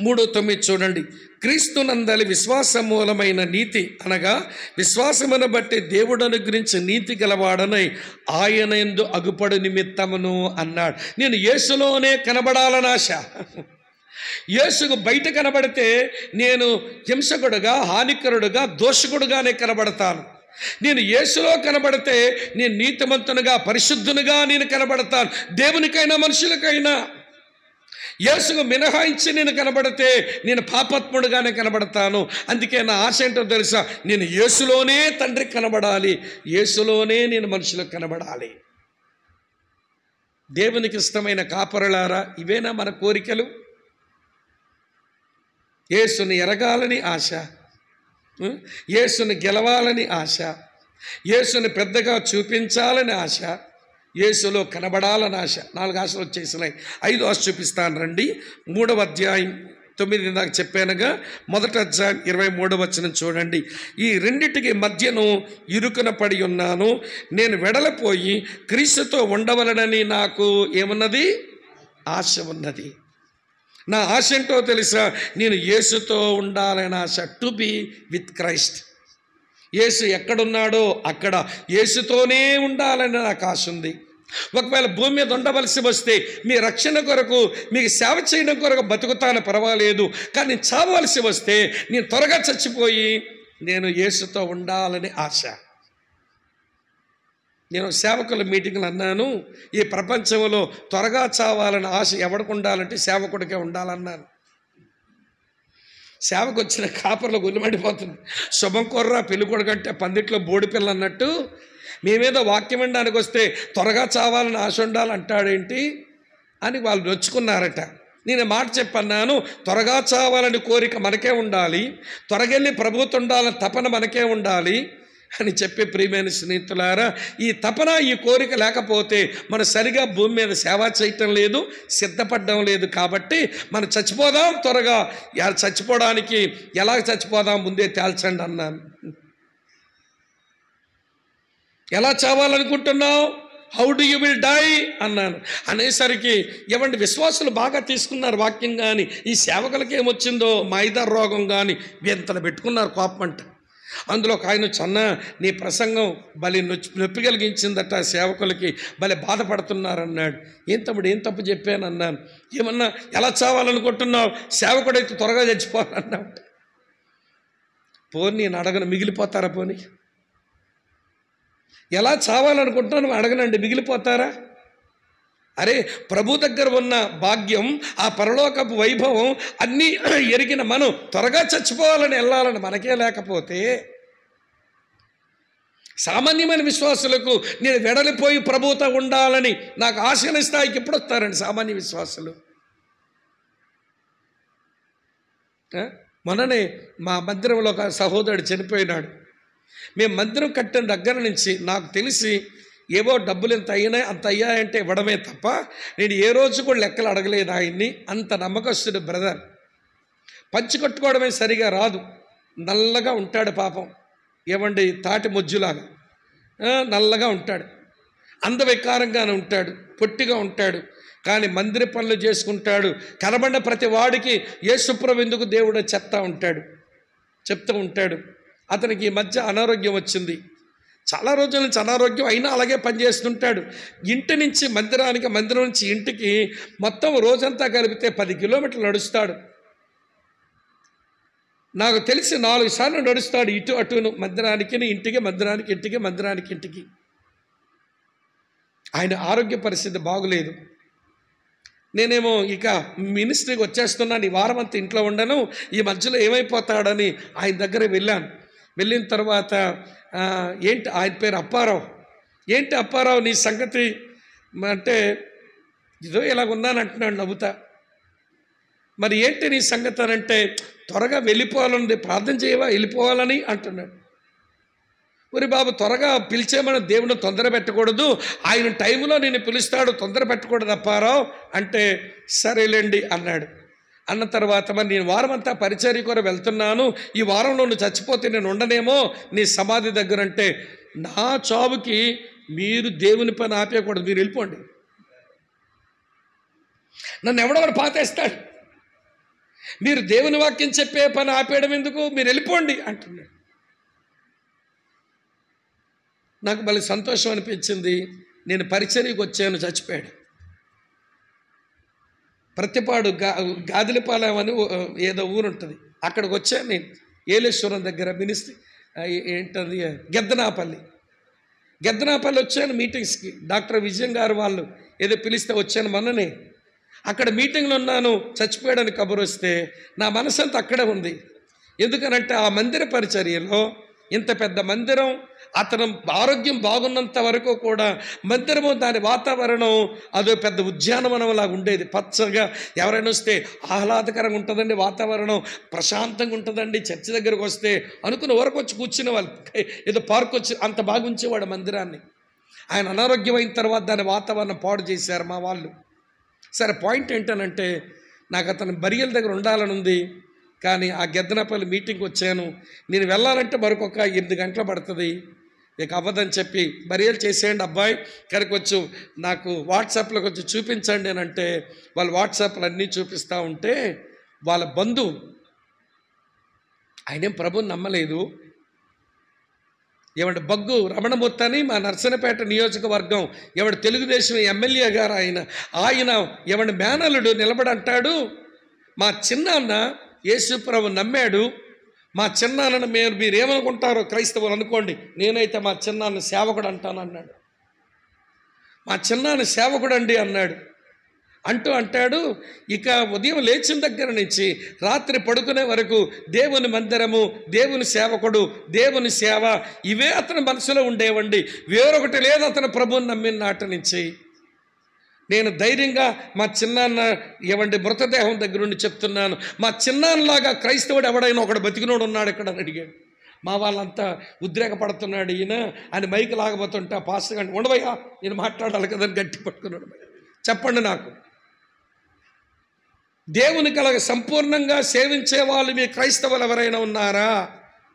3:9 చూడండి. క్రీస్తునందలి విశ్వాస మూలమైన నీతి, అనగా విశ్వాసమును బట్టి దేవుడు అనుగ్రహించి నీతి గలవాడనై ఆయన యందు అగుపడు నిమిత్తమును అన్నాడు. నేను యేసులోనే కనబడాలని ఆశ. యేసుకు బయట కనబడితే నేను హింసకుడుగా, హానికరుడుగా, దోషకుడుగానే కనబడతాను. నేను యేసులో కనబడితే నేను నీతిమంతునిగా, పరిశుద్ధునిగా నేను కనబడతాను. దేవునికైనా మనుషులకైనా యేసుకు మినహాయించి నేను కనబడితే నేను పాపాత్ముడుగానే కనబడతాను. అందుకే నా ఆశ ఏంటో తెలుసా? నేను యేసులోనే తండ్రికి కనబడాలి, యేసులోనే నేను మనుషులకు కనబడాలి. దేవునికి ఇష్టమైన కాపరులారా, ఇవేనా మన కోరికలు? యేసుని ఎరగాలని ఆశ, యేసుని గెలవాలని ఆశ, యేసుని పెద్దగా చూపించాలని ఆశ, యేసులో కనబడాలని ఆశ. 4 ఆశలు వచ్చేసినాయి. 5వ ఆశ చూపిస్తాను రండి. 3వ అధ్యాయం 9 దాకా చెప్పానుగా. మొదటి అధ్యాయం 23వ వచనం చూడండి. ఈ రెండిటికి మధ్యను ఇరుకున పడి ఉన్నాను. నేను వెడలిపోయి క్రీస్తుతో ఉండవలనని నాకు ఏమున్నది? ఆశ ఉన్నది. నా ఆశ ఏంటో తెలుసా? నేను యేసుతో ఉండాలని ఆశ. To be with Christ. యేసు ఎక్కడున్నాడో అక్కడ యేసుతోనే ఉండాలని నాకు ఆశ ఉంది. ఒకవేళ భూమి మీద ఉండవలసి వస్తే మీ రక్షణ కొరకు, మీకు సేవ చేయడం కొరకు బతుకుతాను, పర్వాలేదు. కానీ నేను చావవలసి వస్తే నేను త్వరగా చచ్చిపోయి నేను యేసుతో ఉండాలని ఆశ. నేను సేవకుల మీటింగ్లు అన్నాను, ఈ ప్రపంచంలో త్వరగా చావాలని ఆశ ఎవరికి ఉండాలంటే సేవకుడికే ఉండాలన్నాను. సేవకు వచ్చిన కాపర్లు గుల్లిమండిపోతుంది. శుభం కొర్రా పెళ్ళికొడుకు అంటే పందిట్లో బోడి పిల్ల అన్నట్టు మేమేదో వాక్యం వినడానికి వస్తే త్వరగా చావాలని ఆశ ఉండాలంటాడేంటి అని వాళ్ళు నొచ్చుకున్నారట. నేను మాట చెప్పన్నాను, త్వరగా చావాలని కోరిక మనకే ఉండాలి, త్వరగెళ్ళి ప్రభుత్వం ఉండాలని తపన మనకే ఉండాలి అని చెప్పే ప్రియమైన స్నేహితులారా, ఈ తపన, ఈ కోరిక లేకపోతే మనం సరిగా భూమి మీద సేవ చేయటం లేదు, సిద్ధపడడం లేదు. కాబట్టి మనం చచ్చిపోదాం త్వరగా. చచ్చిపోవడానికి ఎలా చచ్చిపోదాం ముందే తేల్చండి అన్నాను. ఎలా చావాలనుకుంటున్నావు? How do you will die అన్నాను. అనేసరికి ఏమంటే విశ్వాసులు బాగా తీసుకున్నారు వాక్యం. కానీ ఈ సేవకులకి ఏమొచ్చిందో మైదార్ రోగం కానీ ఎంతలో పెట్టుకున్నారు కోపం అంట. అందులో ఒక ఆయన చన్న నీ ప్రసంగం భలే నొప్పి కలిగించిందట, సేవకులకి భలే బాధపడుతున్నారన్నాడు. ఏం తమ్ముడు, ఏం తప్పు చెప్పాను అన్నాను. ఏమన్నా ఎలా చావాలనుకుంటున్నావు? సేవకుడైతే త్వరగా చచ్చిపోవాలన్నావు. పోనీ నేను అడగను, మిగిలిపోతారా? పోనీ ఎలా చావాలనుకుంటున్నాను అడగనండి, మిగిలిపోతారా? అరే, ప్రభు దగ్గర ఉన్న భాగ్యం, ఆ పరలోకపు వైభవం అన్నీ ఎరిగిన మనం త్వరగా చచ్చిపోవాలని వెళ్ళాలని మనకే లేకపోతే సామాన్యమైన విశ్వాసులకు నేను వెడలిపోయి ప్రభువుతో ఉండాలని నాకు ఆశల స్థాయికి ఎప్పుడు వస్తారండి సామాన్య విశ్వాసులు? మొన్ననే మా మందిరంలో ఒక సహోదరుడు చనిపోయినాడు. మేము మందిరం కట్టిన దగ్గర నుంచి నాకు తెలిసి ఏవో డబ్బులు ఎంత అయినాయి అంత అయ్యాయంటే ఇవ్వడమే తప్ప నేను ఏ రోజు కూడా లెక్కలు అడగలేదు ఆయన్ని. అంత నమ్మకస్తుడు బ్రదర్. పంచి కట్టుకోవడమే సరిగా రాదు, నల్లగా ఉంటాడు పాపం. ఏమండి తాటి మొజ్జులాగా నల్లగా ఉంటాడు, అందవికారంగానే ఉంటాడు, పొట్టిగా ఉంటాడు. కానీ మందిర పనులు చేసుకుంటాడు. కనబడిన ప్రతి వాడికి యేసుప్రభు ఎందుకు దేవుడు చెప్తూ ఉంటాడు. అతనికి ఈ మధ్య అనారోగ్యం వచ్చింది. చాలా రోజుల నుంచి అనారోగ్యం అయినా అలాగే పనిచేస్తుంటాడు. ఇంటి నుంచి మందిరానికి, మందిరం నుంచి ఇంటికి మొత్తం రోజంతా కలిపితే 10 కిలోమీటర్లు నడుస్తాడు. నాకు తెలిసి 4 సార్లు నడుస్తాడు ఇటు అటును, మందిరానికి ఇంటికి, మందిరానికి ఇంటికి, మందిరానికి ఇంటికి. ఆయన ఆరోగ్య పరిస్థితి బాగులేదు. నేనేమో ఇక మినిస్ట్రీకి వచ్చేస్తున్నాను, ఈ వారం అంతా ఇంట్లో ఉండను, ఈ మధ్యలో ఏమైపోతాడని ఆయన దగ్గర వెళ్ళాను. వెళ్ళిన తర్వాత ఏంటి, ఆయన పేరు అప్పారావు. ఏంటి అప్పారావు నీ సంగతి అంటే, ఇదో ఇలాగున్నాను అంటున్నాడు నవ్వుతా. మరి ఏంటి నీ సంగతి అని అంటే, త్వరగా వెళ్ళిపోవాలని ప్రార్థన చేయవా వెళ్ళిపోవాలని అంటున్నాడు. ఒరి బాబు, త్వరగా పిలిచేమని దేవుని తొందర పెట్టకూడదు, ఆయన టైంలో నేను పిలుస్తాడు, తొందర పెట్టకూడదు అప్పారావు అంటే, సరేలేండి అన్నాడు. అన్న తర్వాత మరి నేను వారం అంతా పరిచర్య కూడా వెళ్తున్నాను, ఈ వారంలో నువ్వు చచ్చిపోతే నేను ఉండనేమో నీ సమాధి దగ్గర అంటే, నా చావుకి మీరు దేవుని పని ఆపేయకూడదు, మీరు వెళ్ళిపోండి, నన్ను ఎవడొకడు పాతేస్తాడు, మీరు దేవుని వాక్యం చెప్పే పని ఆపేయడం ఎందుకు, మీరు వెళ్ళిపోండి అంటున్నాడు. నాకు మళ్ళీ సంతోషం అనిపించింది. నేను పరిచర్యకు వచ్చాను, చచ్చిపోయాడు. ప్రతిపాడు గాదిలిపాలెం అని ఏదో ఊరు ఉంటుంది, అక్కడికి వచ్చాను నేను. ఏలేశ్వరం దగ్గర మినిస్ట్రీ ఏంటది గెద్దనాపల్లి వచ్చాను మీటింగ్స్కి. డాక్టర్ విజయం గారు వాళ్ళు ఏదో పిలిస్తే వచ్చాను మొన్ననే. అక్కడ మీటింగ్లో ఉన్నాను, చచ్చిపోయాడని కబురు వస్తే నా మనసంతా అక్కడే ఉంది. ఎందుకనంటే ఆ మందిర పరిచర్యలో ఇంత పెద్ద మందిరం, అతను ఆరోగ్యం బాగున్నంత వరకు కూడా మందిరము దాని వాతావరణం అదో పెద్ద ఉద్యానవనంలాగా ఉండేది. పచ్చగా ఎవరైనా వస్తే ఆహ్లాదకరంగా ఉంటుందండి, వాతావరణం ప్రశాంతంగా ఉంటుందండి. చర్చి దగ్గరకు వస్తే అనుకున్న వరకు వచ్చి కూర్చునే వాళ్ళు, ఏదో పార్క్ వచ్చి అంత బాగా ఉంచేవాడు మందిరాన్ని. ఆయన అనారోగ్యం అయిన తర్వాత దాని వాతావరణం పాడు చేశారు మా వాళ్ళు. సరే, పాయింట్ ఏంటనంటే, నాకు అతను బరియల దగ్గర ఉండాలని ఉంది, కానీ ఆ గెద్దనపల్లి మీటింగ్కి వచ్చాను. నేను వెళ్ళాలంటే మరొక 8 గంటలు పడుతుంది, ఇక అవ్వదని చెప్పి బరియలు చేసేయండి అబ్బాయి, కనుక వచ్చు నాకు వాట్సాప్లో కొంచెం చూపించండి అని అంటే, వాళ్ళు వాట్సాప్లు అన్నీ చూపిస్తూ ఉంటే వాళ్ళ బంధువు, ఆయనేం ప్రభుని నమ్మలేదు, ఏమంటే బగ్గు రమణమూర్తి అని మా నర్సనపేట నియోజకవర్గం తెలుగుదేశం ఎమ్మెల్యే గారు ఆయన ఏమంటే మేనల్లుడు నిలబడి అంటాడు, మా చిన్నాన్న యేసుప్రభు నమ్మాడు, మా చిన్నాన్నను మీరేమనుకుంటారో క్రైస్తవులు అనుకోండి, నేనైతే మా చిన్నాన్న సేవకుడు అంటాను అన్నాడు. మా చిన్నాన్న సేవకుడు అండి అన్నాడు. అంటాడు, ఇక ఉదయం లేచిన దగ్గర నుంచి రాత్రి పడుకునే వరకు దేవుని మందిరము, దేవుని సేవకుడు, దేవుని సేవ, ఇవే అతని మనసులో ఉండేవండి. వేరొకటి లేదు అతను ప్రభువుని నమ్మిన నాటి నుంచి. నేను ధైర్యంగా మా చిన్నాన్న మృతదేహం దగ్గర నుండి చెప్తున్నాను, మా చిన్నాన్నలాగా క్రైస్తవుడు ఎవడైనా ఒకడు బతికినోడు ఉన్నాడు ఇక్కడ అని అడిగాడు. మా వాళ్ళంతా ఉద్రేకపడుతున్నాడు ఈయన అని మైకి లాగబోతుంటే పాస్టర్ గారిని, ఉండవయ్యా నేను మాట్లాడాలి కదని గట్టి పట్టుకున్నాడు. చెప్పండి, నాకు దేవుని కలగ సంపూర్ణంగా సేవించే వాళ్ళు మీ క్రైస్తవులు ఎవరైనా ఉన్నారా?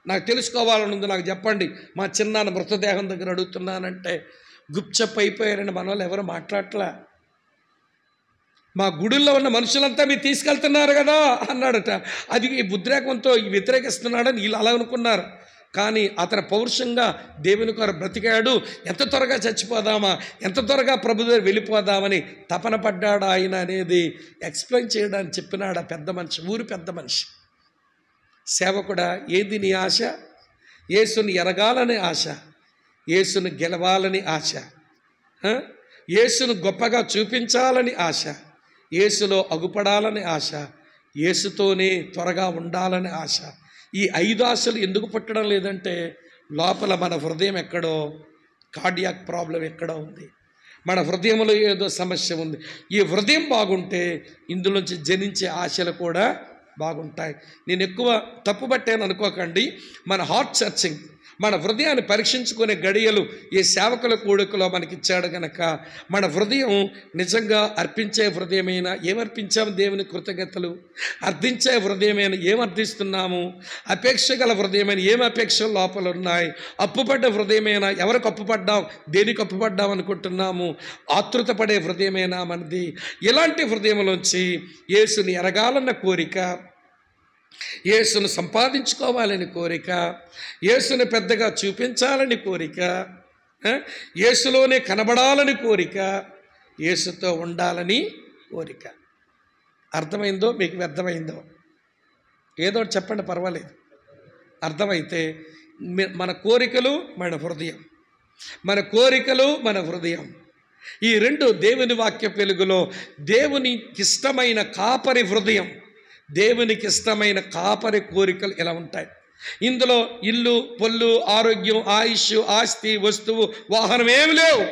నాకు తెలుసుకోవాలని ఉంది, నాకు చెప్పండి. మా చిన్నాన్న మృతదేహం దగ్గర అడుగుతున్నానంటే గుప్చప్ అయిపోయారని మన వాళ్ళు ఎవరు మాట్లాడట్లా. మా గుడుల్లో ఉన్న మనుషులంతా మీరు తీసుకెళ్తున్నారు కదా అన్నాడట. అది ఈ ఉద్రేకంతో వ్యతిరేకిస్తున్నాడని వీళ్ళు అలా అనుకున్నారు. కానీ అతను పౌరుషంగా దేవుని కొరకు బ్రతికాడు. ఎంత త్వరగా చచ్చిపోదామా, ఎంత త్వరగా ప్రభు దగ్గర వెళ్ళిపోదామని తపన పడ్డాడు ఆయన అనేది ఎక్స్ప్లెయిన్ చేయడానికి చెప్పినాడు ఆ పెద్ద మనిషి, ఊరి పెద్ద మనిషి. సేవకుడా, ఏది నీ ఆశ? యేసుని ఎరగాలని ఆశ, యేసును గెలవాలని ఆశ, యేసును గొప్పగా చూపించాలని ఆశ, యేసులో అగుపడాలని ఆశ, యేసుతోనే త్వరగా ఉండాలని ఆశ. ఈ 5 ఆశలు ఎందుకు పుట్టడం లేదంటే లోపల మన హృదయం ఎక్కడో కార్డియాక్ ప్రాబ్లం ఎక్కడో ఉంది, మన హృదయంలో ఏదో సమస్య ఉంది. ఈ హృదయం బాగుంటే ఇందులోంచి జనించే ఆశలు కూడా బాగుంటాయి. నేను ఎక్కువ తప్పుపట్టాను అనుకోకండి. మన హార్ట్ సర్చింగ్, మన హృదయాన్ని పరీక్షించుకునే గడియలు ఈ సేవకుల కూడికలో మనకిచ్చాడు గనక మన హృదయం నిజంగా అర్పించే హృదయమైనా ఏమర్పించాము దేవుని కృతజ్ఞతలు, అర్థించే హృదయమైన ఏమర్థిస్తున్నాము, అపేక్ష గల హృదయమైన ఏం అపేక్షలు లోపల ఉన్నాయి, అప్పుపడ్డ హృదయమైనా ఎవరికి అప్పుపడ్డాం, దేనికి అప్పుపడ్డాం అనుకుంటున్నాము, ఆతృత పడే హృదయమైనా మనది. ఇలాంటి హృదయంలోంచి యేసుని ఎరగాలన్న కోరిక, యేసును సంపాదించుకోవాలని కోరిక, యేసుని పెద్దగా చూపించాలని కోరిక, యేసులోనే కనబడాలని కోరిక, యేసుతో ఉండాలని కోరిక. అర్థమైందో మీకు? వ్యర్థమైందో? ఏదో చెప్పండి, పర్వాలేదు. అర్థమైతే మన కోరికలు మన హృదయం, మన కోరికలు మన హృదయం, ఈ రెండు దేవుని వాక్య వెలుగులో దేవునికి ఇష్టమైన కాపరి హృదయం, దేవునికి ఇష్టమైన కాపరి కోరికలు ఎలా ఉంటాయి. ఇందులో ఇల్లు, పొల్లు, ఆరోగ్యం, ఆయుష్, ఆస్తి, వస్తువు, వాహనం ఏమి లేవు.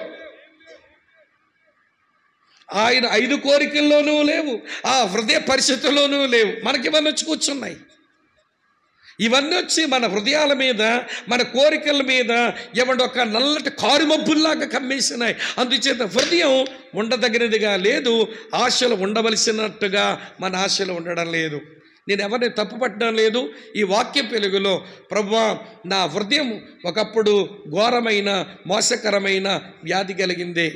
ఆయన 5 కోరికల్లోనూ లేవు, ఆ హృదయ పరిస్థితుల్లోనూ లేవు. మనకి ఇవన్నీ వచ్చి కూర్చున్నాయి. ఇవన్నీ వచ్చి మన హృదయాల మీద, మన కోరికల మీద ఏమంటే ఒక నల్లటి కారుమబ్బుల్లాగా కమ్మేసినాయి. అందుచేత హృదయం ఉండదగినదిగా లేదు, ఆశలు ఉండవలసినట్టుగా మన ఆశలు ఉండడం లేదు. నేను ఎవరిని తప్పుపట్టడం లేదు. ఈ వాక్య వెలుగులో ప్రభువా, నా హృదయం ఒకప్పుడు ఘోరమైన మోసకరమైన వ్యాధి కలిగింది,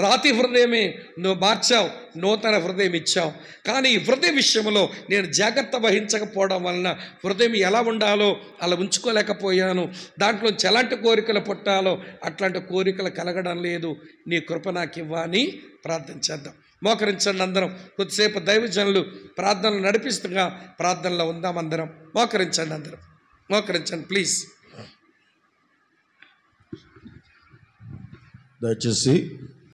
రాతి హృదయమే నువ్వు మార్చావు, నూతన హృదయం ఇచ్చావు. కానీ ఈ హృదయ విషయంలో నేను జాగ్రత్త వహించకపోవడం వలన హృదయం ఎలా ఉండాలో అలా ఉంచుకోలేకపోయాను. దాంట్లో ఎలాంటి కోరికలు పుట్టాలో అట్లాంటి కోరికలు కలగడం లేదు. నీ కృప నాకు ఇవ్వని ప్రార్థన చేద్దాం. మోకరించండి అందరం. కొద్దిసేపు దైవజనులు ప్రార్థనలు నడిపిస్తుగా ప్రార్థనలో ఉందాం అందరం. మోకరించండి అందరం, మోకరించండి ప్లీజ్. దయచేసి